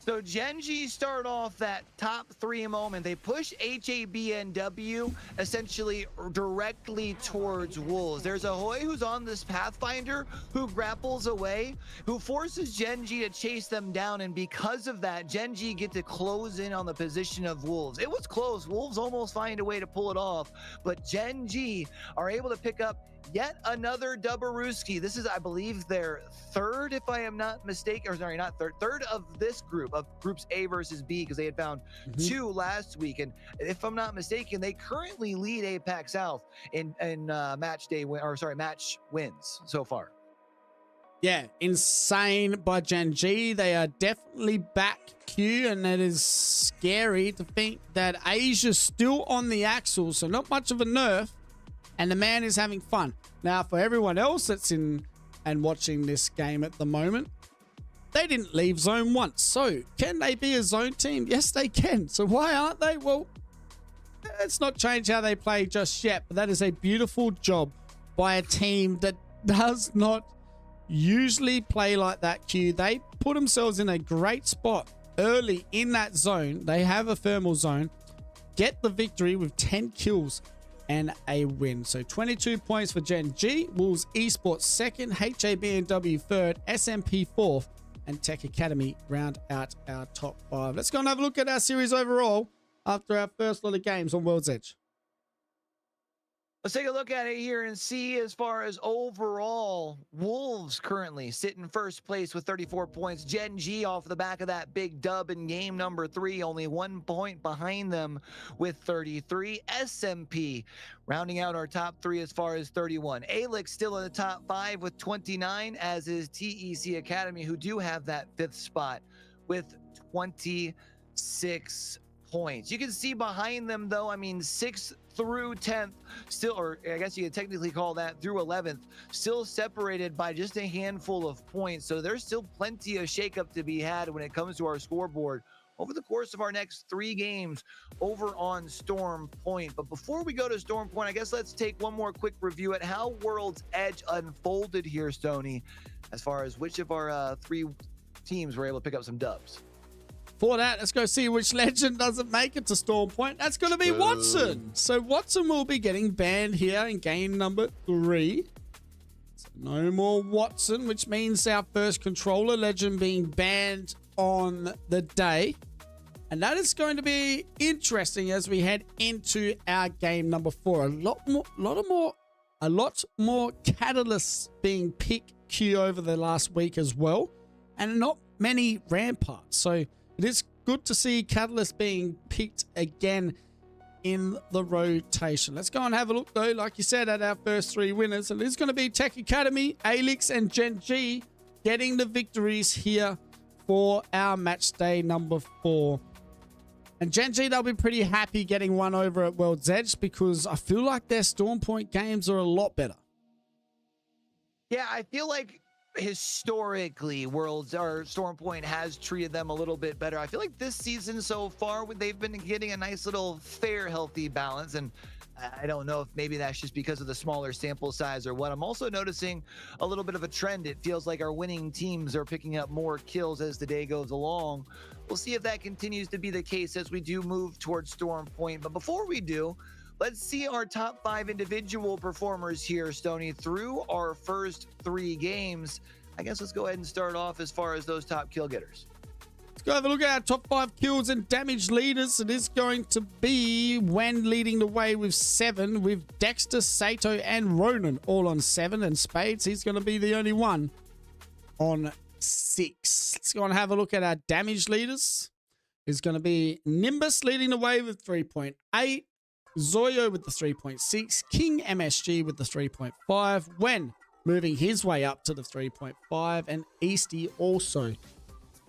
So Gen G start off that top 3 moment. They push AvB essentially directly towards Wolves. There's Ahoy who's on this Pathfinder who grapples away, who forces Gen G to chase them down. And because of that, Gen G get to close in on the position of Wolves. It was close. Wolves almost find a way to pull it off, but Gen G are able to pick up yet another Dubberooski. This is, I believe, their 3rd, if I am not mistaken, or sorry, not 3rd of this group, of groups A versus B, because they had found 2 last week. And if I'm not mistaken, they currently lead APAC South in match wins so far. Yeah, insane by Gen G. They are definitely back Q, and it is scary to think that Asia's still on the axle, so not much of a nerf. And the man is having fun. Now, for everyone else that's in and watching this game at the moment, they didn't leave zone once. So, can they be a zone team? Yes, they can. So, why aren't they? Well, let's not change how they play just yet. But that is a beautiful job by a team that does not usually play like that, Q. They put themselves in a great spot early in that zone. They have a thermal zone. Get the victory with 10 kills. And a win. So 22 points for Gen G, Wolves Esports 2nd, AvB and W 3rd, SMP 4th, and Tech Academy round out our top 5. Let's go and have a look at our series overall after our first lot of games on World's Edge. Let's take a look at it here and see as far as overall. Wolves currently sit in 1st place with 34 points. Gen G off the back of that big dub in game number 3, only 1 point behind them with 33. SMP rounding out our top 3 as far as 31. ALGS still in the top 5 with 29, as is TEC Academy, who do have that 5th spot with 26 points. You can see behind them, though, I mean, 6th through 10th still, or I guess you could technically call that through 11th, still separated by just a handful of points. So there's still plenty of shakeup to be had when it comes to our scoreboard over the course of our next 3 games over on Storm Point. But before we go to Storm Point, I guess let's take one more quick review at how World's Edge unfolded here, Stoney, as far as which of our 3 teams were able to pick up some dubs. For that, let's go see which legend doesn't make it to Storm Point. That's going to be Watson. So Watson will be getting banned here in game number 3. So no more Watson, which means our first controller legend being banned on the day. And that is going to be interesting as we head into our game number 4. A lot more catalysts being picked Q over the last week as well, and not many ramparts. So it is good to see Catalyst being picked again in the rotation. Let's go and have a look, though, like you said, at our first 3 winners. And it is going to be Tech Academy, ALGS, and Gen G getting the victories here for our match day number 4. And Gen G, they'll be pretty happy getting one over at World's Edge because I feel like their Storm Point games are a lot better. Yeah, I feel like historically Worlds or Storm Point has treated them a little bit better. I feel like this season so far they've been getting a nice little fair healthy balance, and I don't know if maybe that's just because of the smaller sample size or what. I'm also noticing a little bit of a trend. It feels like our winning teams are picking up more kills as the day goes along. We'll see if that continues to be the case as we do move towards Storm Point. But before we do, let's see our top 5 individual performers here, Stoney, through our first 3 games. I guess let's go ahead and start off as far as those top kill getters. Let's go have a look at our top 5 kills and damage leaders. It is going to be Wen leading the way with 7, with Dexter, Sato, and Ronan all on 7, and Spades, he's going to be the only one on 6. Let's go and have a look at our damage leaders. It's going to be Nimbus leading the way with 3.8, Zoyo with the 3.6, King MSG with the 3.5, Wen moving his way up to the 3.5, and Easty also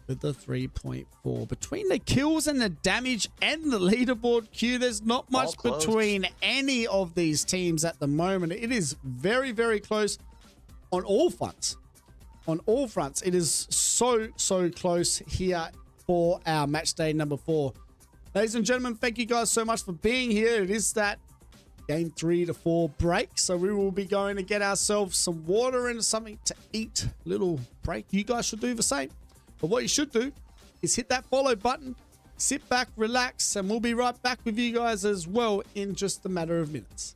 with the 3.4. Between the kills and the damage and the leaderboard queue, there's not much between any of these teams at the moment. It is very, very close on all fronts. On all fronts, it is so close here for our match day number 4. Ladies and gentlemen, thank you guys so much for being here. It is that game 3 to 4 break, so we will be going to get ourselves some water and something to eat. Little break. You guys should do the same. But what you should do is hit that follow button, sit back, relax, and we'll be right back with you guys as well in just a matter of minutes.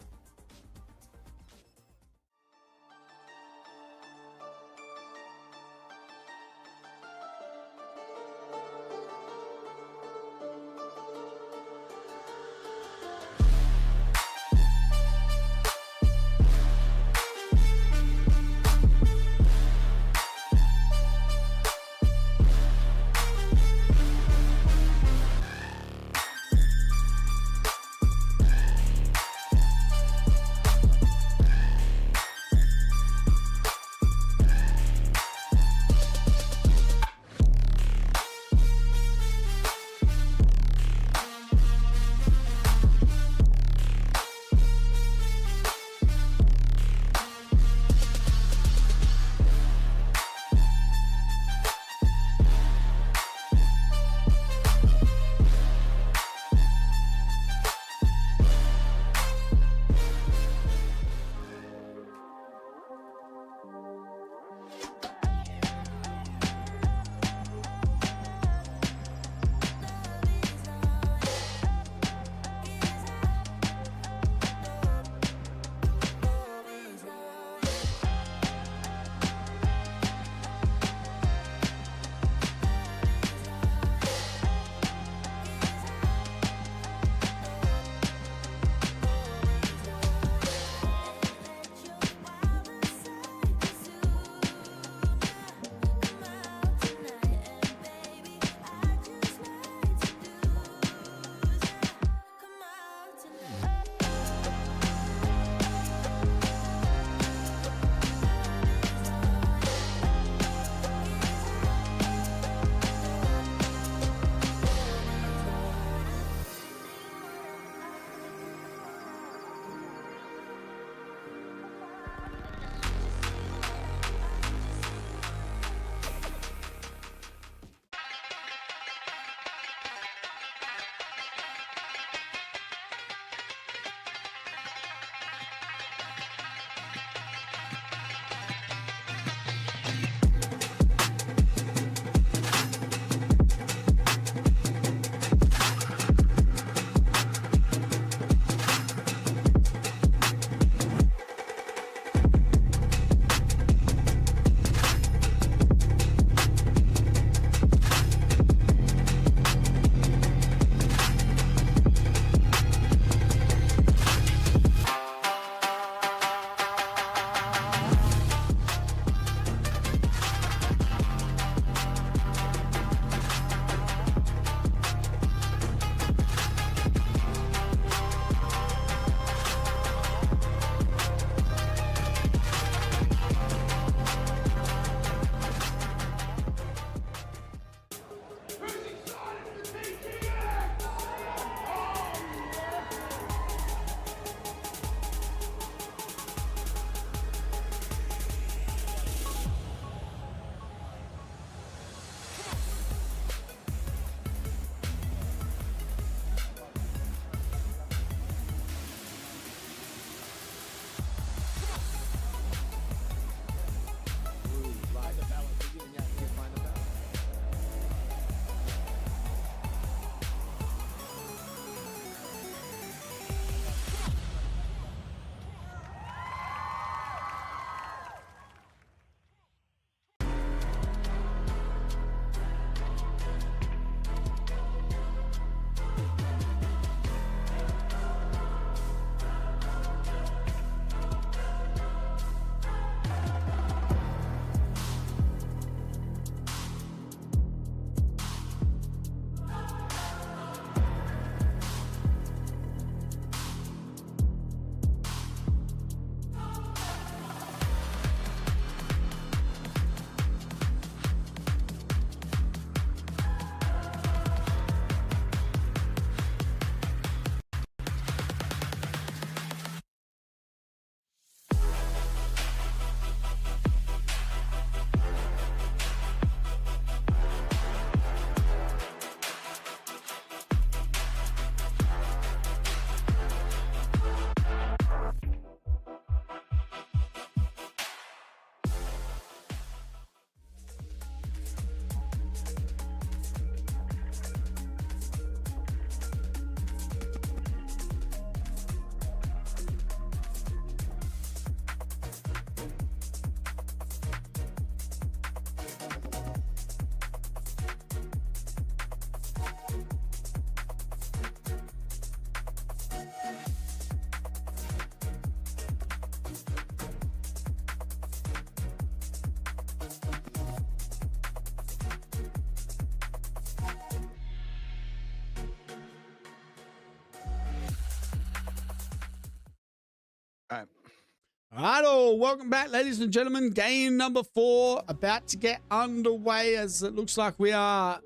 Righto, welcome back, ladies and gentlemen. Game number 4 about to get underway as it looks like we are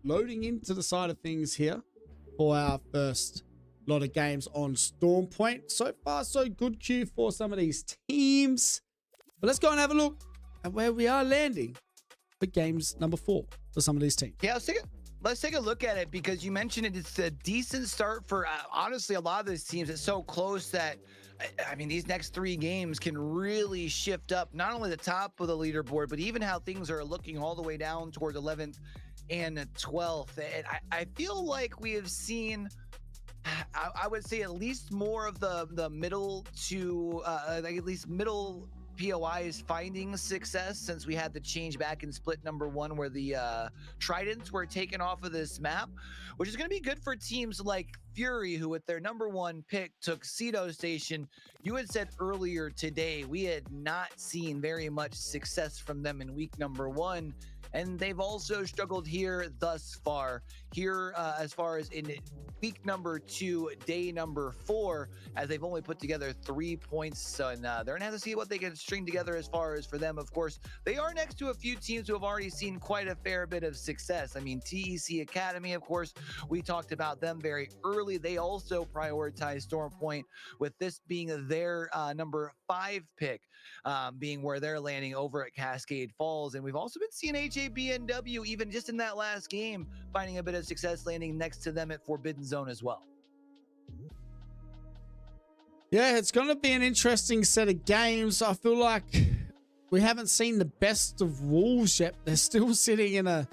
loading into the side of things here for our first lot of games on Storm Point. So far, so good queue for some of these teams. But let's go and have a look at where we are landing for games number 4 for some of these teams. Yeah, let's take a look at it because you mentioned it. It's a decent start for, honestly, a lot of these teams. It's so close that, I mean, these next 3 games can really shift up not only the top of the leaderboard, but even how things are looking all the way down towards 11th and 12th. And I feel like we have seen, I would say, at least more of the middle to, like at least middle POI is finding success since we had the change back in split number 1 where the Tridents were taken off of this map, which is going to be good for teams like Fury, who with their number 1 pick took Cedo Station. You had said earlier today we had not seen very much success from them in week number 1, and they've also struggled here thus far. Here, as far as in week number 2, day number 4, as they've only put together 3 points. So, and they're gonna have to see what they can string together as far as for them. Of course, they are next to a few teams who have already seen quite a fair bit of success. I mean, TEC Academy, of course, we talked about them very early. They also prioritize Storm Point, with this being their number 5 pick, being where they're landing over at Cascade Falls. And we've also been seeing AJBNW, even just in that last game, finding a bit of success landing next to them at Forbidden Zone as well. Yeah, it's going to be an interesting set of games. I feel like we haven't seen the best of Wolves yet. They're still sitting in a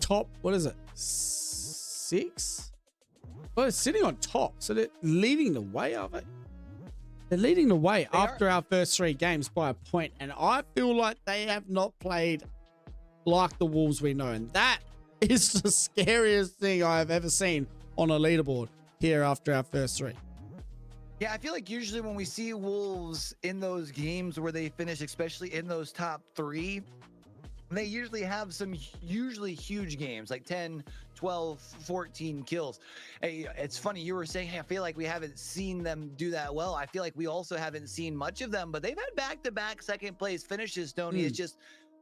top, what is it, 6? Well, it's sitting on top, so they're leading the way of it. They're leading the way after our first 3 games by a point, and I feel like they have not played like the Wolves we know, and that is the scariest thing I have ever seen on a leaderboard here after our first 3. Yeah, I feel like usually when we see Wolves in those games where they finish, especially in those top 3, they usually have some usually huge games like 10, 12, 14 kills. Hey, it's funny, you were saying, hey, I feel like we haven't seen them do that well. I feel like we also haven't seen much of them, but they've had back-to-back second place finishes, Tony. It's just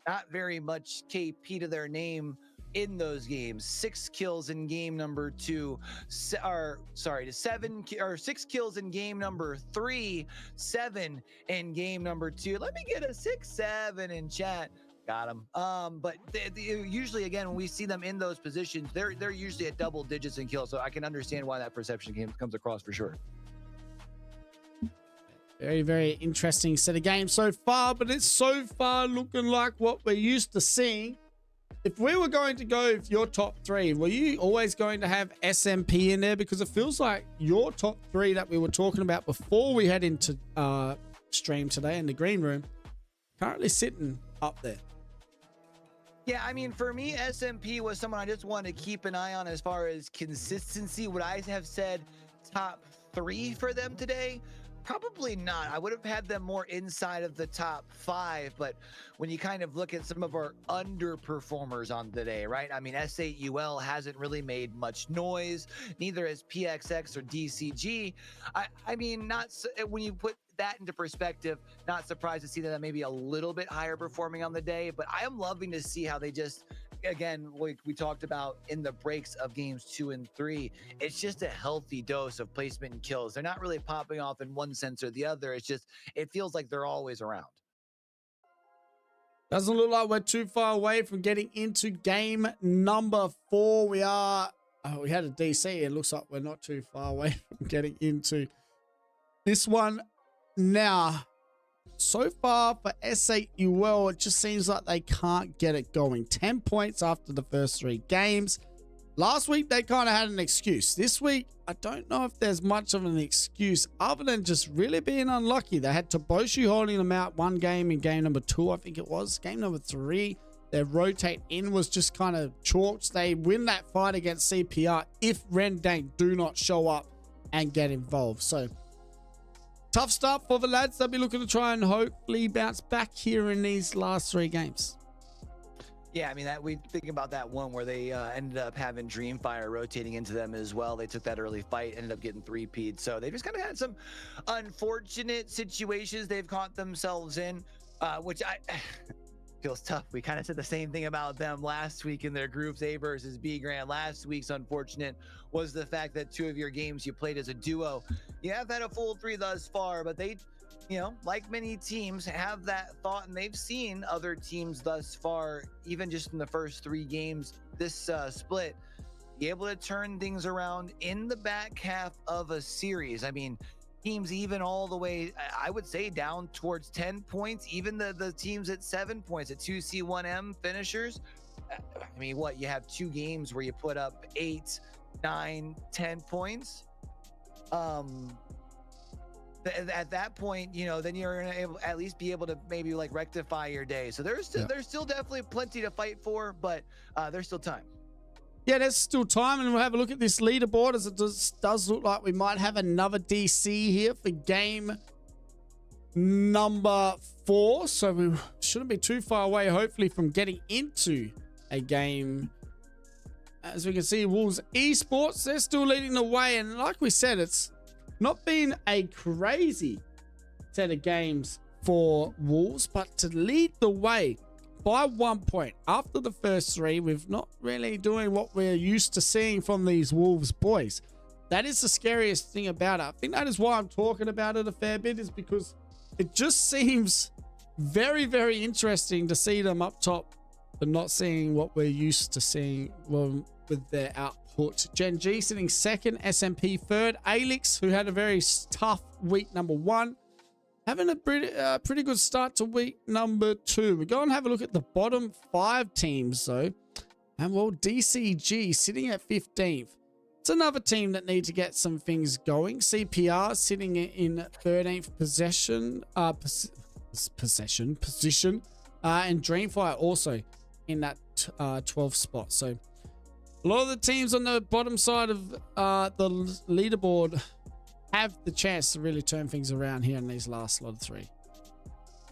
not very much KP to their name in those games. 6 kills in game number 2, 6 kills in game number 3, 7 in game number 2. Let me get a 6-7 in chat. Got him. But they usually, again, when we see them in those positions, they're usually at double digits in kills. So I can understand why that perception comes across for sure. Very, very interesting set of games so far, but it's so far looking like what we're used to seeing. If we were going to go with your top 3, were you always going to have SMP in there? Because it feels like your top 3 that we were talking about before we head into stream today in the green room, currently sitting up there. Yeah, I mean, for me, SMP was someone I just wanted to keep an eye on as far as consistency. Would I have said top 3 for them today? Probably not. I would have had them more inside of the top 5, but when you kind of look at some of our underperformers on the day, right? I mean, S8UL hasn't really made much noise, neither has PXX or DCG. I mean, not when you put that into perspective, not surprised to see that maybe a little bit higher performing on the day, but I am loving to see how they just, again, like we talked about in the breaks of games 2 and 3, it's just a healthy dose of placement and kills. They're not really popping off in one sense or the other. It's just, it feels like they're always around. Doesn't look like we're too far away from getting into game number 4. We are, we had a DC. It looks like we're not too far away from getting into this one. Now, so far for S8UL, it just seems like they can't get it going. 10 points after the first 3 games. Last week, they kind of had an excuse. This week, I don't know if there's much of an excuse other than just really being unlucky. They had Toboshi holding them out one game in game number 2, I think it was. Game number 3, their rotate in was just kind of chalked. They win that fight against CPR if Rendang do not show up and get involved. So, tough start for the lads. They'll be looking to try and hopefully bounce back here in these last 3 games. Yeah, I mean, that we think about that one where they ended up having Dreamfire rotating into them as well. They took that early fight, ended up getting 3-peat. So they just kind of had some unfortunate situations they've caught themselves in, which I feels tough. We kind of said the same thing about them last week in their groups, A versus B Grand. Last week's unfortunate was the fact that 2 of your games you played as a duo. You have had a full 3 thus far, but they, you know, like many teams, have that thought, and they've seen other teams thus far, even just in the first 3 games this split, be able to turn things around in the back half of a series. I mean, teams even all the way, I would say, down towards 10 points, even the teams at 7 points, at 2C1M finishers. I mean, what, you have 2 games where you put up 8, 9, 10 points. At that point, you know, then you're gonna at least be able to maybe like rectify your day. So there's still definitely plenty to fight for, but there's still time. Yeah, there's still time, and we'll have a look at this leaderboard, as it does look like we might have another DC here for game number 4. So we shouldn't be too far away, hopefully, from getting into a game. As we can see, Wolves Esports, they're still leading the way, and like we said, it's not been a crazy set of games for Wolves, but to lead the way by 1 point after the first 3, we're not really doing what we're used to seeing from these Wolves boys. That is the scariest thing about it. I think that is why I'm talking about it a fair bit, is because it just seems very, very interesting to see them up top, but not seeing what we're used to seeing with their output. Gen G sitting 2nd, SMP 3rd, ALGS, who had a very tough week number 1, having a pretty good start to week number 2. We go and have a look at the bottom 5 teams though, and well, DCG sitting at 15th. It's another team that need to get some things going. CPR sitting in 13th position, and Dreamfire also in that 12th spot. So a lot of the teams on the bottom side of the leaderboard have the chance to really turn things around here in these last lot of 3.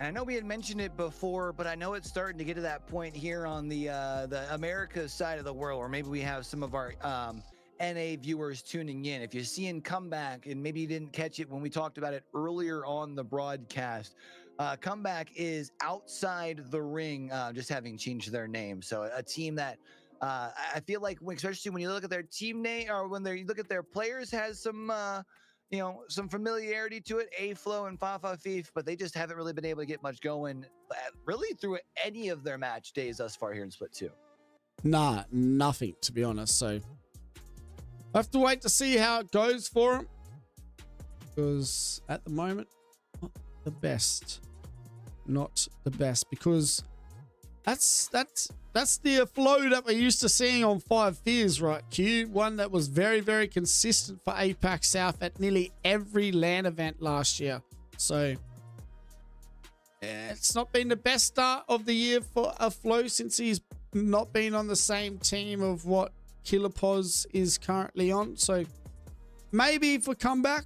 And I know we had mentioned it before, but I know it's starting to get to that point here on the Americas side of the world, where maybe we have some of our NA viewers tuning in. If you're seeing Comeback, and maybe you didn't catch it when we talked about it earlier on the broadcast, Comeback is Outside the Ring, just having changed their name. So a team that I feel like, especially when you look at their team name, or when you look at their players, has some you know, some familiarity to it, A-Flow and Fafafif, but they just haven't really been able to get much going really through any of their match days thus far here in Split 2. Nah, nothing, to be honest. So I have to wait to see how it goes for them, because at the moment, not the best, because that's the flow that we're used to seeing on 5 Fears, right, Q? One that was very, very consistent for APAC South at nearly every LAN event last year. So it's not been the best start of the year for a Flow, since he's not been on the same team of what Killerpos is currently on. So maybe for Comeback,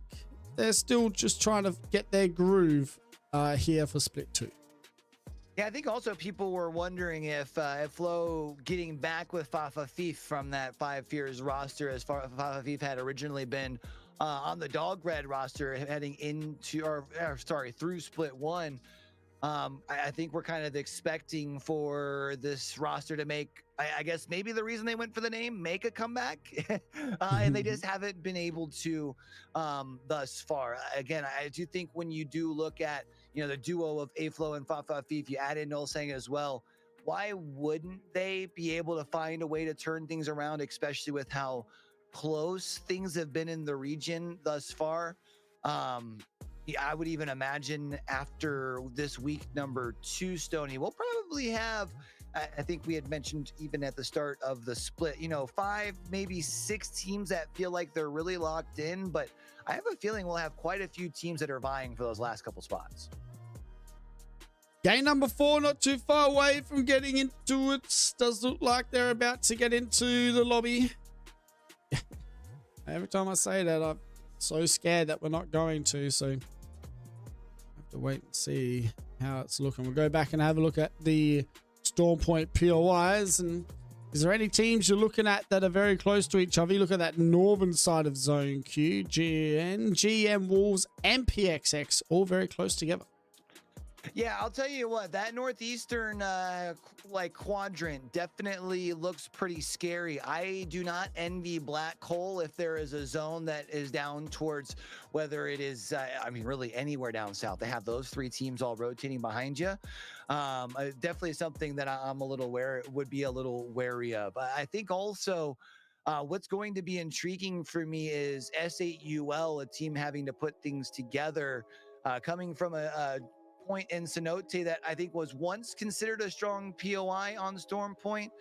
they're still just trying to get their groove here for Split 2. Yeah, I think also people were wondering if Flo getting back with Fafafif from that 5 Fears roster, as far as Fafafif had originally been on the Dog Red roster heading into, or sorry, through Split 1. I think we're kind of expecting for this roster to make, I guess maybe the reason they went for the name, make a comeback. And they just haven't been able to thus far. Again, I do think when you do look at, you know, the duo of A-Flow and Fafafif, you add in Nullsang as well, why wouldn't they be able to find a way to turn things around, especially with how close things have been in the region thus far? Yeah, I would even imagine after this week number 2, Stoney, we'll probably have, I think we had mentioned even at the start of the split, you know, 5, maybe 6 teams that feel like they're really locked in, but I have a feeling we'll have quite a few teams that are vying for those last couple spots. Game number 4, not too far away from getting into it. Does look like they're about to get into the lobby. Every time I say that, I'm so scared that we're not going to, so I have to wait and see how it's looking. We'll go back and have a look at the Storm Point POIs. And is there any teams you're looking at that are very close to each other? You look at that northern side of Zone Q, GM Wolves, and PXX, all very close together. Yeah, I'll tell you what, that northeastern quadrant definitely looks pretty scary. I do not envy Black Hole if there is a zone that is down towards, whether it is, really anywhere down south. They have those three teams all rotating behind you. Definitely something that I'm a little would be a little wary of. I think also what's going to be intriguing for me is S8UL, a team having to put things together, coming from a point in Cenote that I think was once considered a strong POI on Storm Point.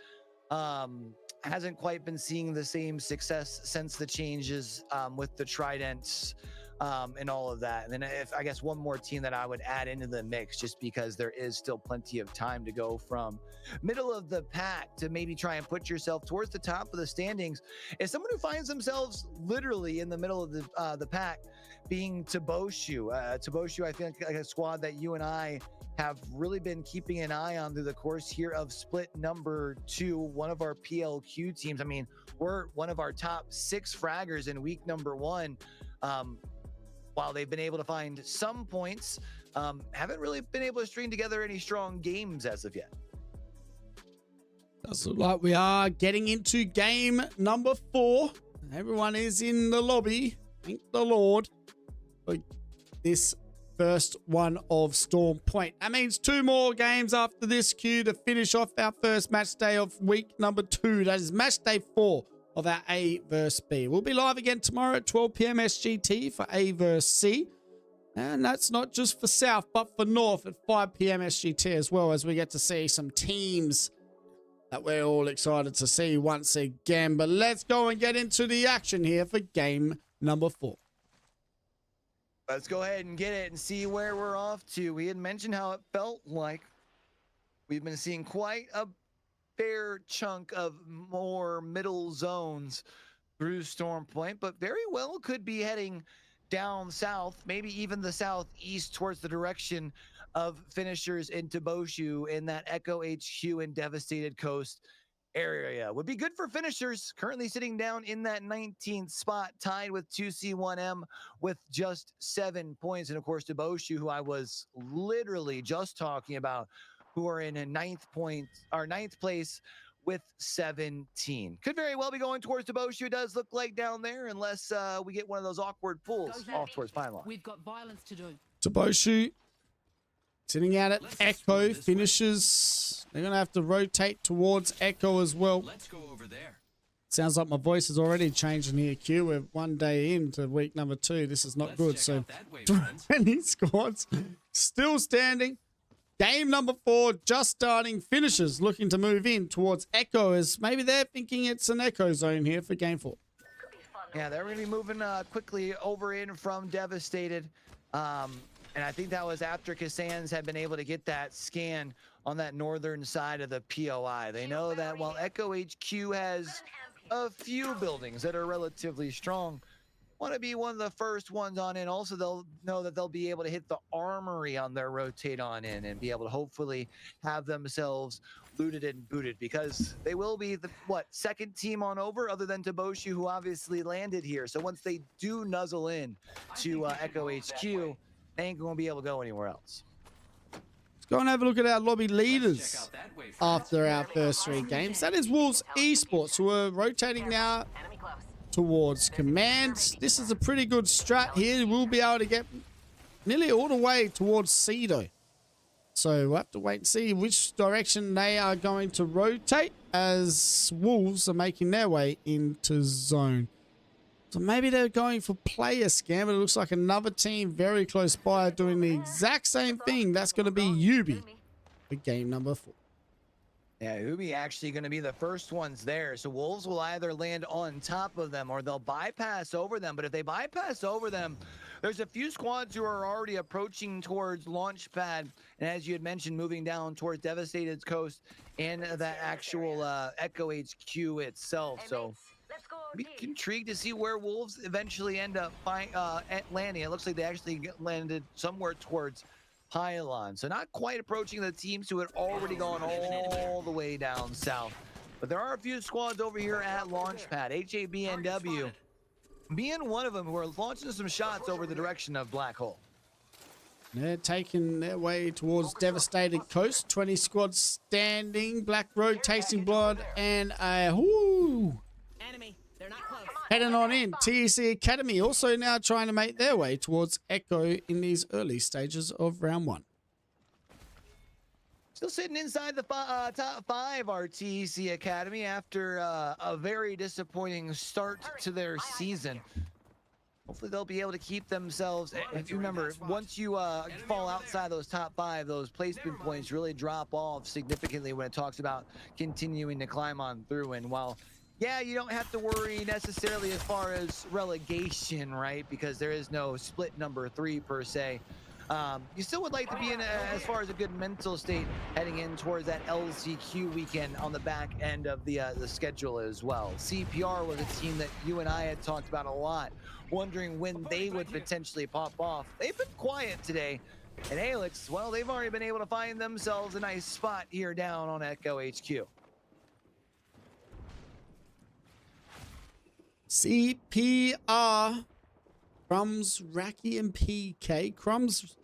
Hasn't quite been seeing the same success since the changes with the Tridents and all of that. And then if I guess one more team that I would add into the mix, just because there is still plenty of time to go from middle of the pack to maybe try and put yourself towards the top of the standings, is someone who finds themselves literally in the middle of the pack, being Toboshu. Toboshu, I think, like a squad that you and I have really been keeping an eye on through the course here of split number 2, one of our PLQ teams. I mean, we're one of our top 6 fraggers in week number 1. While they've been able to find some points, haven't really been able to string together any strong games as of yet. Does look like we are getting into game number 4. Everyone is in the lobby. Thank the Lord for this first one of Storm Point. That means 2 more games after this queue to finish off our first match day of week number 2. That is match day 4 of our A versus B. We'll be live again tomorrow at 12 p.m. SGT for A versus C. And that's not just for South, but for North at 5 p.m. SGT as well, as we get to see some teams that we're all excited to see once again. But let's go and get into the action here for game number 4. Let's go ahead and get it and see where we're off to. We had mentioned how it felt like we've been seeing quite a fair chunk of more middle zones through Storm Point, but very well could be heading down south, maybe even the southeast towards the direction of finishers in Toboshu in that Echo HQ and Devastated Coast area. Would be good for finishers, currently sitting down in that 19th spot, tied with 2C1M with just 7 points. And of course, Toboshu, who I was literally just talking about, who are in a 9th place with 17. Could very well be going towards Toboshu. It does look like down there, unless we get one of those awkward pulls off towards Pylon. We've got violence to do. Toboshu sitting out at Echo, finishes. They're going to have to rotate towards Echo as well. Let's go over there. Sounds like my voice is already changing here, Q. We're 1 day into week number 2. This is not good. So 20 squads still standing. Game number 4 just starting. Finishers looking to move in towards Echo, as maybe they're thinking it's an Echo zone here for game 4. Yeah, they're going to be moving quickly over in from Devastated. And I think that was after Cassans had been able to get that scan on that northern side of the POI. They know that while Echo HQ has a few buildings that are relatively strong, want to be one of the first ones on in. Also, they'll know that they'll be able to hit the armory on their rotate on in and be able to hopefully have themselves looted and booted, because they will be the second team on over, other than Toboshu, who obviously landed here. So once they do nuzzle in to Echo HQ, they ain't going to be able to go anywhere else. Let's go and have a look at our lobby leaders after our first 3 games. That is Wolves Esports, who are rotating now towards Command. This is a pretty good strat here. We'll be able to get nearly all the way towards Cedo. So we'll have to wait and see which direction they are going to rotate, as Wolves are making their way into zone. So maybe they're going for player scan, but it looks like another team very close by are doing the exact same thing. That's going to be AvB for game number 4. Yeah, AvB actually going to be the first ones there. So Wolves will either land on top of them or they'll bypass over them. But if they bypass over them, there's a few squads who are already approaching towards Launchpad. And as you had mentioned, moving down towards Devastated Coast and that actual Echo HQ itself. So be intrigued to see where Wolves eventually end up landing. It looks like they actually landed somewhere towards pylon. So not quite approaching the teams who had already gone all the way down south. But there are a few squads over here at Launchpad. AvB being one of them, who are launching some shots over the direction of Black Hole. They're taking their way towards Devastated Coast. 20 squads standing. Black Road, Tasting Blood, and Enemy. They're not close. heading on in. TEC Academy also now trying to make their way towards Echo in these early stages of round 1. Still sitting inside the top 5, our TEC Academy, after a very disappointing start to their season. Hopefully they'll be able to keep themselves. If you remember, once you fall outside those top 5, those placement points really drop off significantly when it talks about continuing to climb on through. And while, yeah, you don't have to worry necessarily as far as relegation, right? Because there is no split number 3 per se. You still would like to be in as far as a good mental state heading in towards that LCQ weekend on the back end of the schedule as well. CPR was a team that you and I had talked about a lot, wondering when they would potentially pop off. They've been quiet today. And ALGS, well, they've already been able to find themselves a nice spot here down on Echo HQ. CPR, Crumbs, Raki, and PK. Crumbs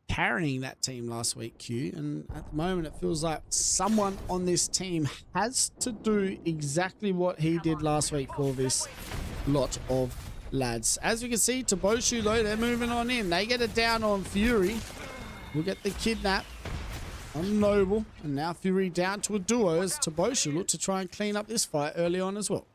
carrying that team last week, Q, and at the moment it feels like someone on this team has to do exactly what he did last week for this lot of lads. As we can see, Toboshu, though, they're moving on in. They get it down on Fury. We'll get the kidnap on Noble, and now Fury down to a duo as Toboshu look to try and clean up this fight early on as well.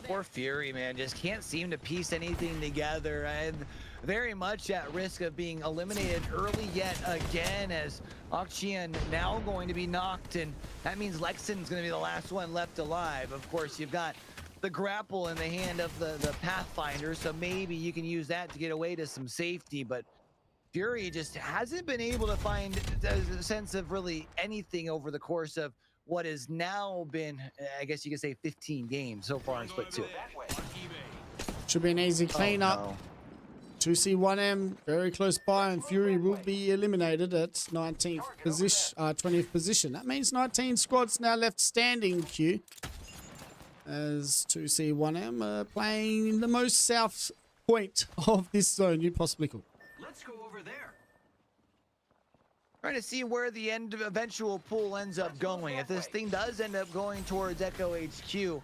Poor Fury, man, just can't seem to piece anything together, and very much at risk of being eliminated early yet again, as Akshian now going to be knocked, and that means Lexon's going to be the last one left alive. Of course, you've got the grapple in the hand of the Pathfinder, so maybe you can use that to get away to some safety, but Fury just hasn't been able to find a sense of really anything over the course of what has now been, I guess you could say, 15 games so far in Split 2. Should be an easy cleanup. Oh, no. 2C1M very close by, and Fury will be eliminated at 19th position, 20th position. That means 19 squads now left standing, Q, as 2C1M are playing the most south point of this zone you possibly could. Let's go over there. Trying to see where the eventual pool ends up going. If this thing does end up going towards Echo HQ,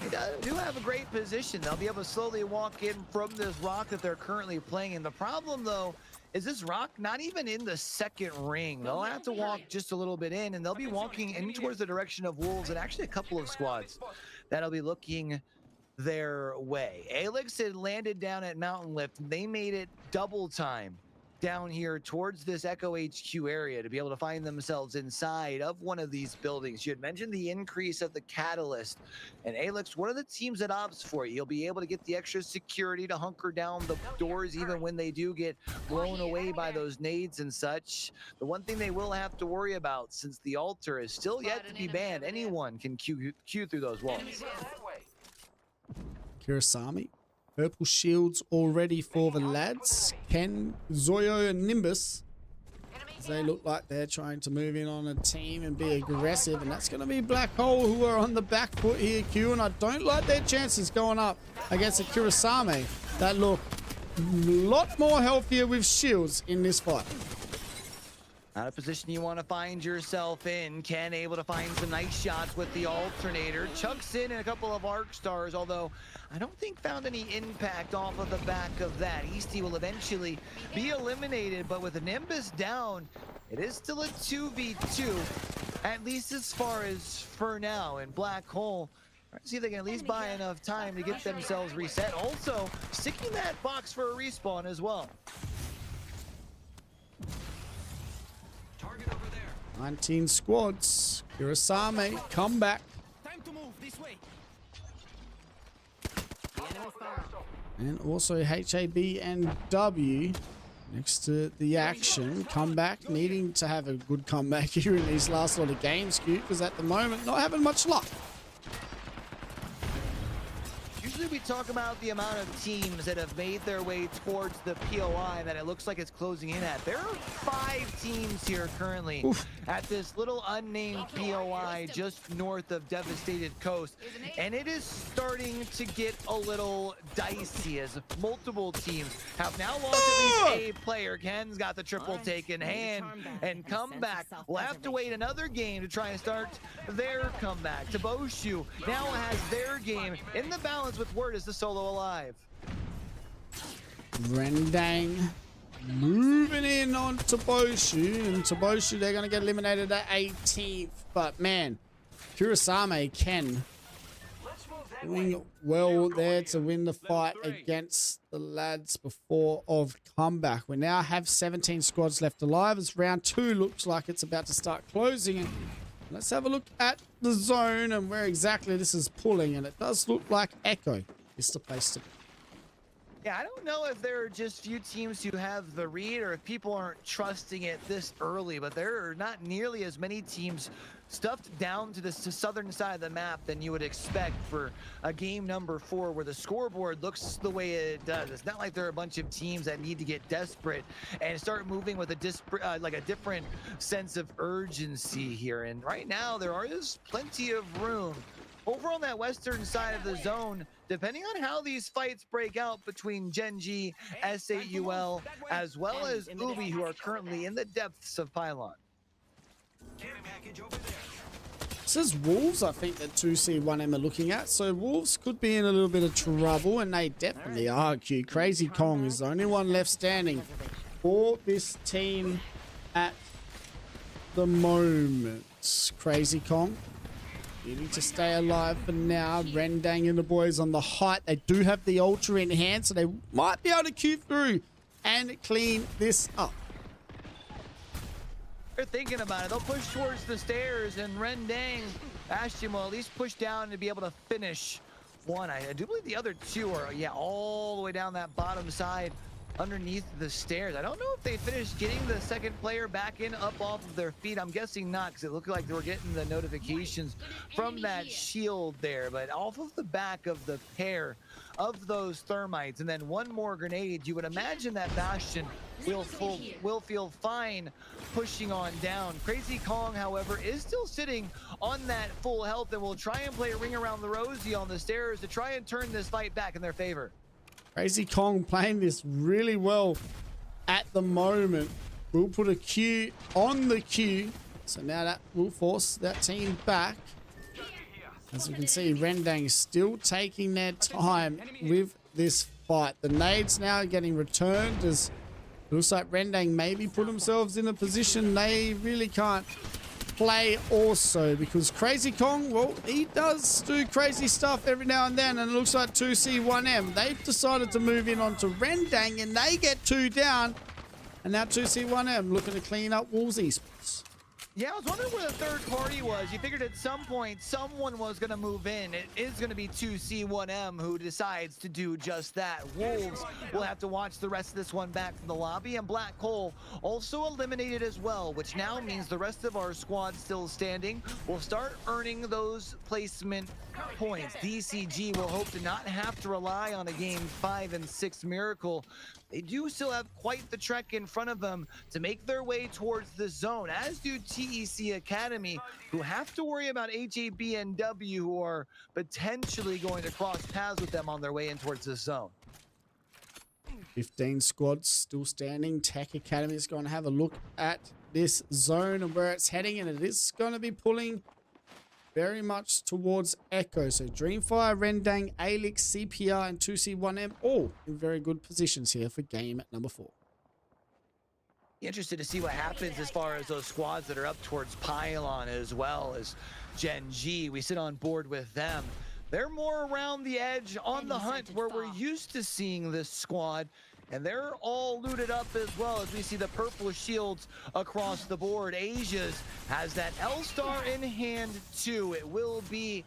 they do have a great position. They'll be able to slowly walk in from this rock that they're currently playing in. The problem, though, is this rock not even in the second ring. They'll have to walk just a little bit in, and they'll be walking in towards the direction of Wolves and actually a couple of squads that'll be looking their way. ALGS had landed down at Mountain Lift, and they made it double time down here towards this Echo HQ area to be able to find themselves inside of one of these buildings. You had mentioned the increase of the catalyst, and ALGS, one of the teams that opts for it. You'll be able to get the extra security to hunker down the doors even when they do get blown away by those nades and such. The one thing they will have to worry about, since the altar is still yet to be banned, anyone can queue through those walls. Kirasami. Purple shields already for the lads. Ken, Zoyo, and Nimbus. They look like they're trying to move in on a team and be aggressive. And that's going to be Black Hole, who are on the back foot here, Q. And I don't like their chances going up against a Kirasame that look a lot more healthier with shields in this fight. Not a position you want to find yourself in. Ken able to find some nice shots with the alternator. Chucks in a couple of arc stars, although I don't think found any impact off of the back of that. Eastie will eventually be eliminated, but with a Nimbus down, it is still a 2v2, at least as far as for now. And Black Hole, let's see if they can at least buy enough time to get themselves reset. Also, sticking that box for a respawn as well. 19 squads. Kirasame, come back. Time to move this way. And also HAB and W next to the action. Comeback, needing to have a good comeback here in these last lot of games, Q, because at the moment not having much luck. usually we talk about the amount of teams that have made their way towards the POI that it looks like it's closing in at. There are 5 teams here currently at this little unnamed POI just north of Devastated Coast, and it is starting to get a little dicey as multiple teams have now lost at least a player. Ken's got the triple take in hand, and comeback will have to wait another game to try and start their comeback. Taboshu now has their game in the balance with Word as the solo alive. Rendang moving in on Taboshu, and Taboshu, they're going to get eliminated at 18th. But man, Kurosame Ken doing well there to win the fight against the lads before of comeback. We now have 17 squads left alive as round 2 looks like it's about to start closing. Let's have a look at the zone and where exactly this is pulling, and it does look like Echo is the place to be. Yeah, I don't know if there are just few teams who have the read or if people aren't trusting it this early, but there are not nearly as many teams stuffed down to the southern side of the map than you would expect for a game number 4 where the scoreboard looks the way it does. It's not like there are a bunch of teams that need to get desperate and start moving with a different sense of urgency here. And right now there is plenty of room over on that western side of the zone, depending on how these fights break out between Gen.G, SAUL, as well as AvB, who are currently in the depths of Pylon. This is Wolves, I think, that 2C1M are looking at. So Wolves could be in a little bit of trouble, and they definitely are. Crazy Kong is the only one left standing for this team at the moment. Crazy Kong needing to stay alive for now. Rendang and the boys on the height. They do have the Ultra in hand, so they might be able to queue through and clean this up. They're thinking about it. They'll push towards the stairs, and Rendang, Bastion will at least push down to be able to finish one. I do believe the other 2 are, yeah, all the way down that bottom side underneath the stairs. I don't know if they finished getting the second player back in up off of their feet. I'm guessing not, because it looked like they were getting the notifications from that shield there. But off of the back of the pair of those thermites and then one more grenade, you would imagine that Bastion will feel fine pushing on down. Crazy Kong, however, is still sitting on that full health and will try and play a ring around the rosy on the stairs to try and turn this fight back in their favor. Crazy Kong playing this really well at the moment. We'll put a Q on the Q. So now that will force that team back. As we can see, Rendang still taking their time with this fight. The nades now getting returned as it looks like Rendang maybe put themselves in a position they really can't play also, because Crazy Kong, well, he does do crazy stuff every now and then, and it looks like 2C1M, they've decided to move in onto Rendang and they get 2 down, and now 2C1M looking to clean up Wolves Esports. Yeah, I was wondering where the third party was. You figured at some point someone was going to move in. It is going to be 2C1M who decides to do just that. Wolves will have to watch the rest of this one back from the lobby, and Black Hole also eliminated as well, which now means the rest of our squad still standing will start earning those placement points. DCG will hope to not have to rely on a game 5 and 6 miracle. They do still have quite the trek in front of them to make their way towards the zone, as do TEC Academy, who have to worry about AvB and W, who are potentially going to cross paths with them on their way in towards the zone. 15 squads still standing. Tech Academy is going to have a look at this zone and where it's heading, and it is going to be pulling very much towards Echo. So Dreamfire, Rendang, ALGS, CPR, and 2C1M all in very good positions here for game number 4. Interested to see what happens as far as those squads that are up towards Pylon, as well as Gen.G. We sit on board with them. They're more around the edge on the hunt where we're used to seeing this squad, and they're all looted up as well, as we see the purple shields across the board. Asia's has that L-Star in hand too. It will be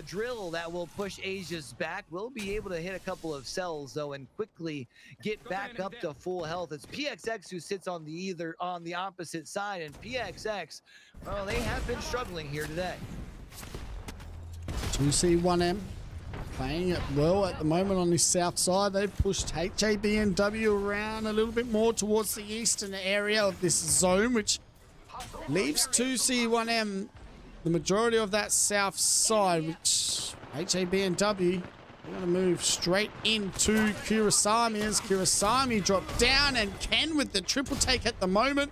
Drill that will push Asia's back. We'll be able to hit a couple of cells though and quickly get back up to full health. It's PXX who sits on the opposite side, and PXX, well, they have been struggling here today. 2C1M playing it well at the moment on the south side. They've pushed AvB around a little bit more towards the eastern area of this zone, which leaves 2C1M the majority of that south side, which AvB they're going to move straight into Kurasami as Kurasami dropped down, and Ken with the triple take at the moment.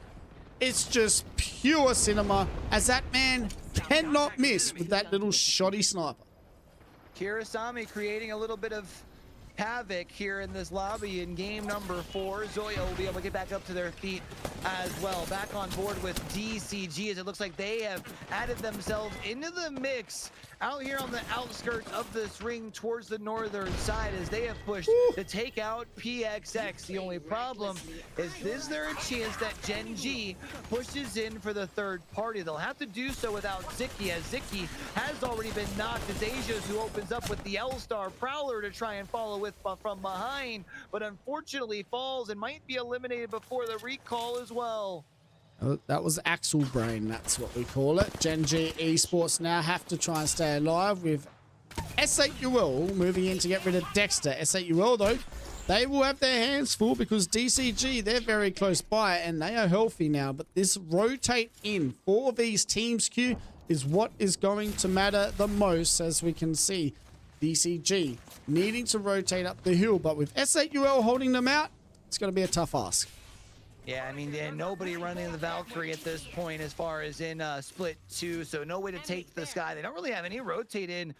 It's just pure cinema as that man cannot miss with that little shoddy sniper. Kurasami creating a little bit of havoc here in this lobby in game number 4. Zoya will be able to get back up to their feet as well. Back on board with DCG as it looks like they have added themselves into the mix out here on the outskirts of this ring towards the northern side as they have pushed to take out PXX. The only problem is there a chance that Gen G pushes in for the third party? They'll have to do so without Ziki, as Ziki has already been knocked. It's Asia's who opens up with the L-Star Prowler to try and follow with from behind, but unfortunately falls and might be eliminated before the recall as well. That was Axel Brain, that's what we call it. Gen G Esports now have to try and stay alive with S8UL moving in to get rid of Dexter. S8UL, though, they will have their hands full because DCG, they're very close by and they are healthy now. But this rotate in for these teams, Q, is what is going to matter the most, as we can see. DCG needing to rotate up the hill, but with S8UL holding them out, it's going to be a tough ask. Yeah, I mean, nobody running the Valkyrie at this point as far as in Split 2, so no way to take the sky. They don't really have any rotate in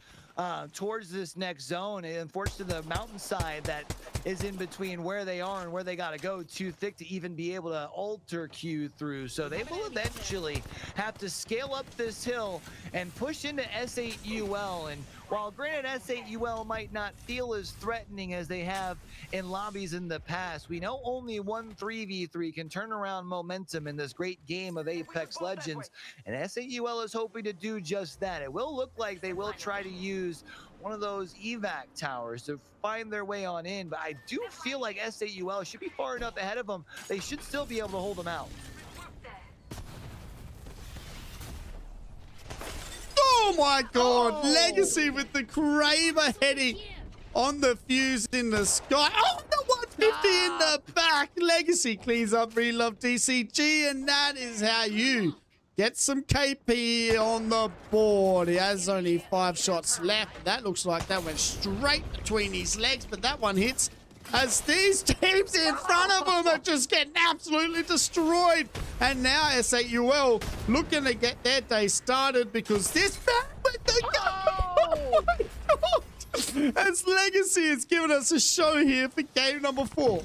towards this next zone. And unfortunately, the mountainside that is in between where they are and where they got to go too thick to even be able to alter Q through. So they will eventually have to scale up this hill and push into S8UL. And while granted S8UL might not feel as threatening as they have in lobbies in the past, we know only one 3v3 can turn around momentum in this great game of Apex Legends, and S8UL is hoping to do just that. It will look like they will try to use one of those evac towers to find their way on in, but I do feel like S8UL should be far enough ahead of them. They should still be able to hold them out. Oh my god, Legacy with the Kraber heading on the fuse in the sky. Oh, the 150 in the back. Legacy cleans up Relove DCG, and that is how you get some KP on the board. He has only 5 shots left. That looks like that went straight between his legs, but that one hits as these teams in front of him are just getting absolutely destroyed. And now S8UL looking to get their day started because this man with the oh my God. As Legacy has given us a show here for game number 4.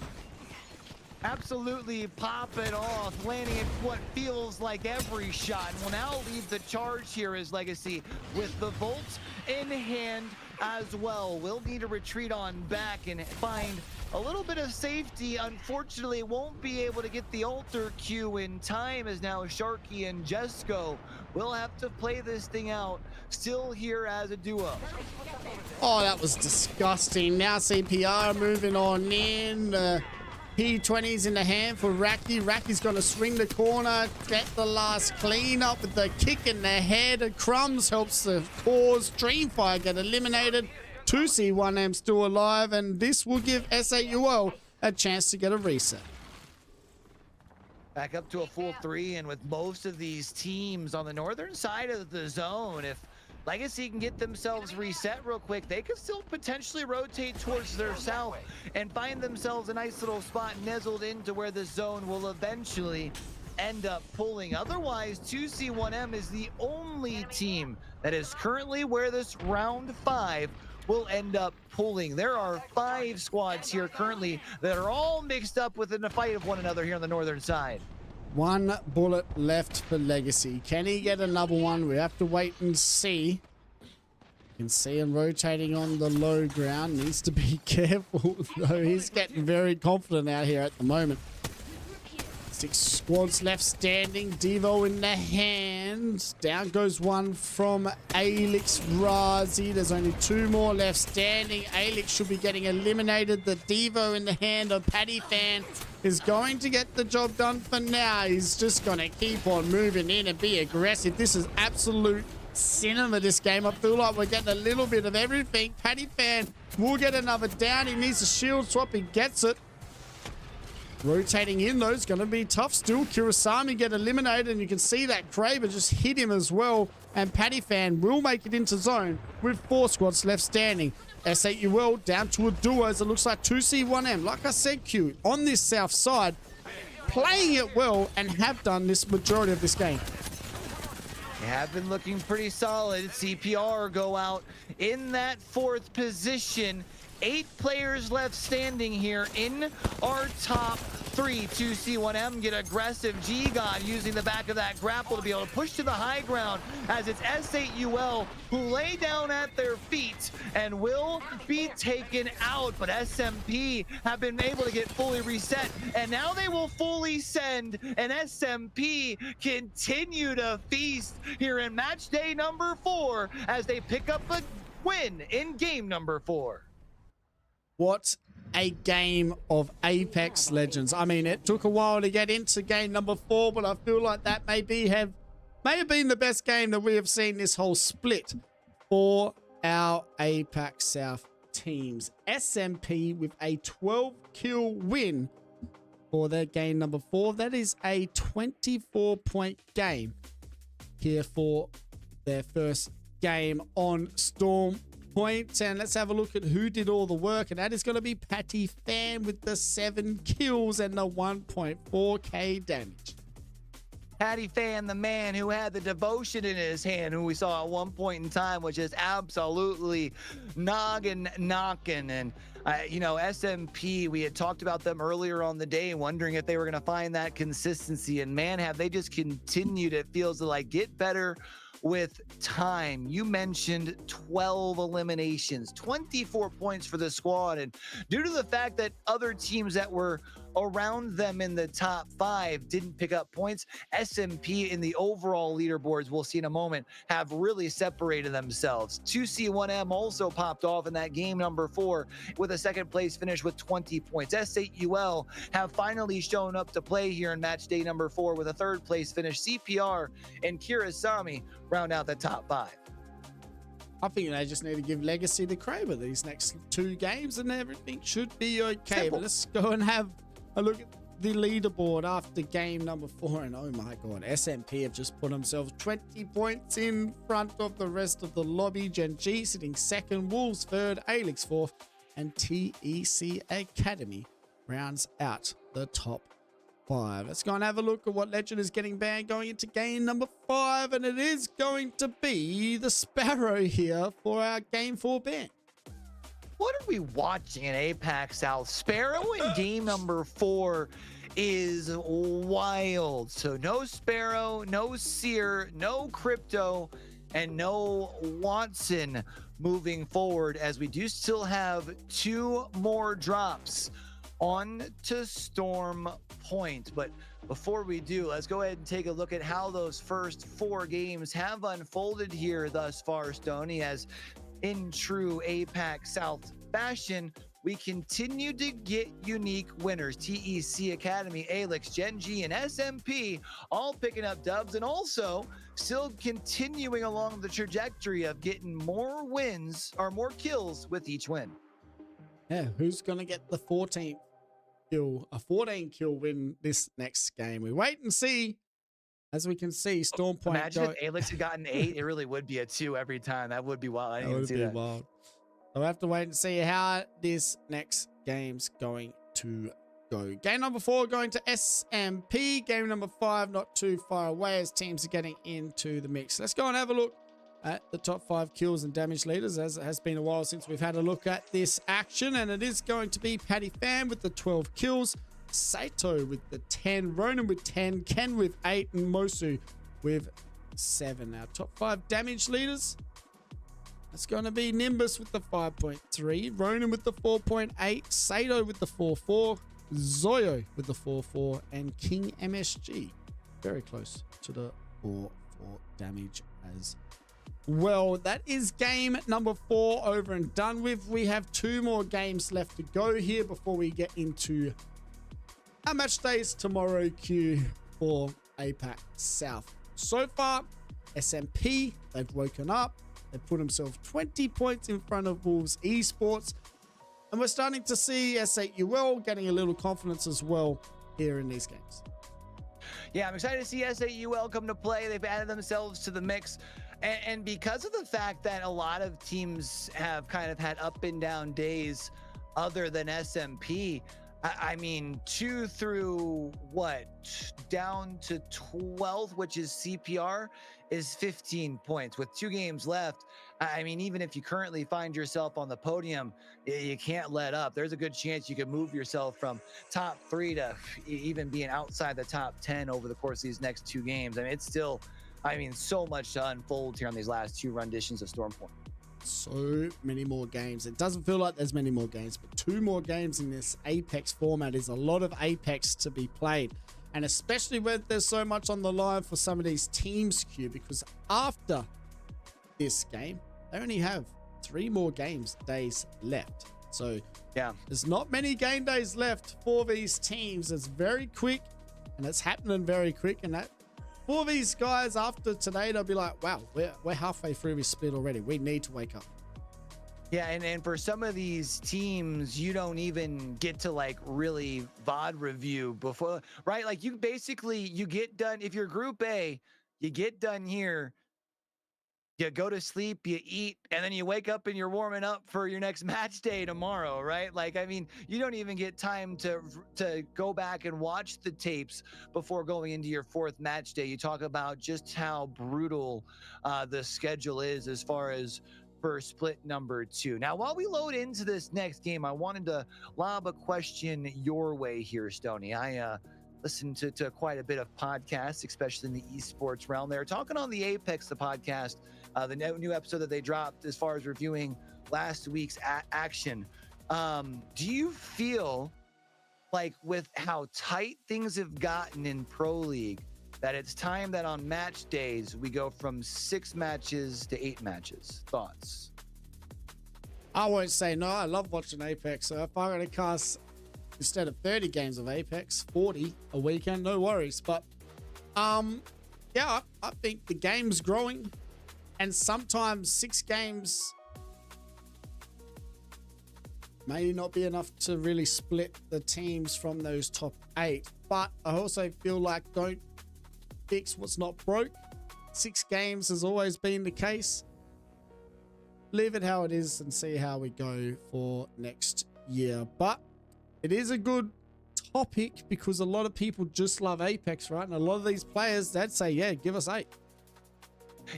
Absolutely popping off, landing at what feels like every shot. And will now lead the charge here as Legacy with the Volt in hand as well. Will need to retreat on back and find a little bit of safety. Unfortunately, won't be able to get the alter Q in time, as now Sharky and Jesco will have to play this thing out, still here as a duo. Oh, that was disgusting. Now CPR moving on in. P20's in the hand for Raki. Raki's going to swing the corner, get the last clean up with the kick in the head. Crumbs helps the cause. Dreamfire get eliminated. 2C1M still alive, and this will give S8UL a chance to get a reset. Back up to a full 3, and with most of these teams on the northern side of the zone, if Legacy can get themselves reset real quick, they could still potentially rotate towards their south and find themselves a nice little spot nestled into where the zone will eventually end up pulling. Otherwise, 2C1M is the only team that is currently where this round 5 will end up pulling. There are 5 squads here currently that are all mixed up within a fight of one another here on the northern side. 1 bullet left for Legacy. Can he get another one? We have to wait and see. You can see him rotating on the low ground. Needs to be careful, though. He's getting very confident out here at the moment. 6 squads left standing. Devo in the hand. Down goes one from ALGS Razi. There's only 2 more left standing. ALGS should be getting eliminated. The Devo in the hand of Paddy Fan is going to get the job done for now. He's just going to keep on moving in and be aggressive. This is absolute cinema this game. I feel like we're getting a little bit of everything. Paddy Fan will get another down. He needs a shield swap. He gets it. Rotating in, though, is going to be tough still. Kurasami get eliminated, and you can see that Kraber just hit him as well. And Paddy Fan will make it into zone with 4 squads left standing. S8UL down to a duo as it looks like 2C1M. Like I said, Q, on this south side, playing it well and have done this majority of this game. They have been looking pretty solid. CPR go out in that 4th position. 8 players left standing here in our top 3. 2C1M get aggressive. G-God using the back of that grapple to be able to push to the high ground as it's S8UL who lay down at their feet and will be taken out. But SMP have been able to get fully reset, and now they will fully send, and SMP continue to feast here in match day number 4 as they pick up a win in game number 4. What a game of Apex Legends. I mean, it took a while to get into game number 4, but I feel like that may have been the best game that we have seen this whole split for our APAC South teams. SMP with a 12-kill win for their game number 4. That is a 24-point game here for their first game on Storm Point. And let's have a look at who did all the work, and that is going to be Paddy Fan with the 7 kills and the 1.4k damage. Paddy Fan, the man who had the devotion in his hand, who we saw at one point in time, was just absolutely knocking. And you know, SMP, we had talked about them earlier on the day, wondering if they were going to find that consistency, and man, have they just continued. It feels like get better with time. You mentioned 12 eliminations, 24 points for the squad, and due to the fact that other teams that were around them in the top 5 didn't pick up points, SMP in the overall leaderboards, we'll see in a moment, have really separated themselves. 2C1M also popped off in that game number 4 with a 2nd place finish with 20 points. S8UL have finally shown up to play here in match day number 4 with a 3rd place finish. CPR and Kurasami round out the top 5. I think they just need to give legacy to Kraber these next 2 games and everything should be okay. Simple. But let's go and have a look at the leaderboard after game number 4, and oh my god, SMP have just put themselves 20 points in front of the rest of the lobby. Gen G sitting 2nd, Wolves 3rd, ALGS 4th, and TEC Academy rounds out the top 5. Let's go and have a look at what legend is getting banned going into game number 5, and it is going to be the Sparrow here for our game 4 ban. What are we watching in APAC South? Sparrow in game number 4 is wild. So no Sparrow, no Seer, no Crypto, and no Watson moving forward, as we do still have 2 more drops on to Storm Point. But before we do, let's go ahead and take a look at how those first 4 games have unfolded here thus far, Stoney, as in true APAC South fashion, we continue to get unique winners. TEC Academy, ALGS, Gen G, and SMP all picking up dubs, and also still continuing along the trajectory of getting more wins or more kills with each win. Yeah, who's going to get the 14th kill, a 14 kill win this next game? We wait and see. As we can see, Storm Point. Imagine if ALGS had gotten 8, it really would be a 2 every time. That would be wild. I didn't even see that. Wild. So we have to wait and see how this next game's going to go. Game number 4 going to SMP. Game number 5 not too far away as teams are getting into the mix. Let's go and have a look at the top 5 kills and damage leaders, as it has been a while since we've had a look at this action, and it is going to be Paddy Fan with the 12 kills, Saito with the 10, Ronan with 10, Ken with 8, and Mosu with 7. Our top 5 damage leaders, it's going to be Nimbus with the 5.3, Ronan with the 4.8, Saito with the 4.4, Zoyo with the 4.4, and King MSG very close to the 4.4 damage as well. That is game number 4 over and done with. We have 2 more games left to go here before we get into our match days tomorrow, Q, for APAC South. So far, SMP, they've woken up. They've put themselves 20 points in front of Wolves Esports. And we're starting to see S8UL getting a little confidence as well here in these games. Yeah, I'm excited to see S8UL come to play. They've added themselves to the mix. And because of the fact that a lot of teams have kind of had up and down days other than SMP, I mean, 2 through what? Down to 12th, which is CPR, is 15 points. With 2 games left, I mean, even if you currently find yourself on the podium, you can't let up. There's a good chance you could move yourself from top 3 to even being outside the top 10 over the course of these next 2 games. I mean, it's still, so much to unfold here on these last 2 renditions of Stormpoint. So many more games. It doesn't feel like there's many more games, but 2 more games in this Apex format is a lot of Apex to be played. And especially when there's so much on the line for some of these teams, Q, because after this game, they only have 3 more days left. So yeah, there's not many game days left for these teams. It's very quick, and it's happening very quick. And that for these guys after today, they'll be like, wow, we're halfway through this split already. We need to wake up. Yeah, and for some of these teams, you don't even get to like really VOD review before, right? Like you get done. If you're Group A, you get done here, you go to sleep, you eat, and then you wake up and you're warming up for your next match day tomorrow, right? Like, I mean, you don't even get time to go back and watch the tapes before going into your 4th match day. You talk about just how brutal the schedule is as far as for split number 2. Now, while we load into this next game, I wanted to lob a question your way here, Stoney. I listened to quite a bit of podcasts, especially in the esports realm. They were talking on the Apex, the podcast, the new episode that they dropped as far as reviewing last week's action. Do you feel like with how tight things have gotten in Pro League, that it's time that on match days we go from 6 matches to 8 matches? Thoughts? I won't say no. I love watching Apex. So if I'm going to cast, instead of 30 games of Apex, 40 a weekend, no worries. But yeah, I think the game's growing, and sometimes 6 games may not be enough to really split the teams from those top 8. But I also feel like don't fix what's not broke. 6 games has always been the case. Leave it how it is and see how we go for next year. But it is a good topic because a lot of people just love Apex, right? And a lot of these players, they'd say, yeah, give us 8.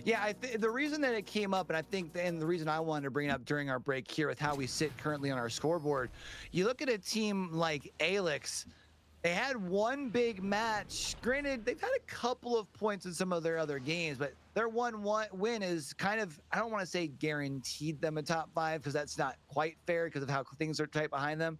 Yeah, the reason that it came up, and I think, and the reason I wanted to bring it up during our break here with how we sit currently on our scoreboard, you look at a team like ALGS. They had 1 big match. Granted, they've had a couple of points in some of their other games, but their one win is kind of, I don't want to say guaranteed them a top 5 because that's not quite fair because of how things are tight behind them.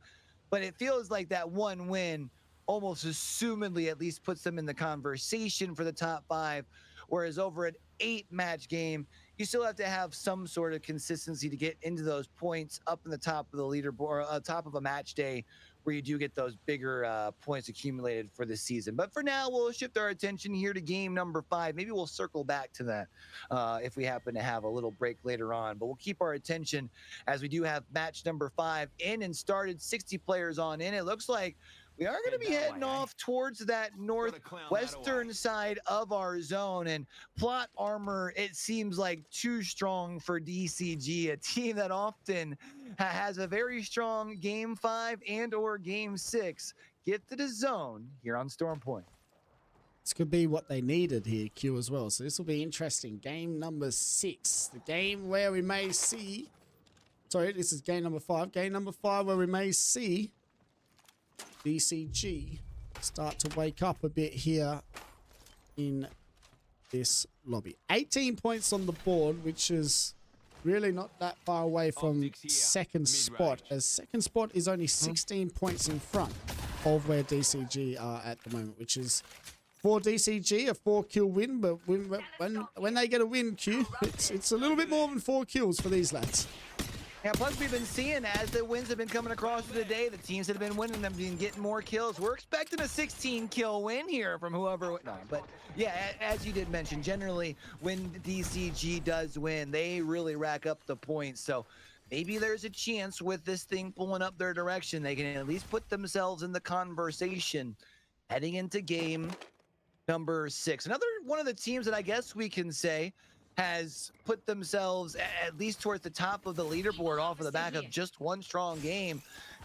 But it feels like that 1 win almost assumedly at least puts them in the conversation for the top 5. Whereas over an 8-match game, you still have to have some sort of consistency to get into those points up in the top of the leaderboard, top of a match day, where you do get those bigger points accumulated for the season. But for now, we'll shift our attention here to game number 5. Maybe we'll circle back to that if we happen to have a little break later on. But we'll keep our attention as we do have match number 5 in and started, 60 players on in. It looks like we are going to be heading off towards that northwestern side of our zone, and plot armor, it seems like too strong for DCG, a team that often has a very strong game 5 and or game 6. Get to the zone here on Stormpoint. This could be what they needed here, Q, as well. So this will be interesting. Game number 6, the game where we may see, sorry, this is game number 5. Game number 5 where we may see DCG start to wake up a bit here in this lobby. 18 points on the board, which is really not that far away from second spot, as second spot is only 16 points in front of where DCG are at the moment, which is for DCG a 4-kill win. But when they get a win, Q, it's a little bit more than 4 kills for these lads. Yeah, plus we've been seeing as the wins have been coming across today, the teams that have been winning them been getting more kills. We're expecting a 16 kill win here from whoever. No, but yeah, as you did mention, generally when DCG does win, they really rack up the points. So maybe there's a chance with this thing pulling up their direction, they can at least put themselves in the conversation heading into game number 6. Another one of the teams that I guess we can say has put themselves at least towards the top of the leaderboard off of the back of just one strong game.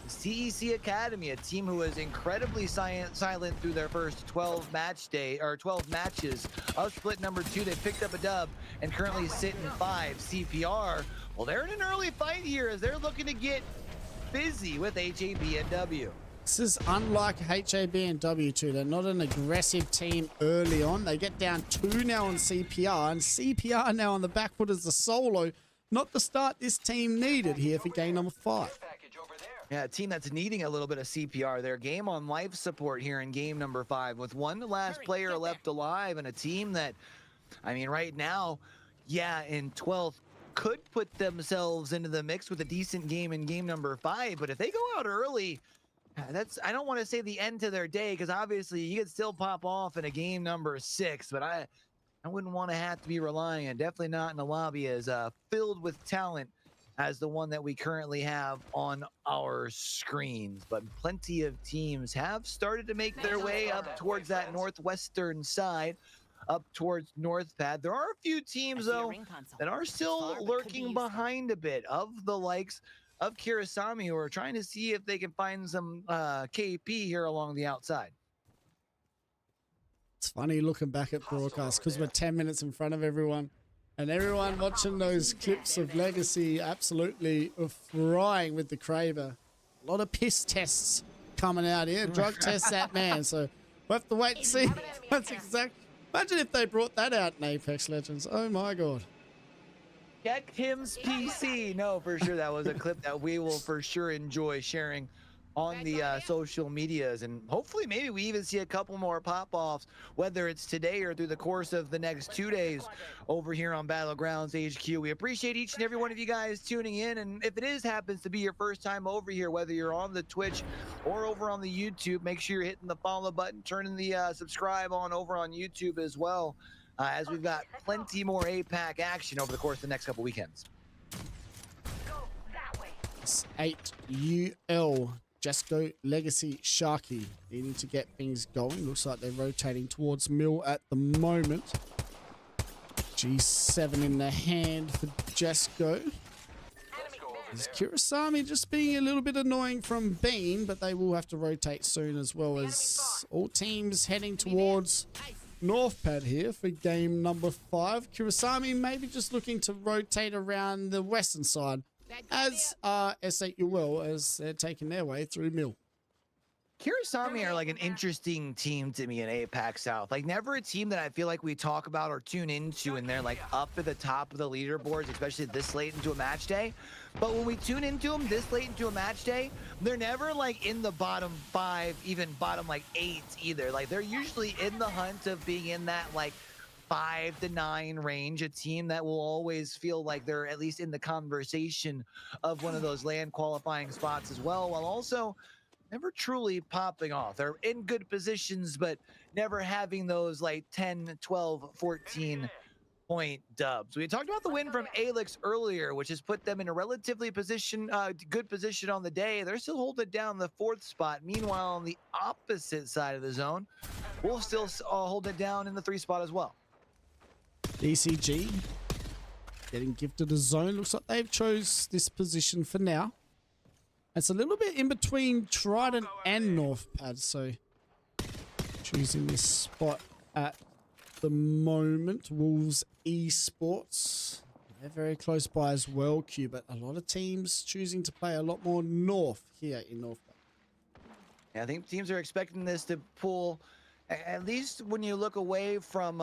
CEC Academy, a team who was incredibly silent through their first 12 matches of split number 2. They picked up a dub and currently sit in 5. CPR, well, they're in an early fight here as they're looking to get busy with HAB and W. This is unlike HAB and W2. They're not an aggressive team early on. They get down 2 now on CPR, and CPR now on the back foot as the solo. Not the start this team needed here for game number 5. Yeah, a team that's needing a little bit of CPR. Their game on life support here in game number 5 with one last player left alive, and a team that, I mean, right now, yeah, in 12th, could put themselves into the mix with a decent game in game number 5. But if they go out early, that's, I don't want to say the end to their day, because obviously you could still pop off in a game number 6, but I wouldn't want to have to be relying on, definitely not in a lobby as filled with talent as the one that we currently have on our screens. But plenty of teams have started to make their way up towards that northwestern side, up towards North Pad. There are a few teams though that are still lurking behind a bit, of the likes of Kirasami, who are trying to see if they can find some KP here along the outside. It's funny looking back at broadcast because we're 10 minutes in front of everyone, and everyone watching those clips of Legacy absolutely frying with the Kraber. A lot of piss tests coming out here, drug tests that man. So we'll have to wait and see. That's exact. Imagine if they brought that out in Apex Legends. Oh my god. Check him's PC. No, for sure. That was a clip that we will for sure enjoy sharing on the social medias. And hopefully maybe we even see a couple more pop-offs, whether it's today or through the course of the next 2 days over here on Battlegrounds HQ. We appreciate each and every one of you guys tuning in. And if it happens to be your first time over here, whether you're on the Twitch or over on the YouTube, make sure you're hitting the follow button, turning the subscribe on over on YouTube as well. As we've got plenty more APAC action over the course of the next couple weekends. It's 8UL, Jesco, Legacy, Sharky needing to get things going. Looks like they're rotating towards Mill at the moment. G7 in the hand for Jesco. Is Kirasami just being a little bit annoying from Bean, but they will have to rotate soon, as well as all teams heading towards North Pad here for game number 5. Kirasami maybe just looking to rotate around the western side, as are S8UL as they're taking their way through Mill. Kirasami are like an interesting team to me in APAC South. Like never a team that I feel like we talk about or tune into, and they're like up at the top of the leaderboards, especially this late into a match day. But when we tune into them this late into a match day, they're never like in the bottom 5, even bottom like 8 either. Like they're usually in the hunt of being in that like 5 to 9 range, a team that will always feel like they're at least in the conversation of one of those land qualifying spots as well, while also never truly popping off. They're in good positions, but never having those like 10, 12, 14 point dubs. We talked about the win from ALGS earlier, which has put them in a relatively good position on the day. They're still holding down the 4th spot. Meanwhile, on the opposite side of the zone, Wolf still hold it down in the 3 spot as well. DCG getting gifted a zone. Looks like they've chose this position for now. It's a little bit in between Trident and North Pad, so choosing this spot at the moment. Wolves Esports, they're very close by as well, Q, but a lot of teams choosing to play a lot more north here in North Pad. Yeah, I think teams are expecting this to pull, at least when you look away from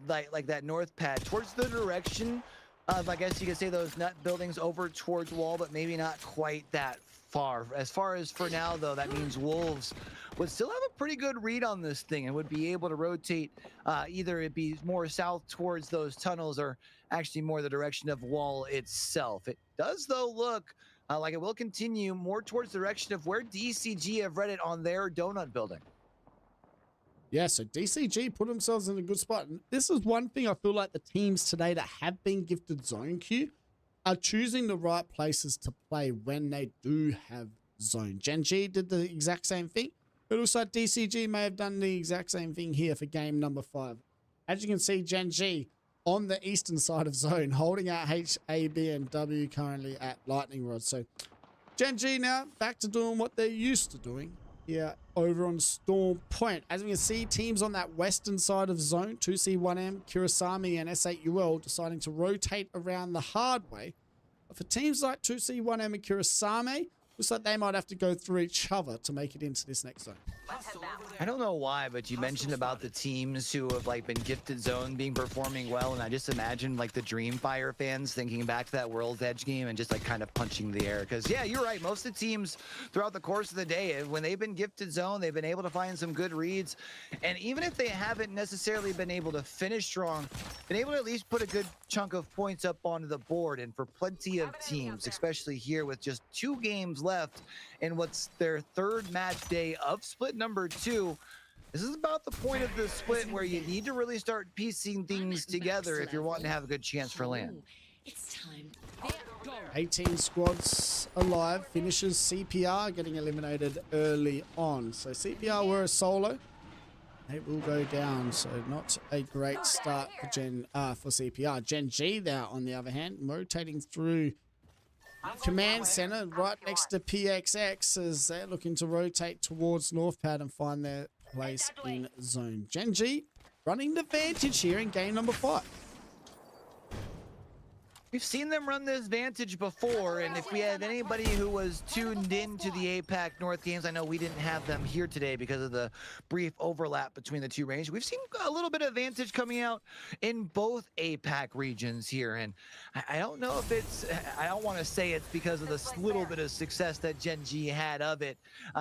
like that North Pad, towards the direction of, I guess you could say, those nut buildings over towards wall, but maybe not quite that far. As far as for now, though, that means Wolves would still have a pretty good read on this thing and would be able to rotate. Either it be more south towards those tunnels or actually more the direction of wall itself. It does, though, look like it will continue more towards the direction of where DCG have read it on their donut building. Yeah, so DCG put themselves in a good spot. And this is one thing I feel like the teams today that have been gifted zone queue are choosing the right places to play when they do have zone. Gen G did the exact same thing. It looks like DCG may have done the exact same thing here for game number 5. As you can see, Gen G on the eastern side of zone, holding out H, A, B, and W currently at Lightning Rod. So Gen G now back to doing what they're used to doing here over on Storm Point. As we can see, teams on that western side of zone, 2C1M, Kurosami, and S8UL deciding to rotate around the hard way. But for teams like 2C1M and Kurosami, looks like they might have to go through each other to make it into this next zone. I don't know why, but you mentioned about the teams who have like been gifted zone being performing well, and I just imagine like the Dreamfire fans thinking back to that World's Edge game and just like kind of punching the air. Because yeah, you're right. Most of the teams throughout the course of the day, when they've been gifted zone, they've been able to find some good reads, and even if they haven't necessarily been able to finish strong, been able to at least put a good chunk of points up onto the board. And for plenty of teams, especially here with just 2 games left in what's their 3rd match day of split number 2, this is about the point of the split where you need to really start piecing things together if you're wanting to have a good chance for land. It's time. 18 squads alive, finishes CPR getting eliminated early on. So CPR were a solo. They will go down, so not a great start for for CPR. Gen G there, on the other hand, rotating through Command Center right next to PXX as they're looking to rotate towards Northpad and find their place in zone. Gen G running the Vantage here in game number 5. We've seen them run this Vantage before, and if we had anybody who was tuned in to the APAC North games, I know we didn't have them here today because of the brief overlap between the two ranges. We've seen a little bit of Vantage coming out in both APAC regions here, and I don't know if it's, I don't want to say it's because of this little bit of success that Gen G had of it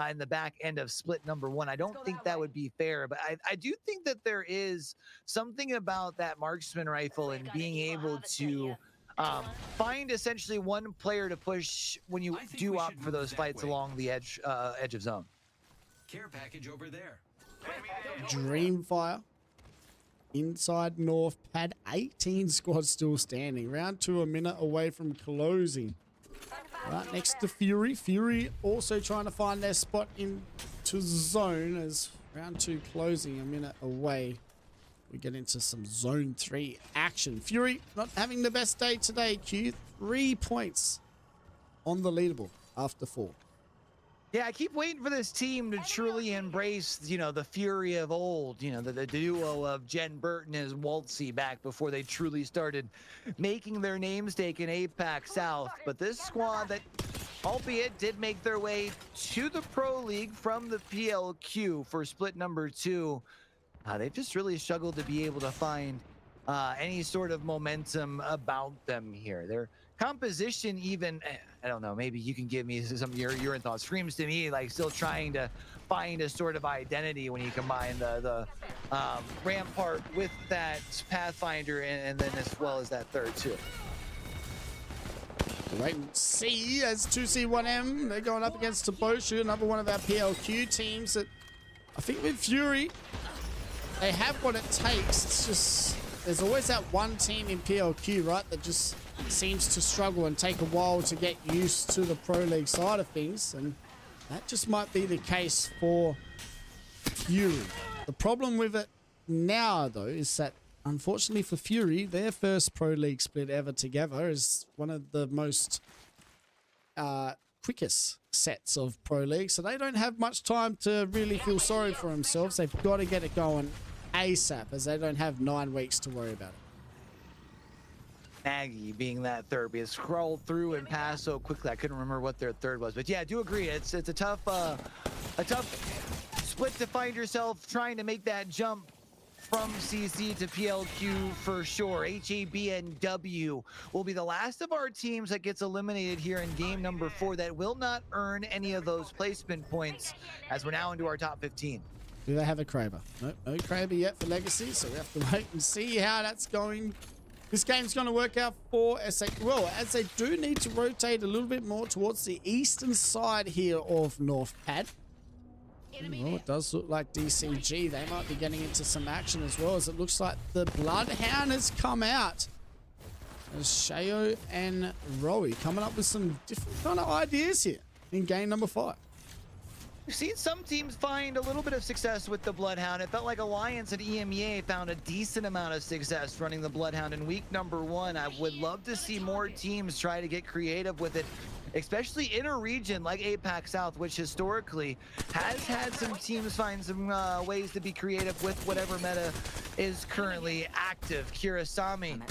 in the back end of split number 1. I don't think that would be fair, but I do think that there is something about that marksman rifle and being able to find essentially one player to push when you do opt for those fights along the edge of zone. Care package over there. Dreamfire inside North Pad, 18 squads still standing. Round 2 a minute away from closing. Right next to Fury. Fury also trying to find their spot into zone as round 2 closing a minute away. We get into some zone 3 action. Fury not having the best day today, Q. 3 points on the leaderboard after 4. Yeah, I keep waiting for this team to truly embrace, you know, the Fury of old, you know, the duo of Jen Burton and Waltzy back before they truly started making their namesake in APAC South. But this squad that, albeit did make their way to the Pro League from the PLQ for split number 2, they've just really struggled to be able to find any sort of momentum about them here. Their composition even, I don't know, maybe you can give me some of your thoughts. Screams to me like still trying to find a sort of identity when you combine the Rampart with that Pathfinder and then as well as that third too. Wait and see as 2C1M, they're going up against Taboshu, another one of our PLQ teams that I think with Fury, they have what it takes. It's just, there's always that one team in PLQ, right, that just seems to struggle and take a while to get used to the Pro League side of things, and that just might be the case for Fury. The problem with it now, though, is that unfortunately for Fury, their first Pro League split ever together is one of the most quickest sets of Pro League, so they don't have much time to really feel sorry for themselves. They've got to get it going ASAP as they don't have 9 weeks to worry about it. Maggie being that third, we scrolled through and passed so quickly I couldn't remember what their third was, but yeah, I do agree it's a tough split to find yourself trying to make that jump from CC to PLQ for sure. AvB and W will be the last of our teams that gets eliminated here in game number 4 that will not earn any of those placement points as we're now into our top 15. Do they have a Kraber? Nope, no Kraber yet for Legacy, so we have to wait and see how that's going. This game's going to work out for SA. Well, as they do need to rotate a little bit more towards the eastern side here of North Pad. Well, it does look like DCG. They might be getting into some action as well, as it looks like the Bloodhound has come out. As Shayo and Rowie coming up with some different kind of ideas here in game number 5. We've seen some teams find a little bit of success with the Bloodhound. It felt like Alliance and EMEA found a decent amount of success running the Bloodhound in week number 1. I would love to see more teams try to get creative with it, especially in a region like APAC South, which historically has had some teams find some ways to be creative with whatever meta is currently active. Kurasami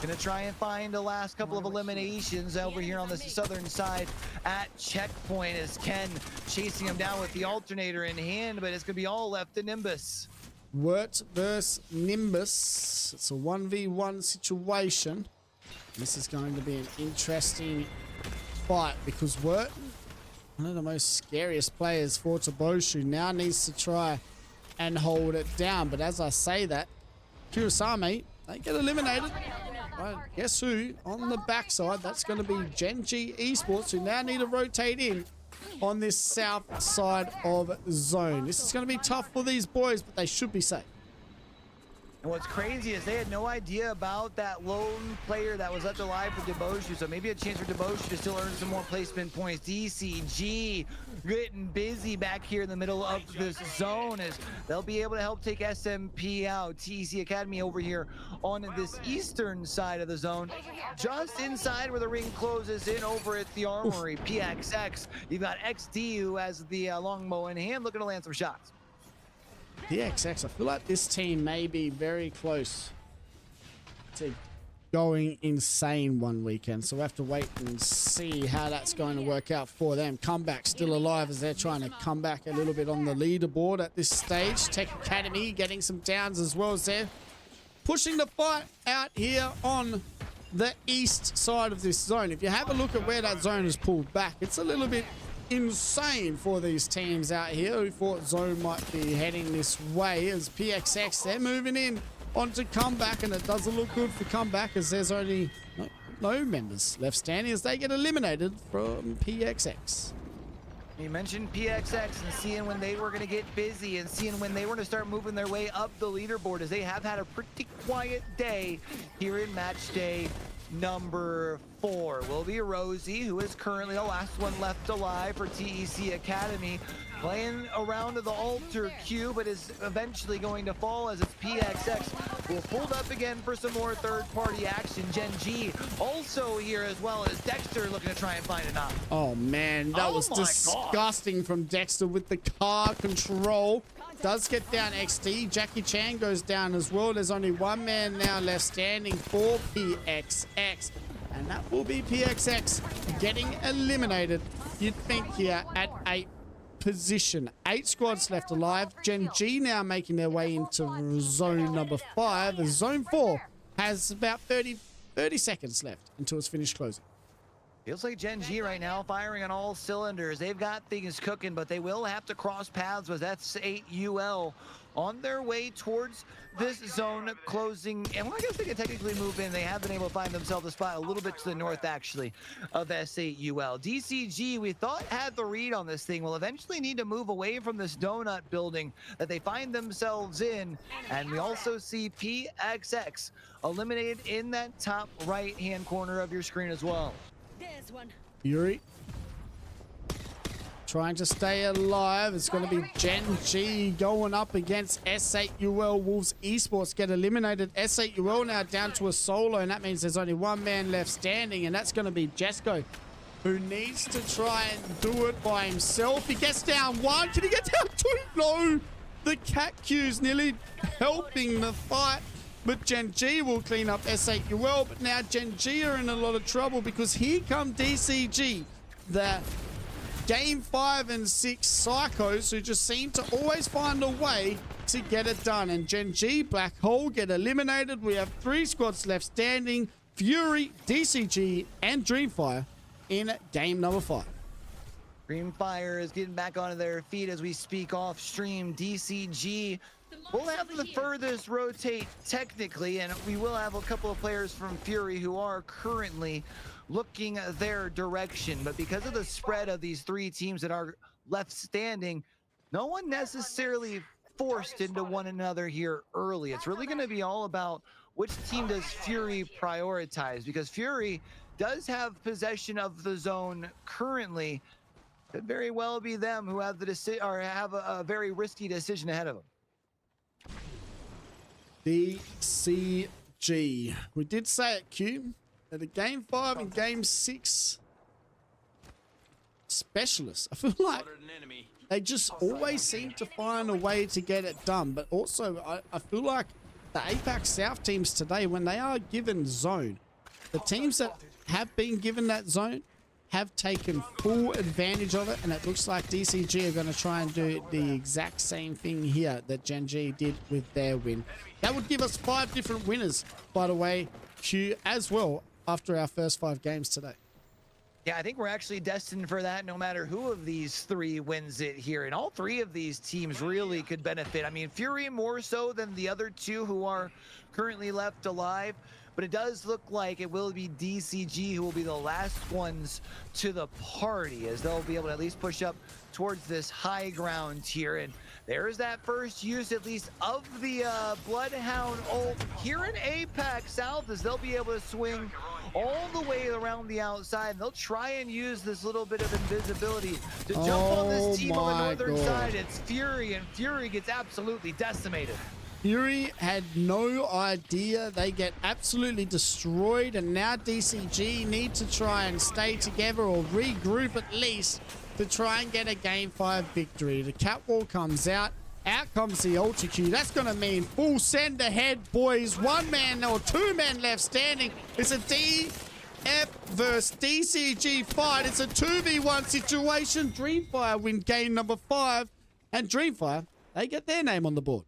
gonna try and find the last couple of eliminations over here on the southern side at checkpoint, as Ken chasing him down with the alternator in hand, but it's gonna be all left to Nimbus. Wirt versus Nimbus. It's a 1v1 situation. This is going to be an interesting fight because Wirt, one of the most scariest players for Toboshu, now needs to try and hold it down. But as I say that, Kurasami, they get eliminated. Right, guess who on the backside? That's going to be Gen G Esports, who now need to rotate in on this south side of zone. This is going to be tough for these boys, but they should be safe. And what's crazy is they had no idea about that lone player that was left alive for Deboshu, so maybe a chance for Deboshu to still earn some more placement points. DCG getting busy back here in the middle of this zone, as they'll be able to help take SMP out. TEC Academy over here on this eastern side of the zone, just inside where the ring closes in over at the armory. PXX, you've got XD, who has the longbow in hand, looking to land some shots. PXX, I feel like this team may be very close to going insane one weekend, so we have to wait and see how that's going to work out for them. Comeback still alive as they're trying to come back a little bit on the leaderboard at this stage. Tech Academy getting some downs as well, as they're pushing the fight out here on the east side of this zone. If you have a look at where that zone is pulled back, it's a little bit insane for these teams out here who thought zone might be heading this way. As PXX, they're moving in onto comeback, and it doesn't look good for comeback as there's only no members left standing as they get eliminated from PXX. You mentioned PXX and seeing when they were going to get busy and seeing when they were going to start moving their way up the leaderboard, as they have had a pretty quiet day here in match day number 4. Will be Rosie, who is currently the last one left alive for TEC Academy, playing around the altar queue, but is eventually going to fall as it's PXX will pulled up again for some more third-party action. Gen G also here, as well as Dexter looking to try and find a knock. Oh man, that was disgusting from Dexter with the car control. Does get down XD. Jackie Chan goes down as well. There's only one man now left standing for PXX, and that will be PXX getting eliminated, you'd think, here at 8th position. 8 squads left alive. Gen G now making their way into zone number 5. As zone 4 has about 30 seconds left until it's finished closing. Feels like Gen G right now firing on all cylinders. They've got things cooking, but they will have to cross paths with S8UL on their way towards this zone closing. And I guess they can technically move in. They have been able to find themselves a spot a little bit to the north, actually, of S8UL. DCG, we thought, had the read on this thing. Will eventually need to move away from this donut building that they find themselves in. And we also see PXX eliminated in that top right-hand corner of your screen as well. There's one. Yuri trying to stay alive. It's going to be Gen G going up against S8UL. Wolves Esports get eliminated. S8UL now down to a solo, and that means there's only one man left standing, and that's going to be Jesco, who needs to try and do it by himself. He gets down 1. Can he get down 2? No. The cat queue's nearly helping the fight. But Gen G will clean up S8UL, but now Gen G are in a lot of trouble because here come DCG, the Game 5 and 6 psychos who just seem to always find a way to get it done. And Gen G, Black Hole get eliminated. We have 3 squads left standing, Fury, DCG, and Dreamfire in game number 5. Dreamfire is getting back onto their feet as we speak off stream. DCG will have the furthest rotate technically, and we will have a couple of players from Fury who are currently looking their direction. But because of the spread of these three teams that are left standing, no one necessarily forced into one another here early. It's really going to be all about which team does Fury prioritize, because Fury does have possession of the zone currently. Could very well be them who have the decision, or have a very risky decision ahead of them. DCG. We did say it, Q, that a game 5 and game 6 specialists. I feel like they just always seem to find a way to get it done. But also, I feel like the APAC South teams today, when they are given zone, the teams that have been given that zone have taken full advantage of it, and it looks like DCG are going to try and do the exact same thing here that Gen G did with their win. That would give us 5 different winners, by the way, Q, as well, after our first 5 games today. Yeah, I think we're actually destined for that no matter who of these 3 wins it here. And all 3 of these teams really could benefit. I mean, Fury more so than the other 2 who are currently left alive. But it does look like it will be DCG who will be the last ones to the party, as they'll be able to at least push up towards this high ground here. And there's that first use, at least, of the Bloodhound ult here in APAC South, as they'll be able to swing all the way around the outside. And they'll try and use this little bit of invisibility to jump on this team on the northern side. It's Fury, and Fury gets absolutely decimated. Fury had no idea. They get absolutely destroyed, and now DCG need to try and stay together or regroup at least to try and get a game 5 victory. The catwall comes out. Out comes the ultra Q. That's going to mean full send ahead, boys. 1 man or 2 men left standing. It's a DF versus DCG fight. It's a 2v1 situation. Dreamfire win game number 5, and Dreamfire, they get their name on the board.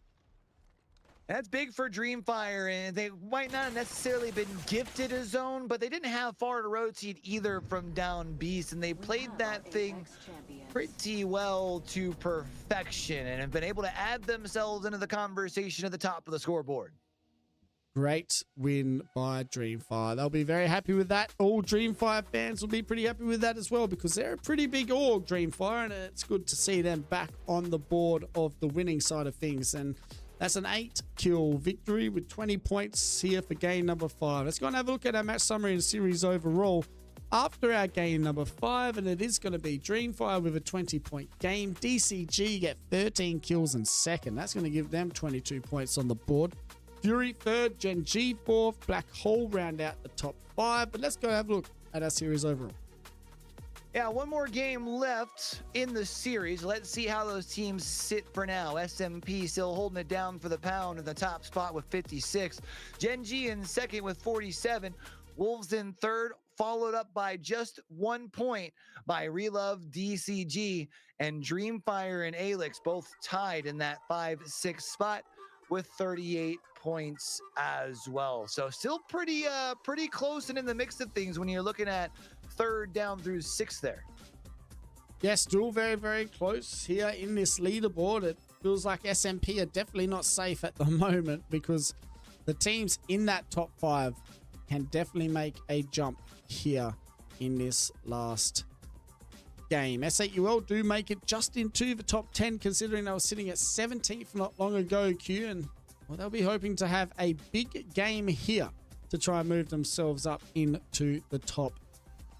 That's big for Dreamfire, and they might not have necessarily been gifted a zone, but they didn't have far to rotate either from down Beast, and they played that thing pretty well to perfection and have been able to add themselves into the conversation at the top of the scoreboard. Great win by Dreamfire. They'll be very happy with that. All Dreamfire fans will be pretty happy with that as well, because they're a pretty big org, Dreamfire, and it's good to see them back on the board of the winning side of things. And that's an 8-kill victory with 20 points here for game number 5. Let's go and have a look at our match summary and series overall after our game number 5, and it is going to be Dreamfire with a 20-point game. DCG get 13 kills in second. That's going to give them 22 points on the board. Fury third, Gen G fourth, Black Hole round out the top 5. But let's go have a look at our series overall. Yeah, one more game left in the series. Let's see how those teams sit for now. SMP still holding it down for the pound in the top spot with 56. Gen G in second with 47. Wolves in third, followed up by just 1 point by Relove, DCG, and Dreamfire and ALGS, both tied in that 5-6 spot with 38 points as well. So still pretty close and in the mix of things when you're looking at third down through 6th there. Yeah, still very, very close here in this leaderboard. It feels like SMP are definitely not safe at the moment, because the teams in that top 5 can definitely make a jump here in this last game. S8UL do make it just into the top 10, considering they were sitting at 17th not long ago, Q, and well, they'll be hoping to have a big game here to try and move themselves up into the top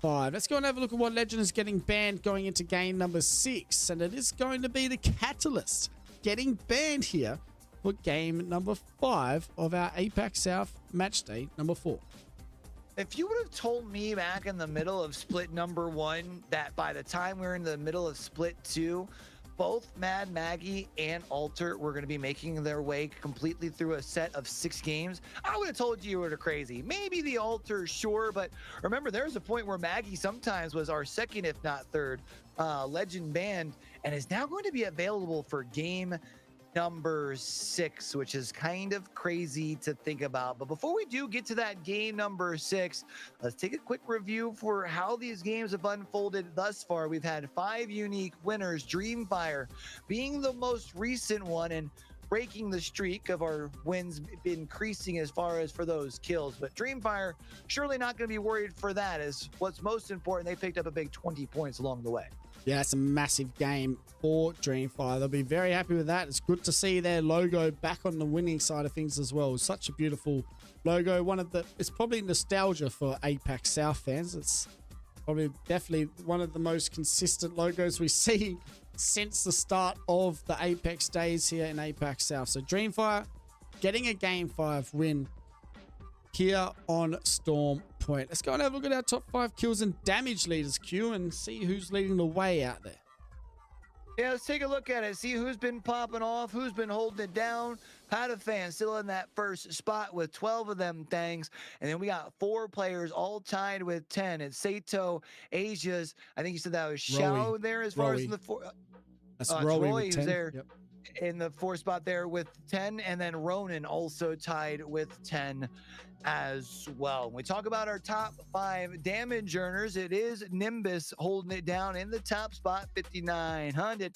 5. Let's go and have a look at what legend is getting banned going into game number 6, and it is going to be the Catalyst getting banned here for game number 5 of our APAC South Matchday number 4. If you would have told me back in the middle of split number 1 that by the time we're in the middle of split 2, both Mad Maggie and Alter were going to be making their way completely through a set of 6 games, I would have told you were crazy. Maybe the Alter, sure, but remember, there was a point where Maggie sometimes was our second, if not third, legend banned, and is now going to be available for game number 6, which is kind of crazy to think about. But before we do get to that game number 6, let's take a quick review for how these games have unfolded thus far. We've had 5 unique winners, Dreamfire being the most recent one and breaking the streak of our wins increasing as far as for those kills. But Dreamfire surely not going to be worried for that, as what's most important, they picked up a big 20 points along the way. Yeah, it's a massive game for Dreamfire. They'll be very happy with that. It's good to see their logo back on the winning side of things as well. Such a beautiful logo. It's probably nostalgia for APAC South fans. It's probably definitely one of the most consistent logos we see since the start of the Apex days here in APAC South. So Dreamfire getting a Game 5 win here on Storm Point. Let's go and have a look at our top 5 kills and damage leaders, Q, and see who's leading the way out there. Yeah, let's take a look at it. See who's been popping off, who's been holding it down. Padafan still in that first spot with 12 of them things. And then we got 4 players all tied with 10. It's Sato, Asia's. I think you said that was Xiao there as far as in the 4. That's it's Roy Roy with who's 10. there Yep. in the 4th spot there with 10. And then Ronan also tied with 10 as well. When we talk about our top 5 damage earners, it is Nimbus holding it down in the top spot, 5,900.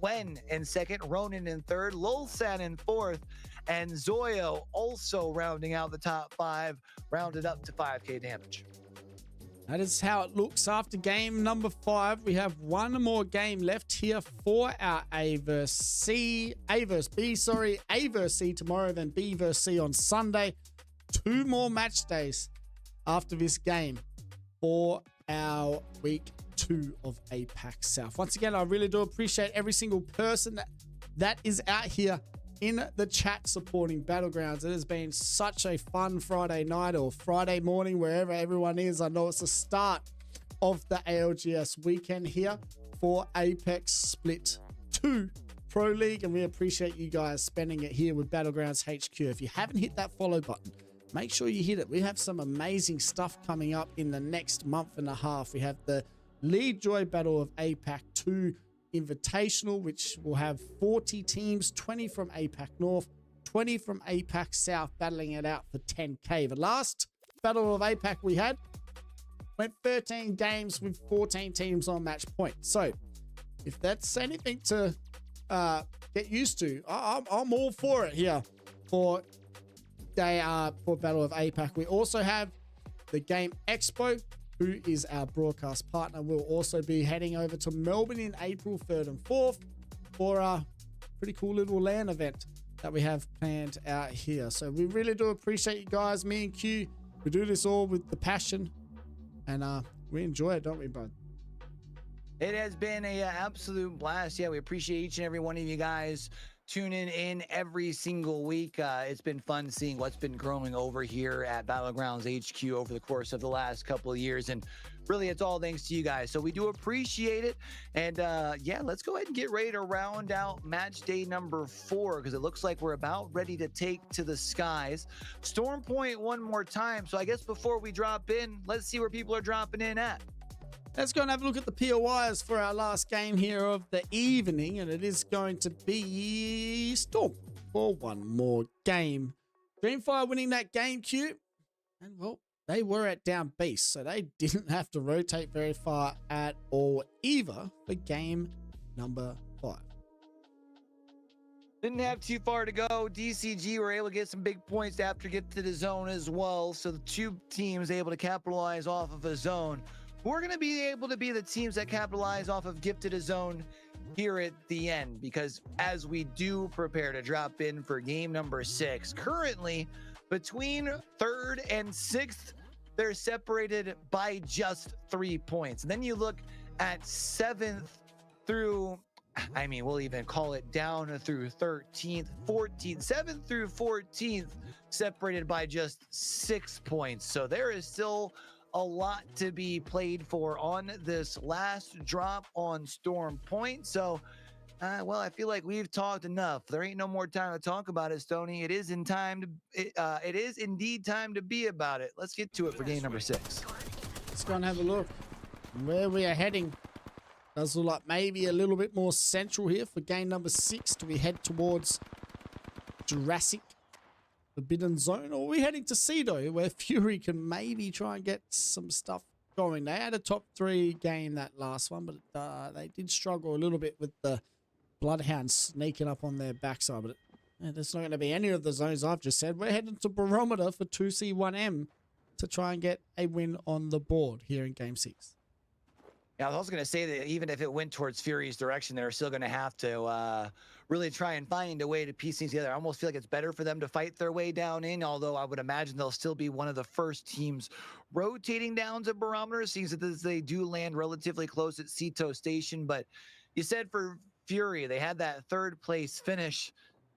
Wen in 2nd, Ronan in 3rd, Lulsan in 4th, and Zoyo also rounding out the top 5, rounded up to 5k damage. That is how it looks after game number 5. We have one more game left here for our A versus B, A versus C tomorrow, then B versus C on Sunday. 2 more match days after this game for our week 2 of APAC South. Once again, I really do appreciate every single person that is out here in the chat supporting Battlegrounds. It has been such a fun Friday night or Friday morning, wherever everyone is. I know it's the start of the ALGS weekend here for Apex Split 2 Pro League, and we appreciate you guys spending it here with Battlegrounds HQ. If you haven't hit that follow button, make sure you hit it. We have some amazing stuff coming up in the next month and a half. We have the Lead Joy Battle of APAC 2 Invitational, which will have 40 teams, 20 from APAC North, 20 from APAC South, battling it out for 10k. The last Battle of APAC we had went 13 games with 14 teams on match point. So if that's anything to get used to, I'm all for it here for Battle of APAC. We also have the Game Expo, who is our broadcast partner. We'll also be heading over to Melbourne in April 3rd and 4th for a pretty cool little LAN event that we have planned out here. So we really do appreciate you guys. Me and Q, we do this all with the passion, and we enjoy it, don't we, bud? It has been a absolute blast. Yeah, we appreciate each and every one of you guys tuning in every single week. It's been fun seeing what's been growing over here at Battlegrounds HQ over the course of the last couple of years, and really it's all thanks to you guys, so we do appreciate it. And yeah, let's go ahead and get ready to round out match day number 4, because it looks like we're about ready to take to the skies. Storm Point one more time. So I guess before we drop in, let's see where people are dropping in at. Let's go and have a look at the POIs for our last game here of the evening, and it is going to be Storm for one more game. Dreamfire winning that game, Q, and well, they were at down base, so they didn't have to rotate very far at all either for game number 5. Didn't have too far to go. DCG were able to get some big points after get to the zone as well, so the 2 teams able to capitalize off of a zone. We're going to be able to be the teams that capitalize off of gifted a zone here at the end, because as we do prepare to drop in for game number 6, currently between 3rd and 6th, they're separated by just 3 points. And then you look at 7th through, I mean, we'll even call it down through 13th, 14th, 7th through 14th, separated by just 6 points. So there is still a lot to be played for on this last drop on Storm Point. So, well, I feel like we've talked enough. There ain't no more time to talk about it, Stoney. It is indeed time to be about it. Let's get to it for game number 6. Let's go and have a look where we are heading Does look like maybe a little bit more central here for game number 6. Do we head towards Jurassic Forbidden Zone, or are we heading to Cedo where Fury can maybe try and get some stuff going? They had a top 3 game that last one, but they did struggle a little bit with the Bloodhounds sneaking up on their backside. But there's not going to be any of the zones I've just said. We're heading to Barometer for 2C1M to try and get a win on the board here in game 6. Yeah, I was also going to say that even if it went towards Fury's direction, they're still going to have to really try and find a way to piece things together. I almost feel like it's better for them to fight their way down in, although I would imagine they'll still be one of the first teams rotating down to Barometer, seeing that they do land relatively close at Ceto Station. But you said for Fury, they had that 3rd place finish.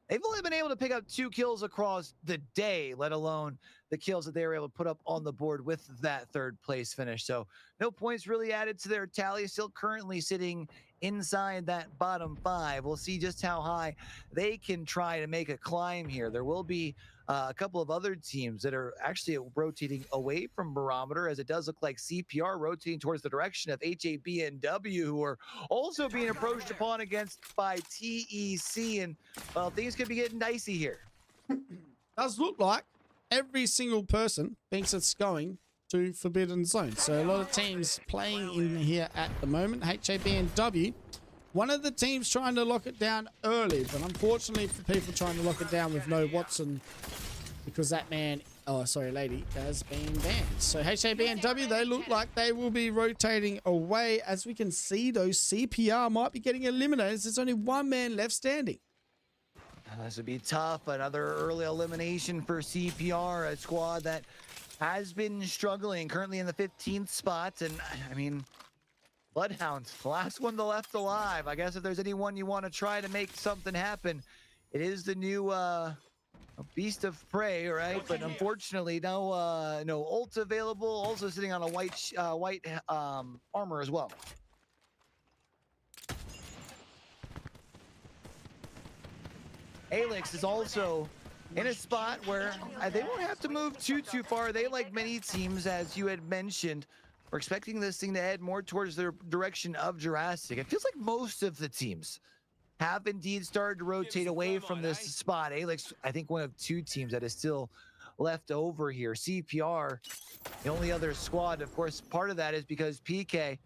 They've only been able to pick up 2 kills across the day, let alone the kills that they were able to put up on the board with that 3rd place finish. So no points really added to their tally, still currently sitting inside that bottom 5. We'll see just how high they can try to make a climb here. There will be a couple of other teams that are actually rotating away from Barometer, as it does look like CPR rotating towards the direction of AvB and W, who are also being approached upon against by TEC, and well, things could be getting dicey here. Does look like every single person thinks it's going to Forbidden Zone. So a lot of teams playing in here at the moment. HAB and W, one of the teams trying to lock it down early, but unfortunately for people trying to lock it down with no Watson, because that man, oh sorry lady, has been banned. So HAB and W, they look like they will be rotating away. As we can see though, CPR might be getting eliminated. There's only one man left standing. This would be tough. Another early elimination for CPR, a squad that has been struggling, currently in the 15th spot. And I mean, Bloodhounds, the last one left alive. I guess if there's anyone you want to try to make something happen, it is the new beast of prey, right? But unfortunately, no ult available. Also sitting on a white armor as well. ALGS is also in a spot where they won't have to move too far. They, like many teams, as you had mentioned, we're expecting this thing to head more towards the direction of Jurassic. It feels like most of the teams have indeed started to rotate away from this spot. ALGS, I think, one of 2 teams that is still left over here. CPR, the only other squad. Of course, part of that is because PK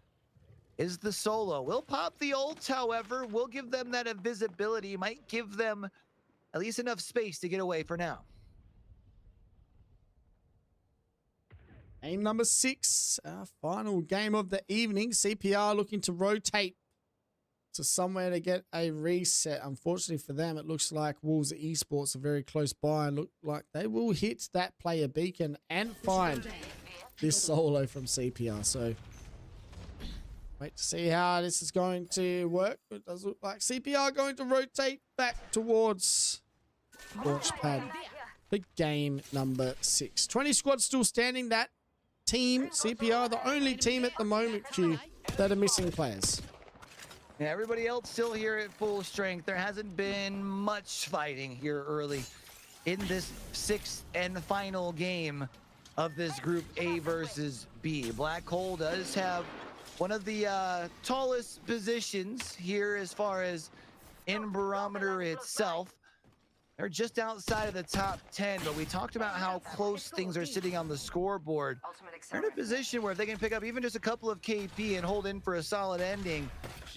is the solo. We'll pop the ult, however. We'll give them that invisibility. Might give them at least enough space to get away for now. Game number 6, our final game of the evening. CPR looking to rotate to somewhere to get a reset. Unfortunately for them, it looks like Wolves Esports are very close by and look like they will hit that player beacon and find this solo from CPR. So wait to see how this is going to work. It does look like CPR going to rotate back towards Launchpad for game number 6. 20 squads still standing. That team, CPR, the only team at the moment, Q, that are missing players. Yeah, everybody else still here at full strength. There hasn't been much fighting here early in this 6th and final game of this Group A versus B. Black Hole does have one of the tallest positions here as far as in Barometer itself. They're just outside of the top 10, but we talked about how close things are sitting on the scoreboard. They're in a position where if they can pick up even just a couple of KP and hold in for a solid ending,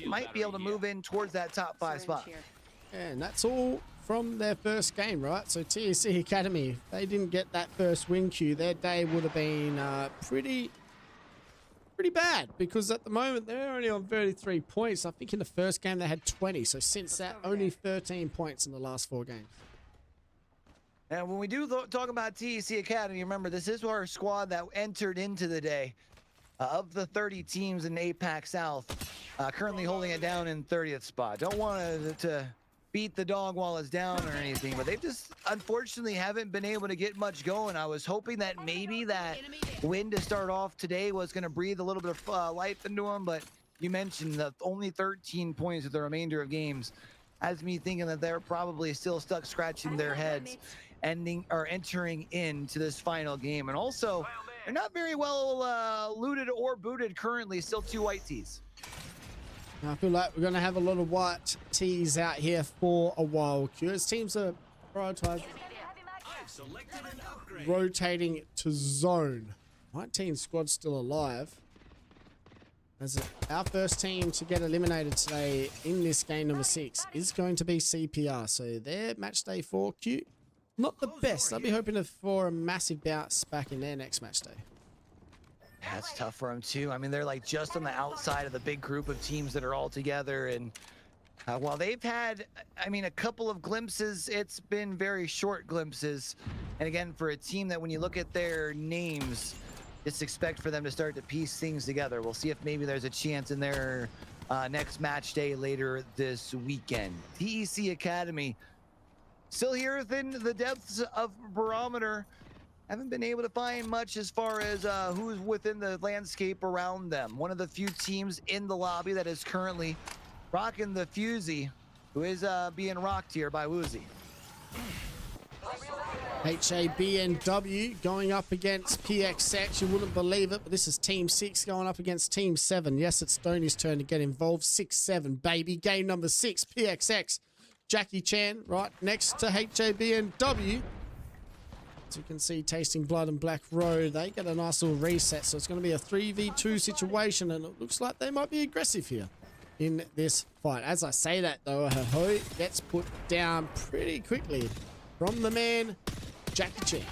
might be able to move in towards that top 5 spot. And that's all from their first game, right? So TEC Academy, if they didn't get that first win, Q, their day would have been pretty bad, because at the moment they're only on 33 points. I think in the first game they had 20. So since that, only 13 points in the last 4 games. And when we do talk about TEC Academy, remember, this is our squad that entered into the day. Of the 30 teams in APAC South, currently holding it down in 30th spot. Don't want to beat the dog while it's down or anything, but they've just unfortunately haven't been able to get much going. I was hoping that maybe that win to start off today was going to breathe a little bit of life into them, but you mentioned that only 13 points with the remainder of games has me thinking that they're probably still stuck scratching their heads entering into this final game. And also, they're not very well looted or booted currently. Still 2 white tees. I feel like we're going to have a lot of white tees out here for a while. Curious teams are prioritized I've selected an upgrade. rotating to zone. My team squad's still alive. As our first team to get eliminated today in this game number 6 is going to be CPR. So their match day 4 Q, not the best. I'll be hoping for a massive bounce back in their next match day. That's tough for them too. I mean, they're like just on the outside of the big group of teams that are all together. And while they've had, I mean, a couple of glimpses, it's been very short glimpses. And again, for a team that when you look at their names, just expect for them to start to piece things together. We'll see if maybe there's a chance in their next match day later this weekend. TEC Academy still here within the depths of barometer. Haven't been able to find much as far as who's within the landscape around them. One of the few teams in the lobby that is currently rocking the Fusey, who is being rocked here by Woozy. AvB going up against PXX. You wouldn't believe it, but this is Team 6 going up against Team 7. Yes, it's Stoney's turn to get involved. 6-7, baby. Game number 6, PXX. Jackie Chan right next to AvB. As you can see, Tasting Blood and Black Road, they get a nice little reset. So it's going to be a 3v2 situation, and it looks like they might be aggressive here in this fight. As I say that, though, Ahoy gets put down pretty quickly from the man, Jackie Chan.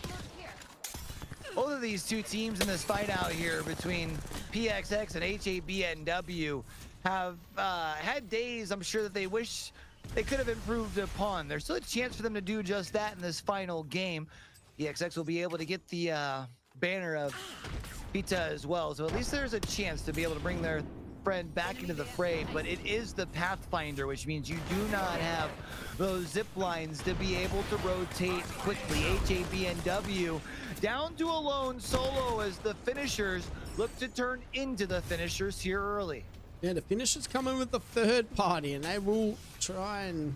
Both of these two teams in this fight out here between PXX and AvB have had days I'm sure that they wish they could have improved upon. There's still a chance for them to do just that in this final game. PXX will be able to get the banner of Pita as well, so at least there's a chance to be able to bring their friend back into the fray. But it is the Pathfinder, which means you do not have those zip lines to be able to rotate quickly. AvB down to a lone solo as the finishers look to turn into the finishers here early. Yeah, the finishers coming with the third party, and they will try and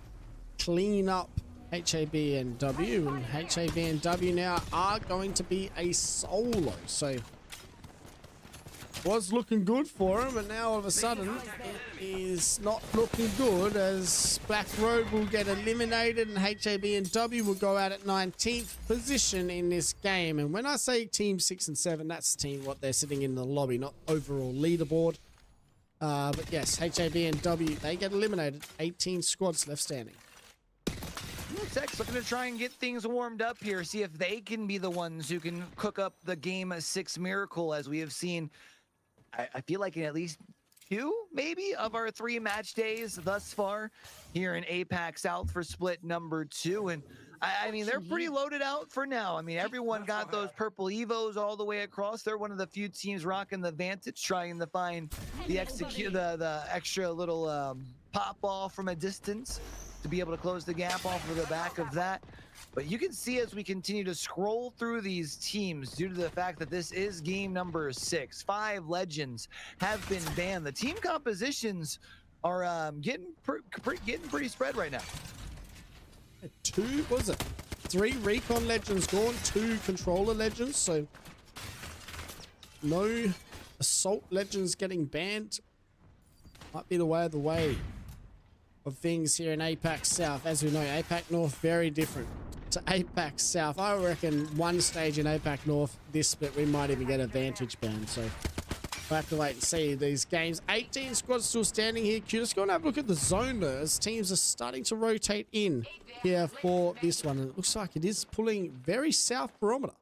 clean up AvB and AvB now are going to be a solo. So was looking good for him, and now all of a sudden it is not looking good as Black Road will get eliminated and AvB will go out at 19th position in this game. And when I say team 6 and 7, that's the team what they're sitting in the lobby, not overall leaderboard. But yes, AvB they get eliminated. 18 squads left standing. PXX looking to try and get things warmed up here, see if they can be the ones who can cook up the game 6 miracle, as we have seen, I feel like in at least 2 maybe of our 3 match days thus far here in APAC South for split number 2. And I mean, they're pretty loaded out for now. I mean, everyone got those purple Evos all the way across. They're one of the few teams rocking the Vantage, trying to find the extra little pop off from a distance to be able to close the gap off of the back of that. But you can see as we continue to scroll through these teams, due to the fact that this is game number 6, 5 legends have been banned. The team compositions are getting pretty spread right now. 2, was it? 3 recon legends gone, 2 controller legends, so no assault legends getting banned. Might be the way of things here in APAC South. As we know, APAC North very different to APAC South. I reckon one stage in APAC North this split we might even get a Vantage ban, so we'll have to wait and see these games. 18 squads still standing here. Let's go and have a look at the zone though, as teams are starting to rotate in here for this one, and it looks like it is pulling very south barometer.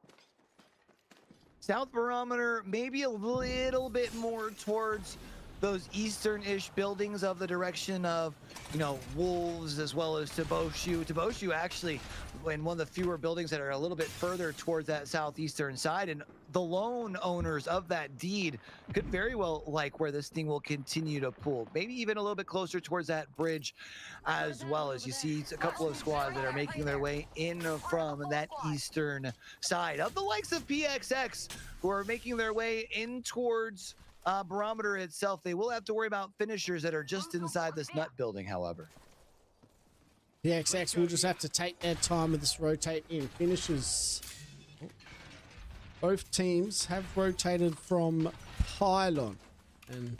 South barometer, maybe a little bit more towards those eastern-ish buildings of the direction of, you know, Wolves as well as Toboshu. Toboshu actually in one of the fewer buildings that are a little bit further towards that southeastern side, and the lone owners of that deed could very well like where this thing will continue to pull. Maybe even a little bit closer towards that bridge as well, as you see a couple of squads that are making their way in from that eastern side of the likes of PXX, who are making their way in towards barometer itself. They will have to worry about finishers that are just inside this nut building, however. PXX will just have to take their time with this rotate in. Finishers, both teams have rotated from pylon, and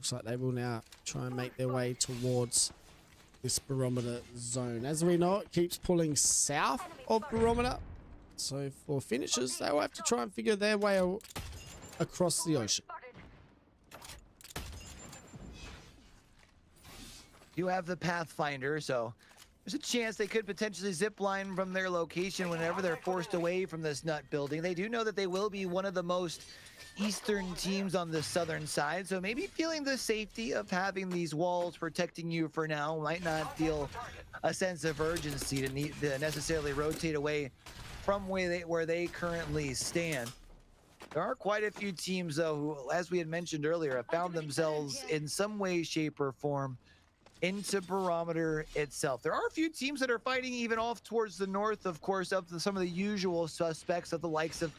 Looks like they will now try and make their way towards this barometer zone. As we know, it keeps pulling south of barometer. So for finishers, they will have to try and figure their way across the ocean. You have the Pathfinder, so there's a chance they could potentially zip line from their location whenever they're forced away from this nut building. They do know that they will be one of the most eastern teams on the southern side, so maybe feeling the safety of having these walls protecting you for now might not feel a sense of urgency to need to necessarily rotate away from where they currently stand. There are quite a few teams, though, who, as we had mentioned earlier, have found themselves in some way, shape, or form into barometer itself. There are a few teams that are fighting even off towards the north, of course, of some of the usual suspects of the likes of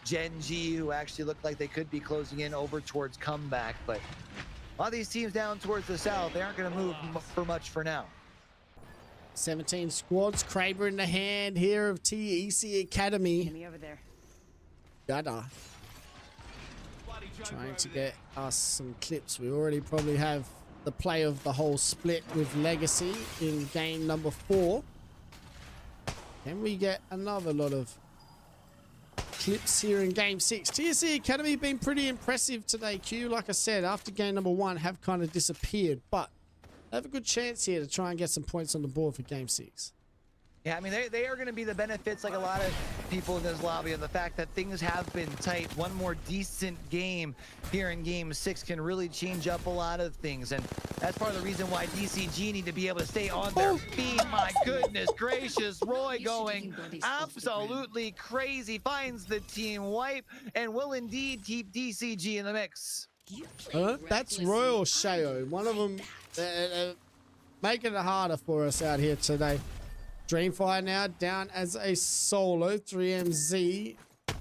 Gen G, who actually look like they could be closing in over towards comeback. But a lot of these teams down towards the south, they aren't going to move for much for now. 17 squads. Kraber in the hand here of TEC Academy. Enemy over there. Gada. Trying to get us some clips. We already probably have the play of the whole split with Legacy in game number 4. Can we get another lot of clips here in game 6? TSC Academy been pretty impressive today, Q. Like I said, after game number 1 have kind of disappeared, but they have a good chance here to try and get some points on the board for game 6. Yeah, I mean, they are going to be the benefits, like a lot of people in this lobby, of the fact that things have been tight. One more decent game here in game 6 can really change up a lot of things, and that's part of the reason why DCG need to be able to stay on their feet. My goodness gracious, Roy going absolutely crazy, finds the team wipe, and will indeed keep DCG in the mix. That's Royal Shayo. One of them making it harder for us out here today. Dreamfire now down as a solo. 3MZ.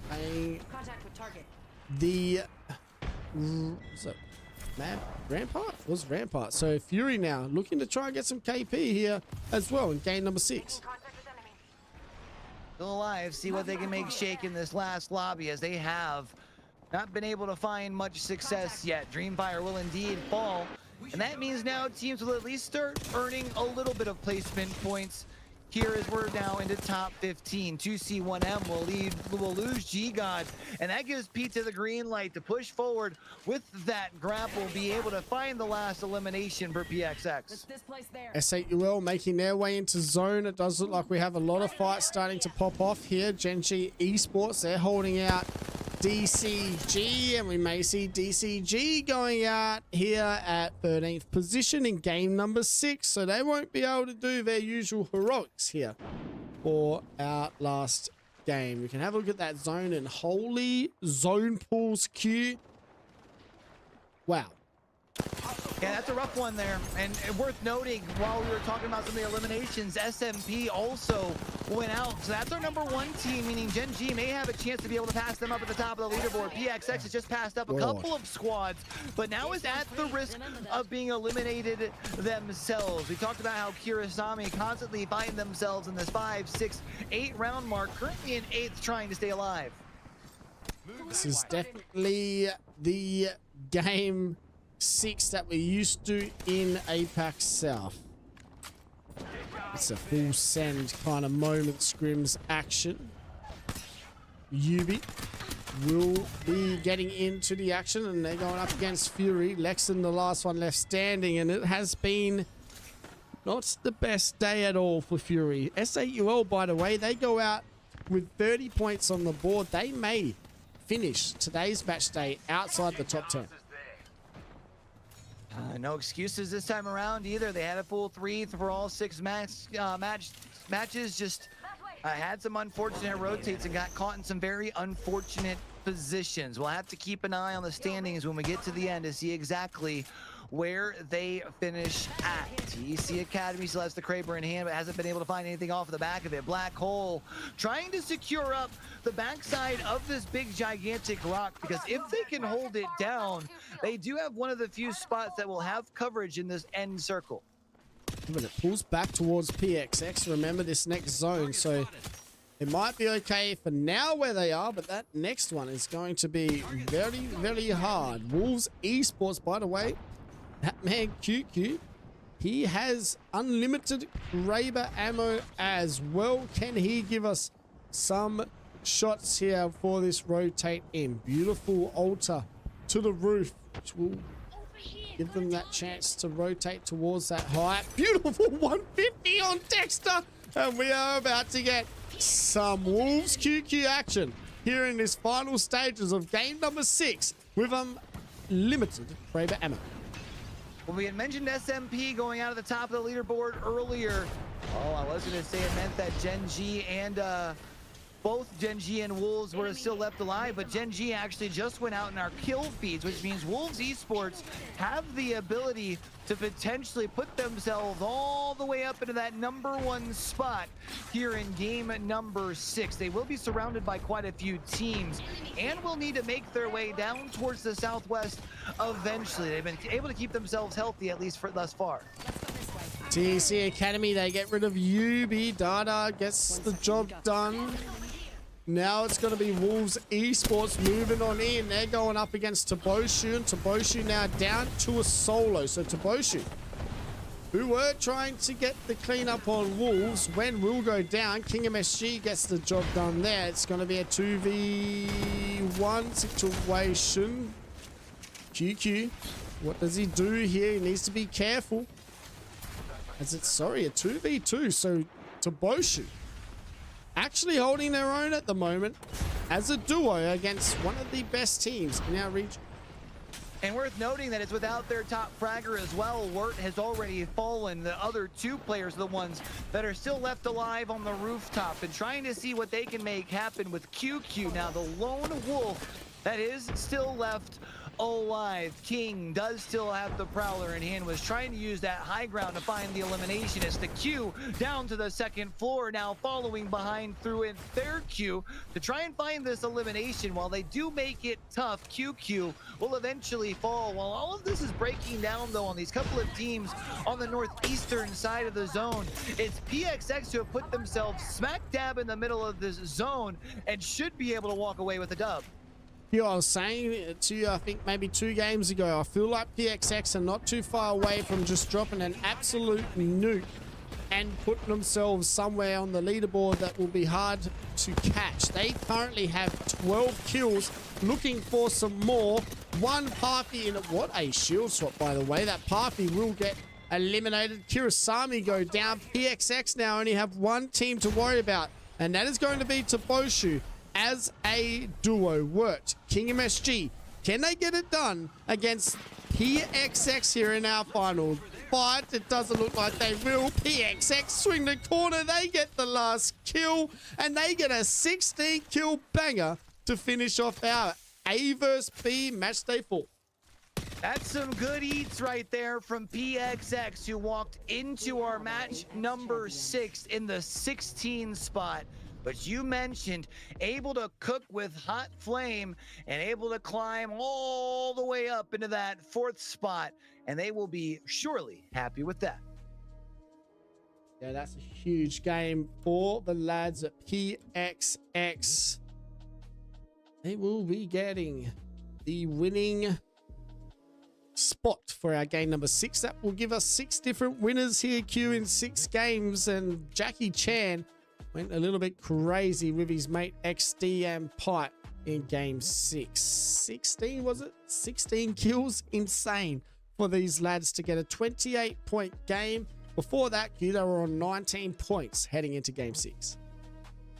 Contact with target. The Rampart? It was Rampart. So Fury now looking to try and get some KP here as well in game number 6. Still alive, see what they can make shake in this last lobby, as they have not been able to find much success yet. Dreamfire will indeed fall, and that means now teams will at least start earning a little bit of placement points here, as we're now into top 15. 2C1M will lose G-God, and that gives Pizza the green light to push forward with that grapple, be able to find the last elimination for PXX. This place there. S8UL making their way into zone. It does look like we have a lot of fights starting to pop off here. Gen G Esports, they're holding out DCG, and we may see DCG going out here at 13th position in game number 6, so they won't be able to do their usual heroics here for our last game. We can have a look at that zone, and holy zone pools Q. Wow. Yeah, that's a rough one there, and worth noting, while we were talking about some of the eliminations, SMP also went out, so that's our number 1 team, meaning Gen G may have a chance to be able to pass them up at the top of the leaderboard. PXX has just passed up a couple of squads, but now is at the risk of being eliminated themselves. We talked about how Kurosami constantly find themselves in this 5, 6, 8 round mark, currently in 8th, trying to stay alive. This is definitely the game 6 that we're used to in APAC South. It's a full send kind of moment, scrims action. Yubi will be getting into the action, and they're going up against Fury. Lexon, the last one left standing, and it has been not the best day at all for Fury. S8UL, by the way, they go out with 30 points on the board. They may finish today's match day outside the top 10. No excuses this time around either. They had a full 3 for all 6 matches. Just had some unfortunate rotates and got caught in some very unfortunate positions. We'll have to keep an eye on the standings when we get to the end to see exactly where they finish at. TEC Academy still has the Kraber in hand, but hasn't been able to find anything off the back of it. Black Hole trying to secure up the backside of this big gigantic rock, because if they can hold it down, they do have one of the few spots that will have coverage in this end circle. But it pulls back towards PXX. Remember this next zone, so it might be okay for now where they are, but that next one is going to be very, very hard. Wolves Esports, by the way, That man QQ, he has unlimited Kraber ammo as well. Can he give us some shots here for this rotate in? Beautiful altar to the roof, which will give them that chance to rotate towards that height. Beautiful 150 on Dexter. And we are about to get some Wolves QQ action here in this final stages of game number 6 with unlimited Kraber ammo. When we had mentioned SMP going out of the top of the leaderboard earlier, I was going to say it meant that Gen G and both Gen G and Wolves were still left alive, but Gen G actually just went out in our kill feeds, which means Wolves Esports have the ability to potentially put themselves all the way up into that #1 spot here in game number 6. They will be surrounded by quite a few teams and will need to make their way down towards the southwest eventually. They've been able to keep themselves healthy, at least for thus far. TC Academy, they get rid of UB. Dada gets the job done. Now it's going to be Wolves Esports moving on in. They're going up against Toboshu, and Toboshu now down to a solo. So Toboshu, who were trying to get the cleanup on Wolves, when will go down. King MSG gets the job done there. It's going to be a 2v1 situation. QQ, what does he do here? He needs to be careful. As it's, a 2v2. So Toboshu actually holding their own at the moment as a duo against one of the best teams in our region. And worth noting that it's without their top fragger as well. Wirt has already fallen. The other 2 players are the ones that are still left alive on the rooftop and trying to see what they can make happen with QQ. Now the lone wolf that is still left alive. King does still have the Prowler in hand, was trying to use that high ground to find the elimination. It's the Q down to the 2nd floor, now following behind through in their Q to try and find this elimination. While they do make it tough, QQ will eventually fall. While all of this is breaking down though on these couple of teams on the northeastern side of the zone, it's PXX who have put themselves smack dab in the middle of this zone and should be able to walk away with a dub. Yeah, I was saying to you, I think maybe 2 games ago, I feel like PXX are not too far away from just dropping an absolute nuke and putting themselves somewhere on the leaderboard that will be hard to catch. They currently have 12 kills, looking for some more. 1 Parfy in it. What a shield swap, by the way. That Parfy will get eliminated. Kirasami go down. PXX now only have 1 team to worry about, and that is going to be Toboshu. As a duo worked. King MSG, can they get it done against PXX here in our final fight? It doesn't look like they will. PXX swing the corner, they get the last kill, and they get a 16 kill banger to finish off our A vs B Matchday 4. That's some good eats right there from PXX, who walked into our match number 6 in the 16 spot. But you mentioned able to cook with hot flame and able to climb all the way up into that 4th spot, and they will be surely happy with that. Yeah, that's a huge game for the lads at PXX. They will be getting the winning spot for our game number 6. That will give us 6 different winners here, Q, in 6 games, and Jackie Chan went a little bit crazy with his mate XD and Pipe in game 6. 16, was it? 16 kills. Insane for these lads to get a 28-point game. Before that, they were on 19 points heading into game 6.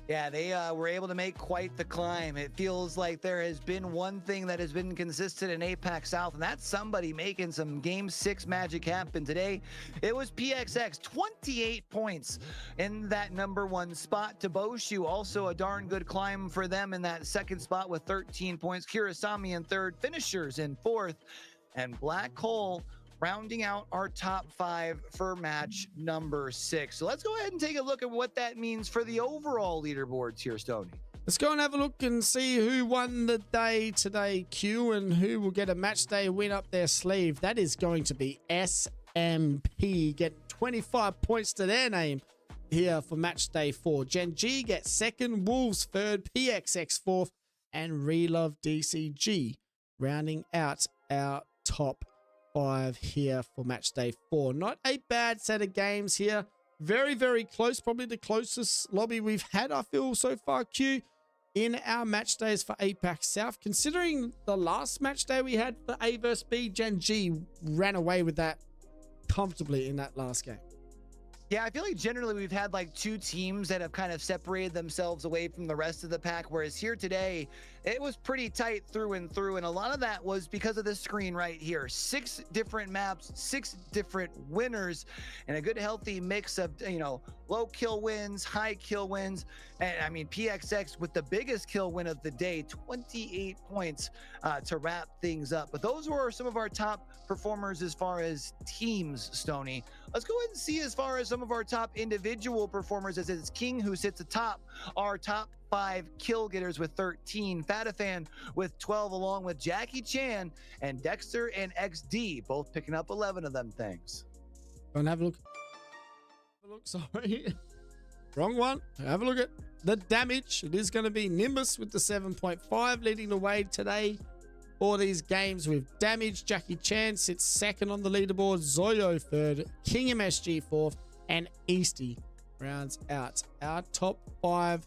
Yeah, they were able to make quite the climb. It feels like there has been one thing that has been consistent in APAC South, and that's somebody making some Game 6 magic happen. Today, it was PXX, 28 points in that #1 spot. Toboshu, also a darn good climb for them in that 2nd spot with 13 points. Kirasami in 3rd, Finishers in 4th, and Black Hole rounding out our top 5 for match number 6. So let's go ahead and take a look at what that means for the overall leaderboards here, Stoney. Let's go and have a look and see who won the day today, Q, and who will get a match day win up their sleeve. That is going to be SMP, get 25 points to their name here for match day 4. Gen G gets 2nd, Wolves 3rd, PXX 4th, and Relove DCG rounding out our top 5 here for match day 4. Not a bad set of games here. Very, very close. Probably the closest lobby we've had, I feel, so far, Q, in our match days for APAC South. Considering the last match day we had for A vs B, Gen G ran away with that comfortably in that last game. Yeah, I feel like generally we've had like 2 teams that have kind of separated themselves away from the rest of the pack, whereas here today, it was pretty tight through and through, and a lot of that was because of this screen right here. 6 different maps, 6 different winners, and a good healthy mix of, you know, low kill wins, high kill wins, and I mean, PXX with the biggest kill win of the day, 28 points to wrap things up. But those were some of our top performers as far as teams, Stoney. Let's go ahead and see as far as some of our top individual performers, as it's King who sits atop our top 5 kill getters with 13, Fatafan with 12, along with Jackie Chan and Dexter and XD, both picking up 11 of them things. Go and have a look. Have a look, sorry. Wrong one. Have a look at the damage. It is going to be Nimbus with the 7.5 leading the way today for these games with damage. Jackie Chan sits second on the leaderboard, Zoyo third, King MSG fourth, and Easty rounds out our top 5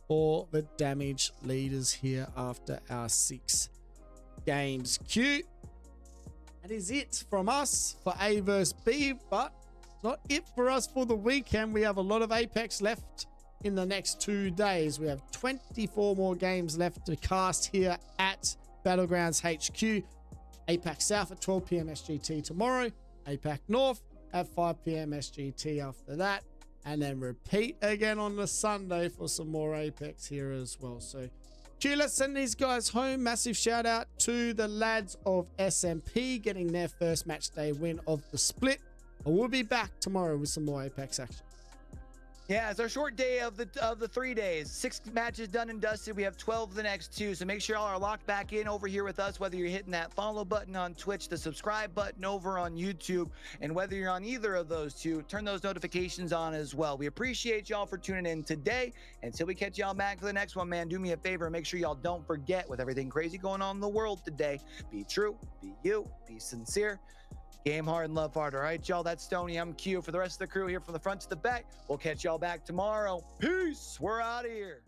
for the damage leaders here after our 6 games. Q, that is it from us for A vs B, but it's not it for us for the weekend. We have a lot of Apex left in the next 2 days. We have 24 more games left to cast here at Battlegrounds HQ. APAC South at 12 p.m. SGT tomorrow, APAC North at 5 p.m. SGT after that, and then repeat again on the Sunday for some more Apex here as well. So Q, let's send these guys home. Massive shout out to the lads of SMP getting their first match day win of the split. And we'll be back tomorrow with some more Apex action. Yeah, it's our short day of the 3 days. 6 matches done and dusted. We have 12 the next 2. So make sure y'all are locked back in over here with us, whether you're hitting that follow button on Twitch, the subscribe button over on YouTube, and whether you're on either of those 2, turn those notifications on as well. We appreciate y'all for tuning in today. Until we catch y'all back for the next one, man, do me a favor and make sure y'all don't forget, with everything crazy going on in the world today, be true, be you, be sincere. Game hard and love hard. All right, y'all. That's Stoney. I'm Q. For the rest of the crew here from the front to the back, we'll catch y'all back tomorrow. Peace. We're out of here.